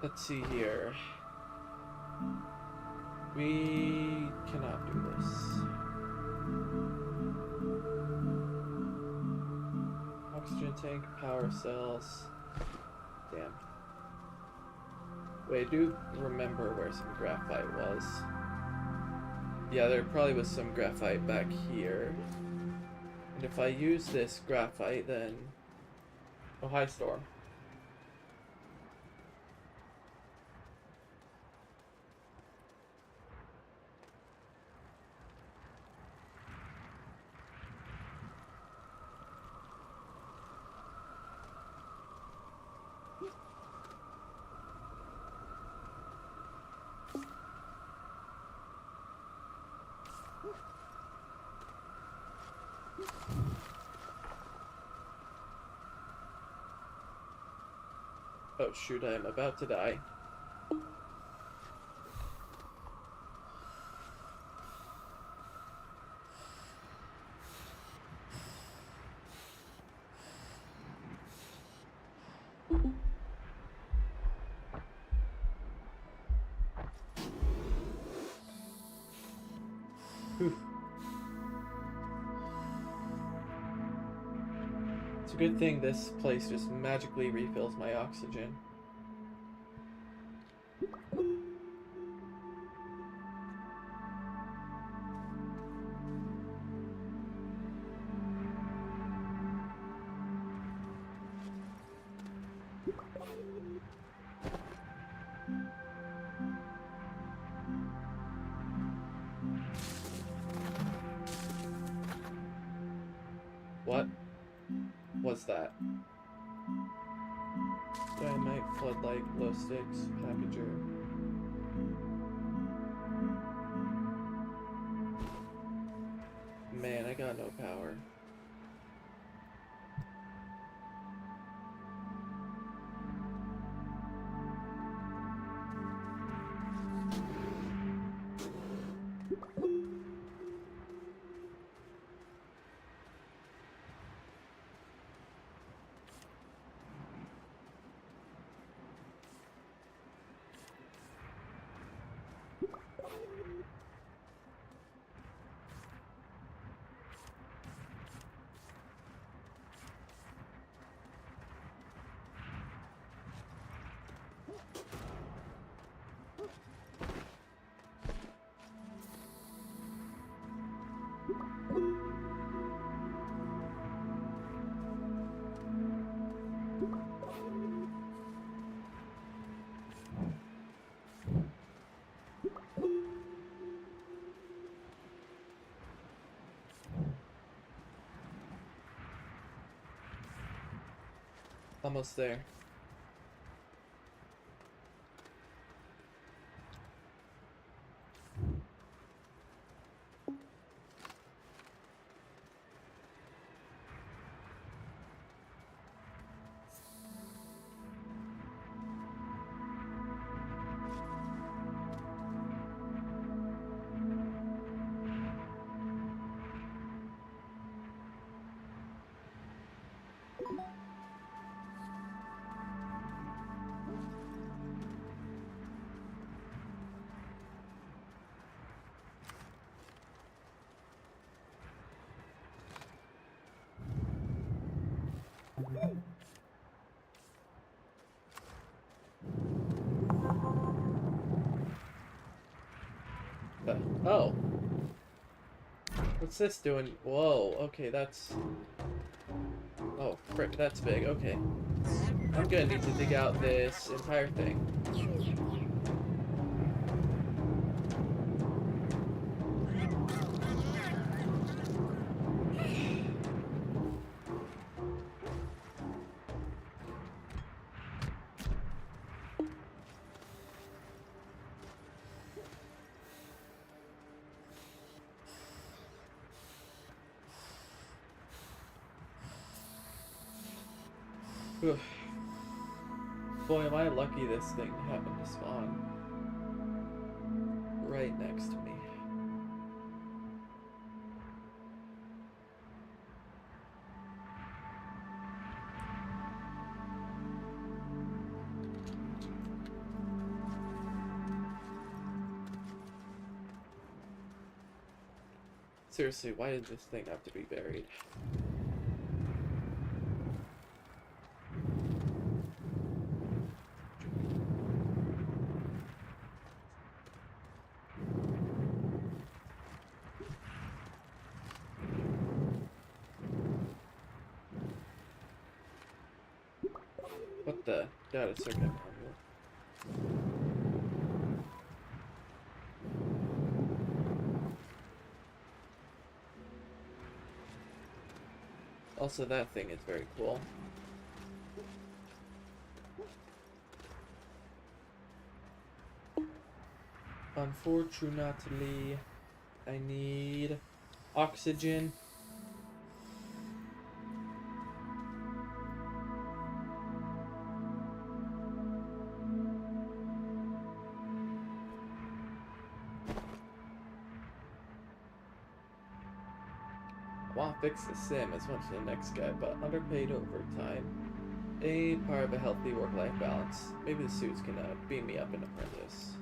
Let's see here. We cannot do this. Oxygen tank, power cells. Damn. Wait, I do remember where some graphite was. Yeah, there probably was some graphite back here. And if I use this graphite, then... Oh, hi, Storm. Oh shoot, I am about to die. Whew. It's a good thing this place just magically refills my oxygen. What was that? Dynamite, floodlight, glow sticks, packager. Man, I got no power. Almost there. Oh. What's this doing? Whoa, okay, that's... Oh, frick, that's big, okay. I'm gonna need to dig out this entire thing. Whew. Boy, am I lucky this thing happened to spawn right next to me. Seriously, why did this thing have to be buried? What the? Data circuit module. Also, that thing is very cool. Unfortunately, I need oxygen. Want to fix the sim as much as the next guy, but underpaid overtime. A part of a healthy work-life balance. Maybe the suits can beam me up an apprentice.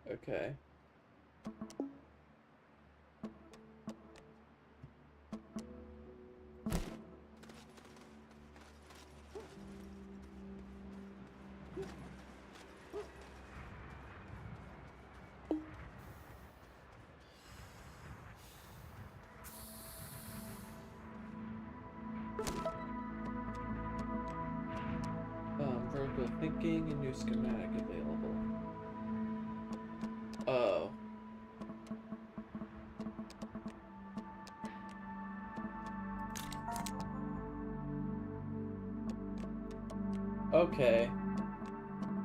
Okay. Vertical thinking and new schematic available. Oh. Okay.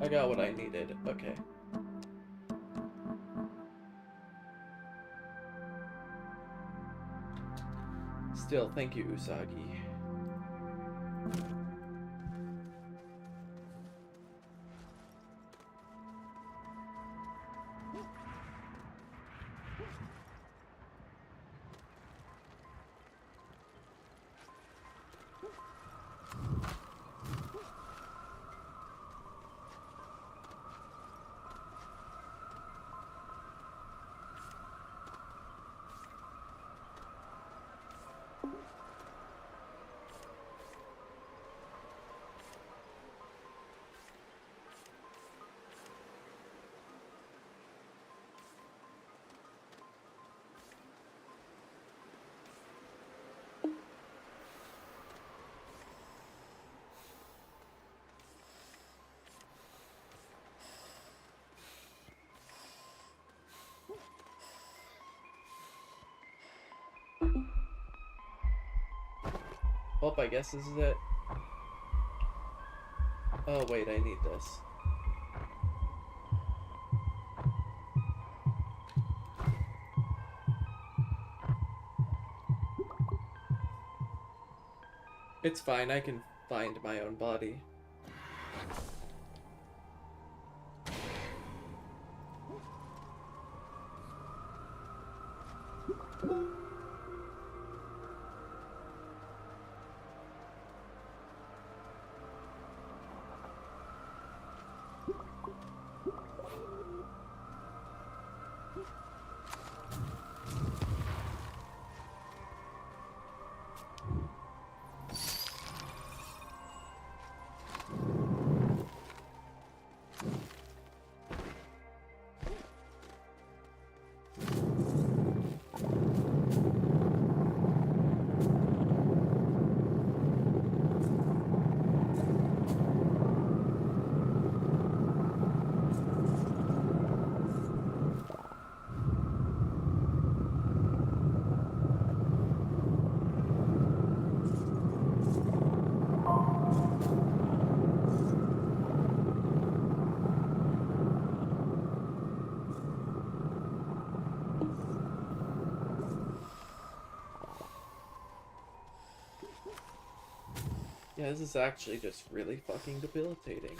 I got what I needed. Okay. Still, thank you, Usagi. Oh, I guess this is it. Oh, wait, I need this. It's fine, I can find my own body. Yeah, this is actually just really fucking debilitating.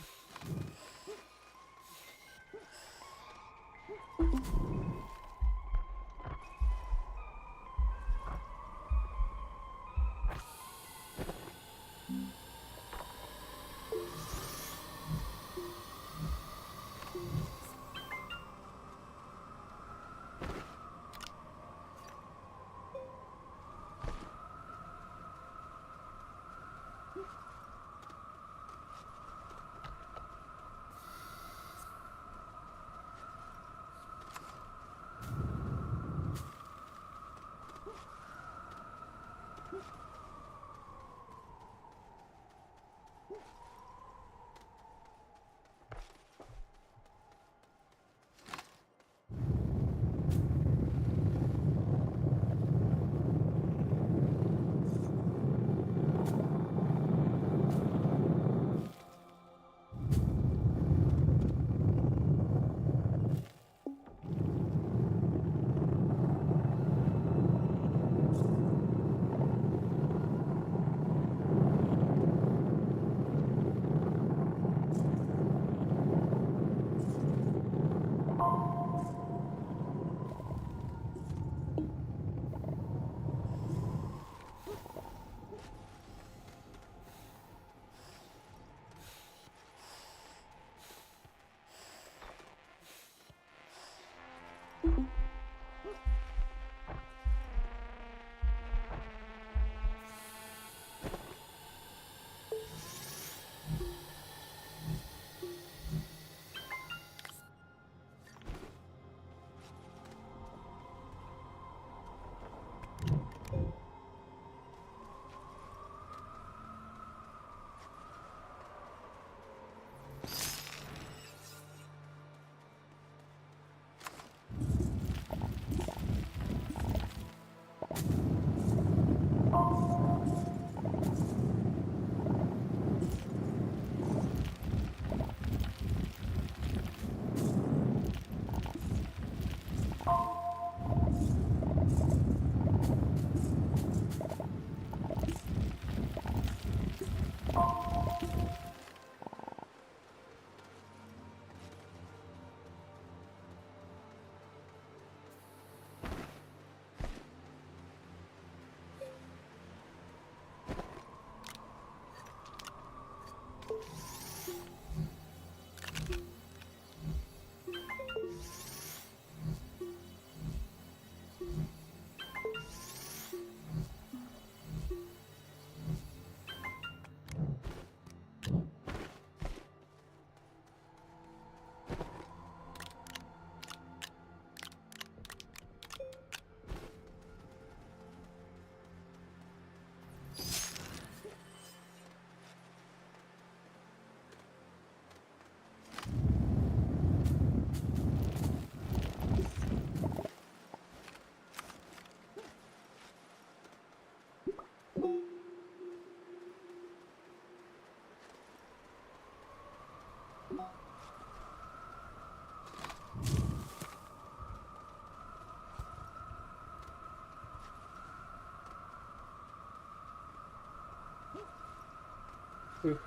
Whew.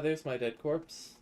There's my dead corpse.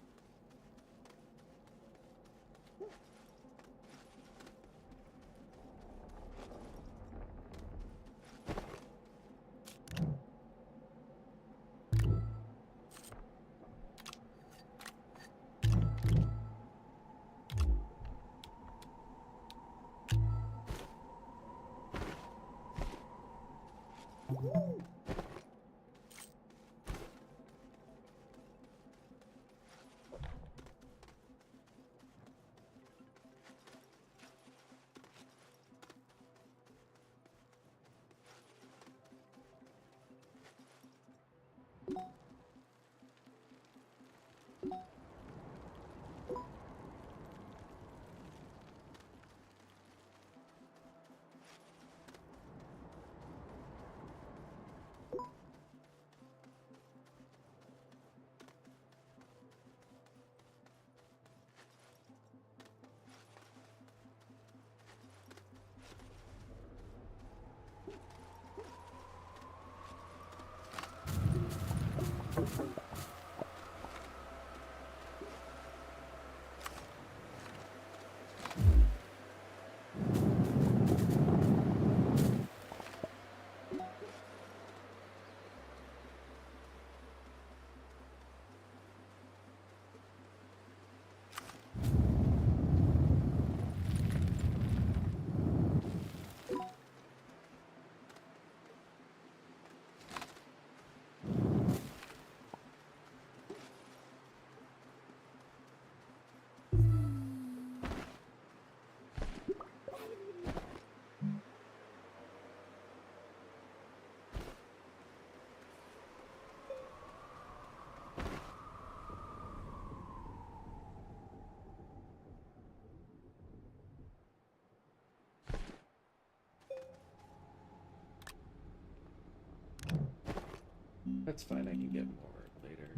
That's fine, I can get more later.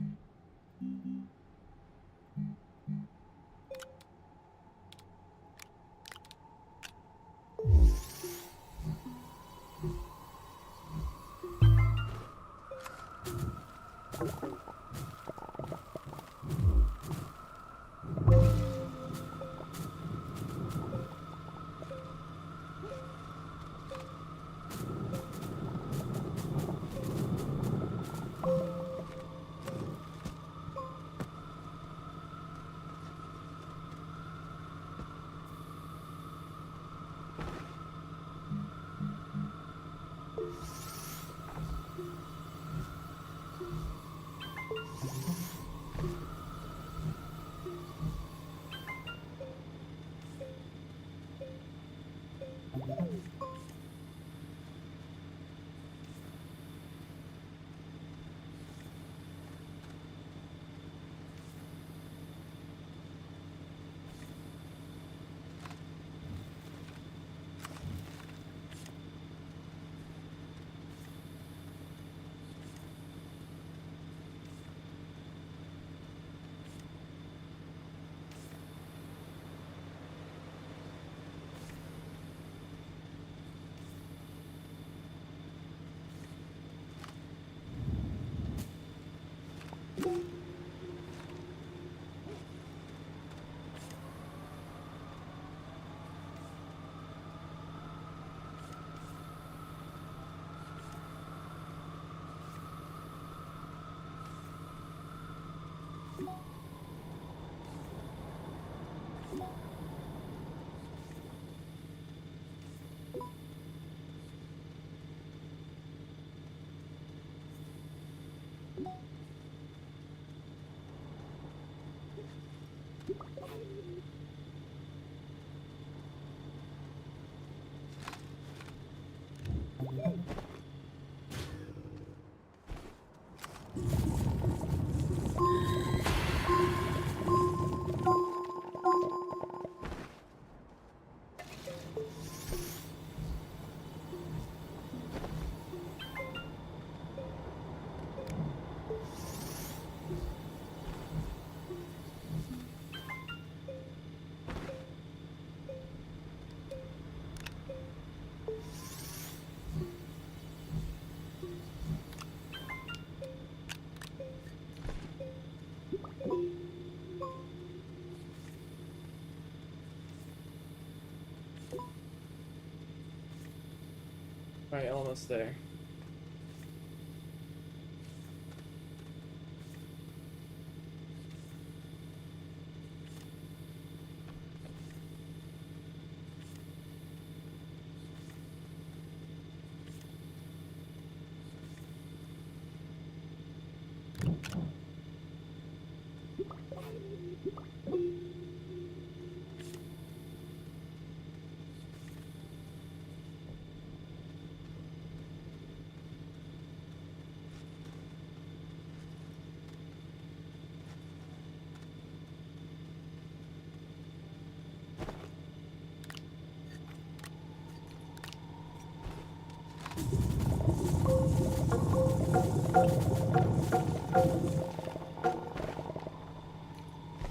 Alright, almost there.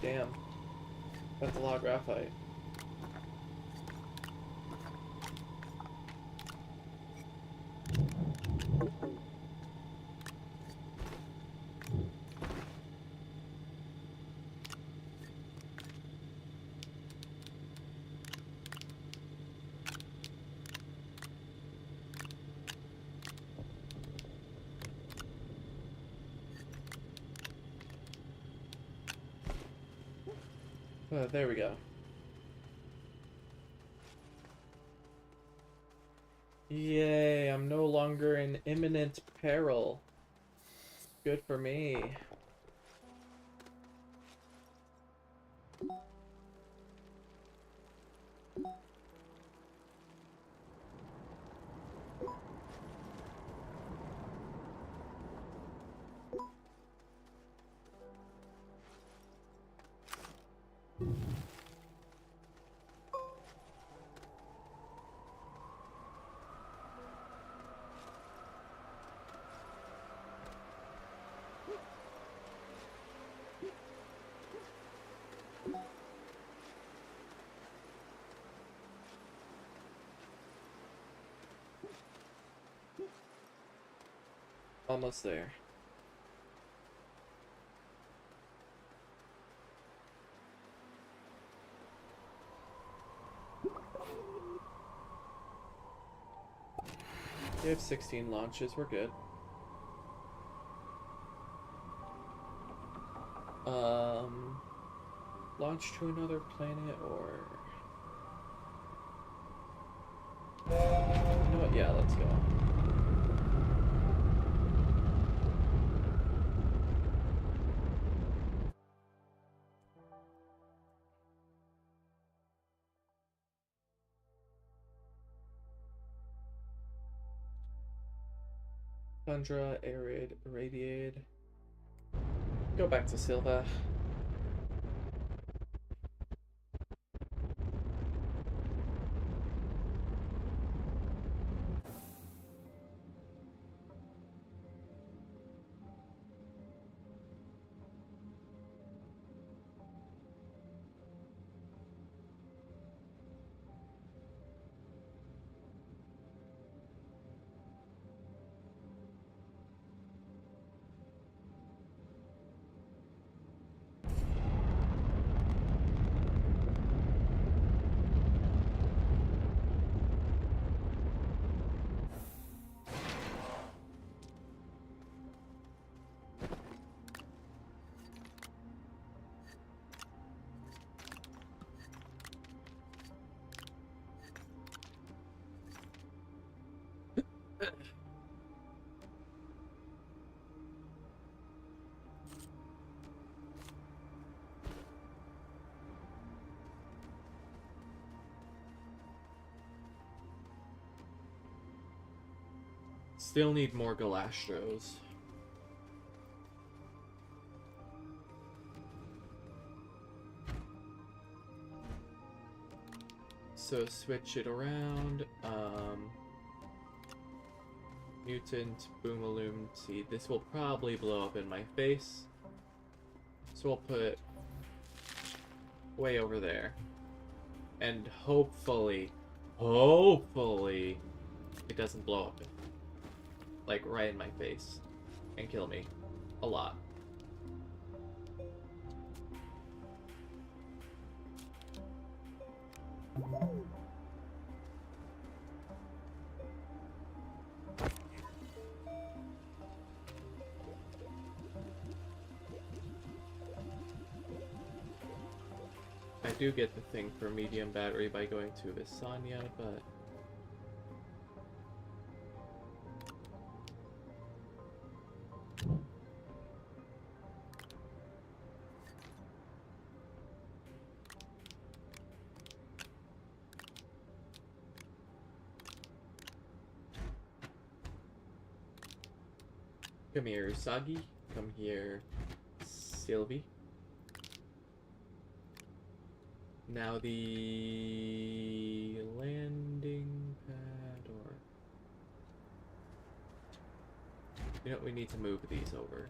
Damn. That's a lot of graphite. There we go. Yay, I'm no longer in imminent peril. Good for me. Almost there. We have 16 launches, we're good. Launch to another planet or... You know what? Yeah, let's go. Tundra, arid, irradiated. Go back to Silva. Still need more Galastros. So switch it around. Mutant, Boomalloon. See, this will probably blow up in my face. So we'll put it way over there. And hopefully, it doesn't blow up, like, right in my face and kill me a lot. do get the thing for medium battery by going to Visanya, but... Come here, Usagi. Come here, Sylvie. Now the landing pad, or... You know, we need to move these over.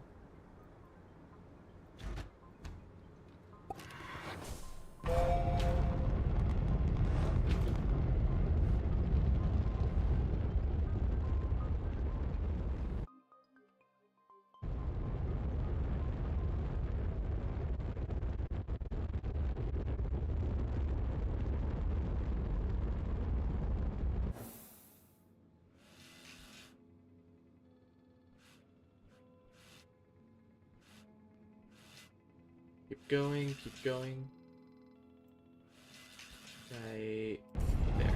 Keep going, keep going. Right there.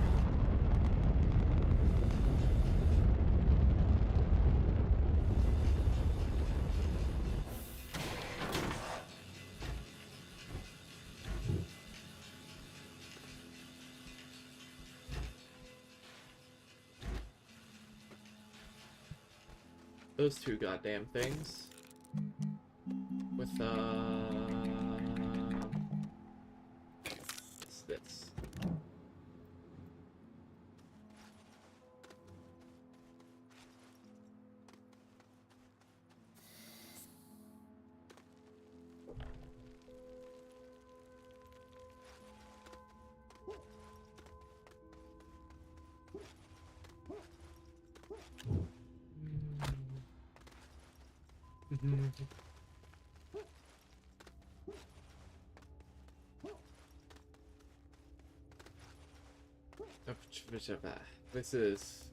Those two goddamn things. With, what's this? This is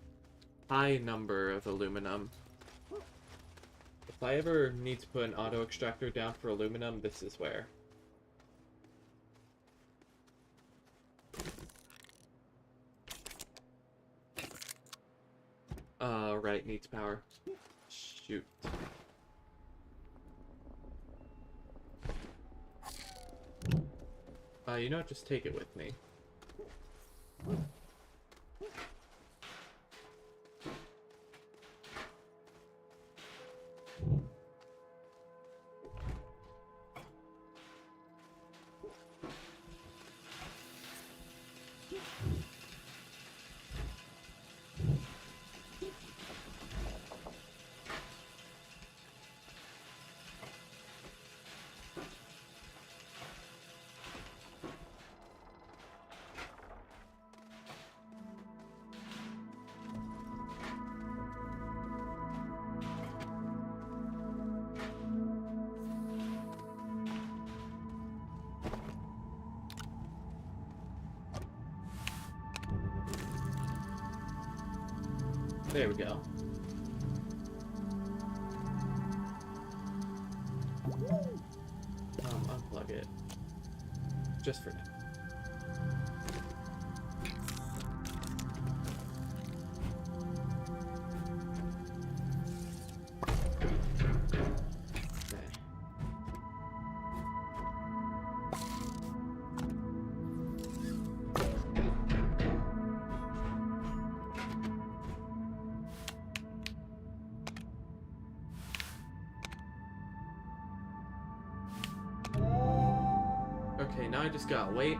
high number of aluminum. If I ever need to put an auto extractor down for aluminum, this is where. Right, needs power. Shoot. You know what, just take it with me. There we go. Unplug it. Just for now. Okay, now I just gotta wait.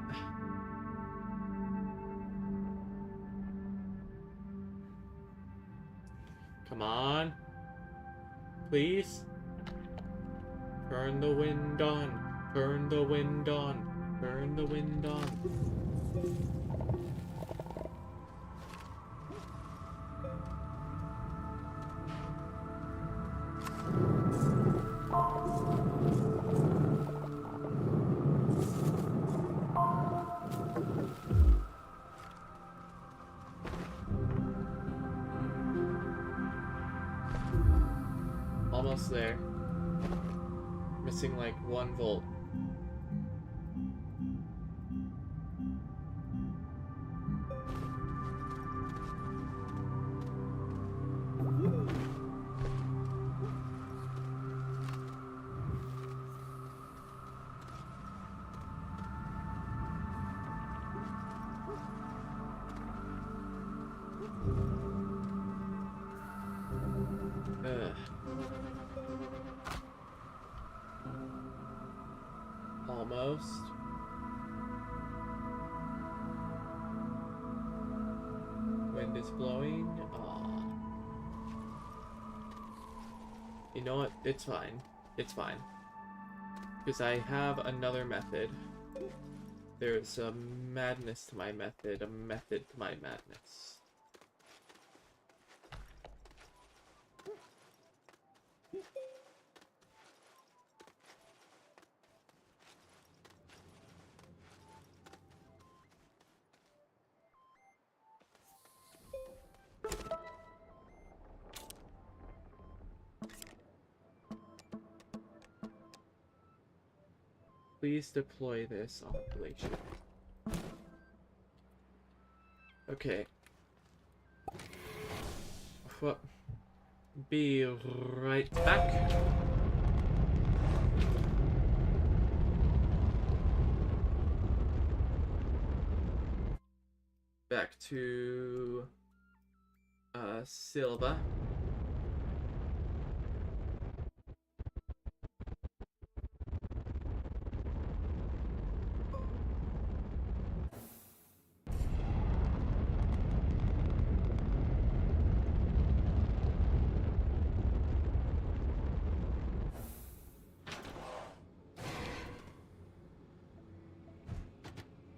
Come on. Please. Turn the wind on. Turn the wind on. Turn the wind on. Almost there. Missing like 1 volt. almost. Wind is blowing. Aw. You know what? It's fine. It's fine. Because I have another method. There's a madness to my method, a method to my madness. Please deploy this on the glacier. Okay. What? Be right back. Back to Silva.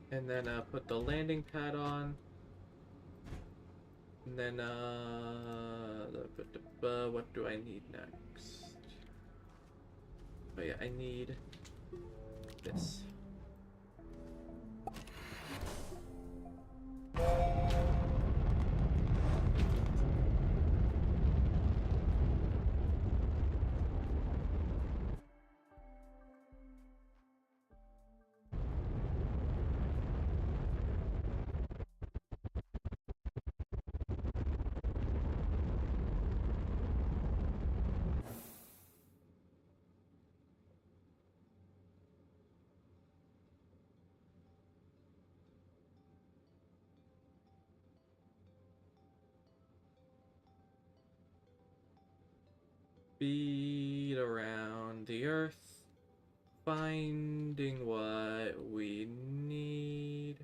And then put the landing pad on. And then what do I need next? Oh yeah, I need this. Beat around the earth, finding what we need.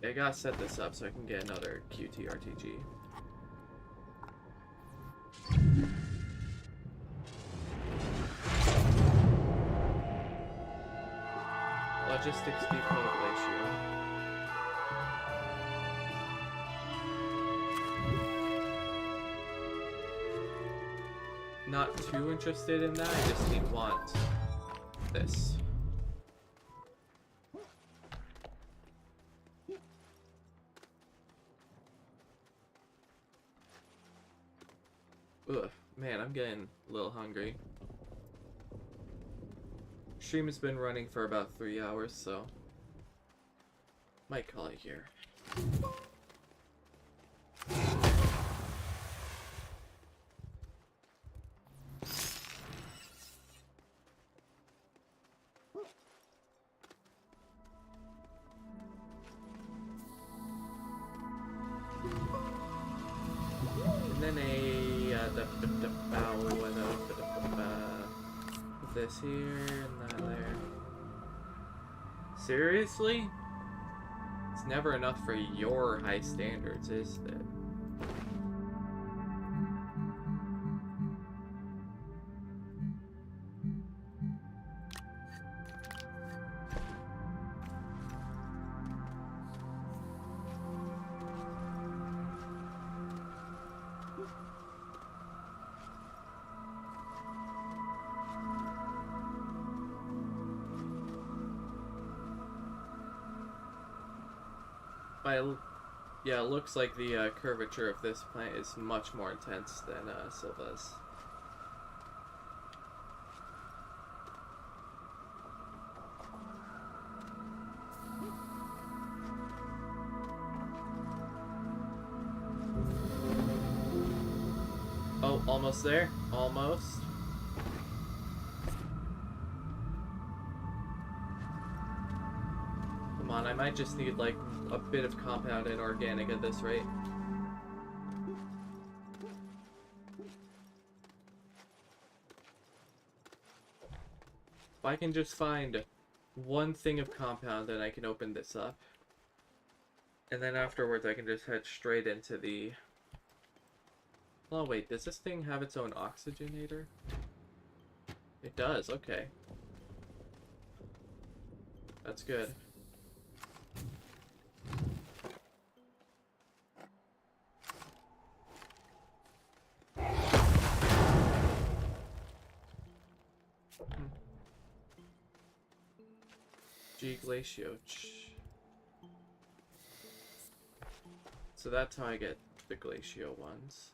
I gotta set this up so I can get another QTRTG. Logistics depot glacier. Not too interested in that, I just want this. Ugh, man, I'm getting a little hungry. Stream has been running for about 3 hours, so might call it here. And then this here and that there. Seriously? It's never enough for your high standards, is it? Yeah, it looks like the curvature of this plant is much more intense than Silva's. Almost there. Almost. Come on, I might just need like a bit of compound and organic at this rate. If I can just find one thing of compound, then I can open this up. And then afterwards I can just head straight into the... Oh wait, does this thing have its own oxygenator? It does, okay. That's good. Glacio. So that's how I get the glacio ones.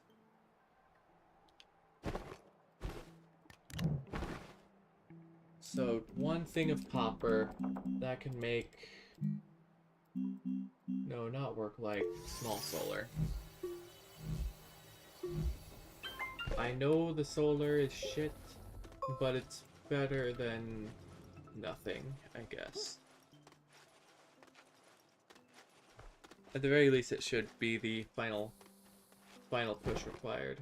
So one thing of copper that can make... No, not work like small solar. I know the solar is shit, but it's better than nothing, I guess. At the very least, it should be the final push required.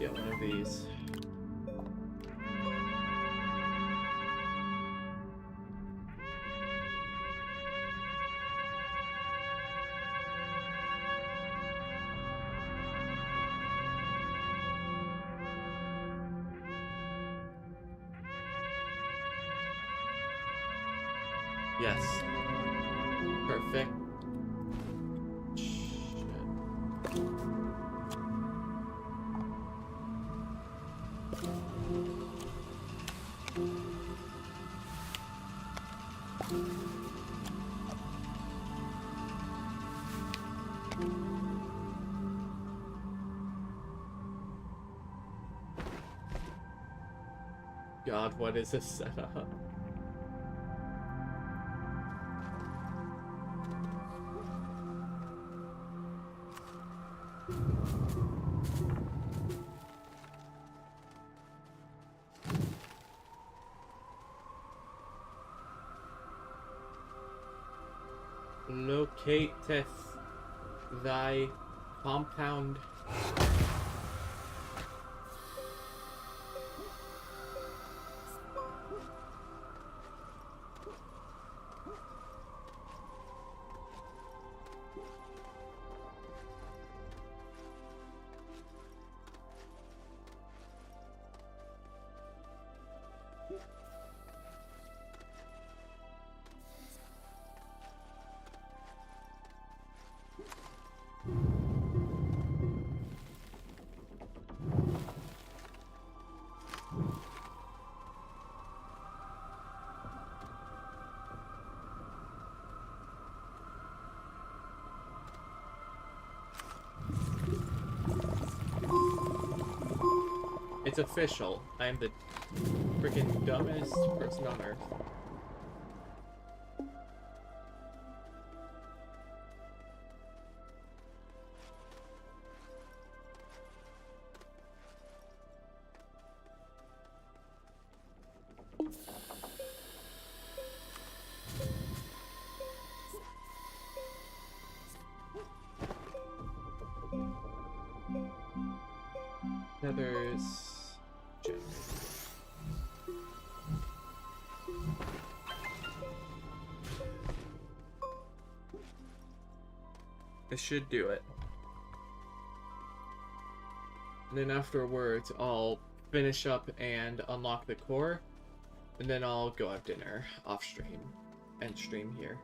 Get one of these. Yes. Perfect. God, what is this setup? Locateth thy compound. It's official. I am the freaking dumbest person on earth. Feathers. Generator. This should do it. And then afterwards, I'll finish up and unlock the core, and then I'll go have dinner off stream and stream here.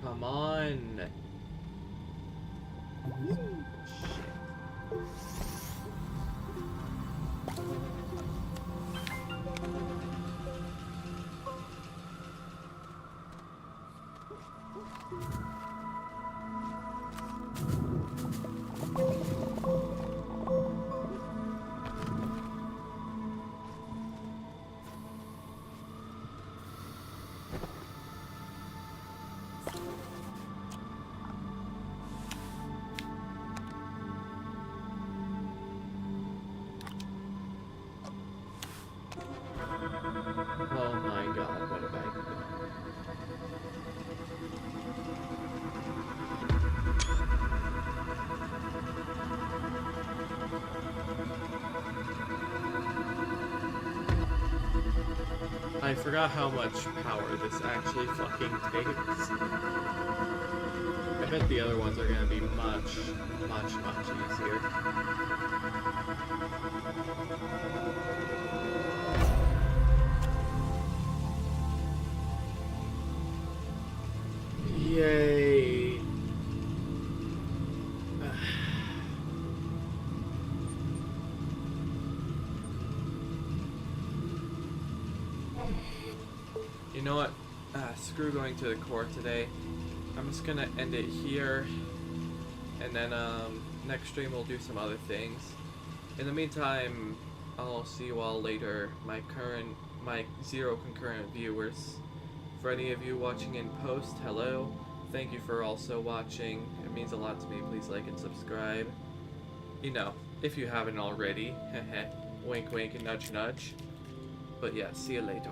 Come on. Oh my god, what have I done? I forgot how much power this actually fucking takes. I bet the other ones are gonna be much easier. Yay. You know what? Screw going to the core today. I'm just gonna end it here, and then next stream we'll do some other things. In the meantime, I'll see you all later. My 0 concurrent viewers. For any of you watching in post, hello. Thank you for also watching. It means a lot to me. Please like and subscribe. You know, if you haven't already. Wink wink and nudge nudge. But yeah, see you later.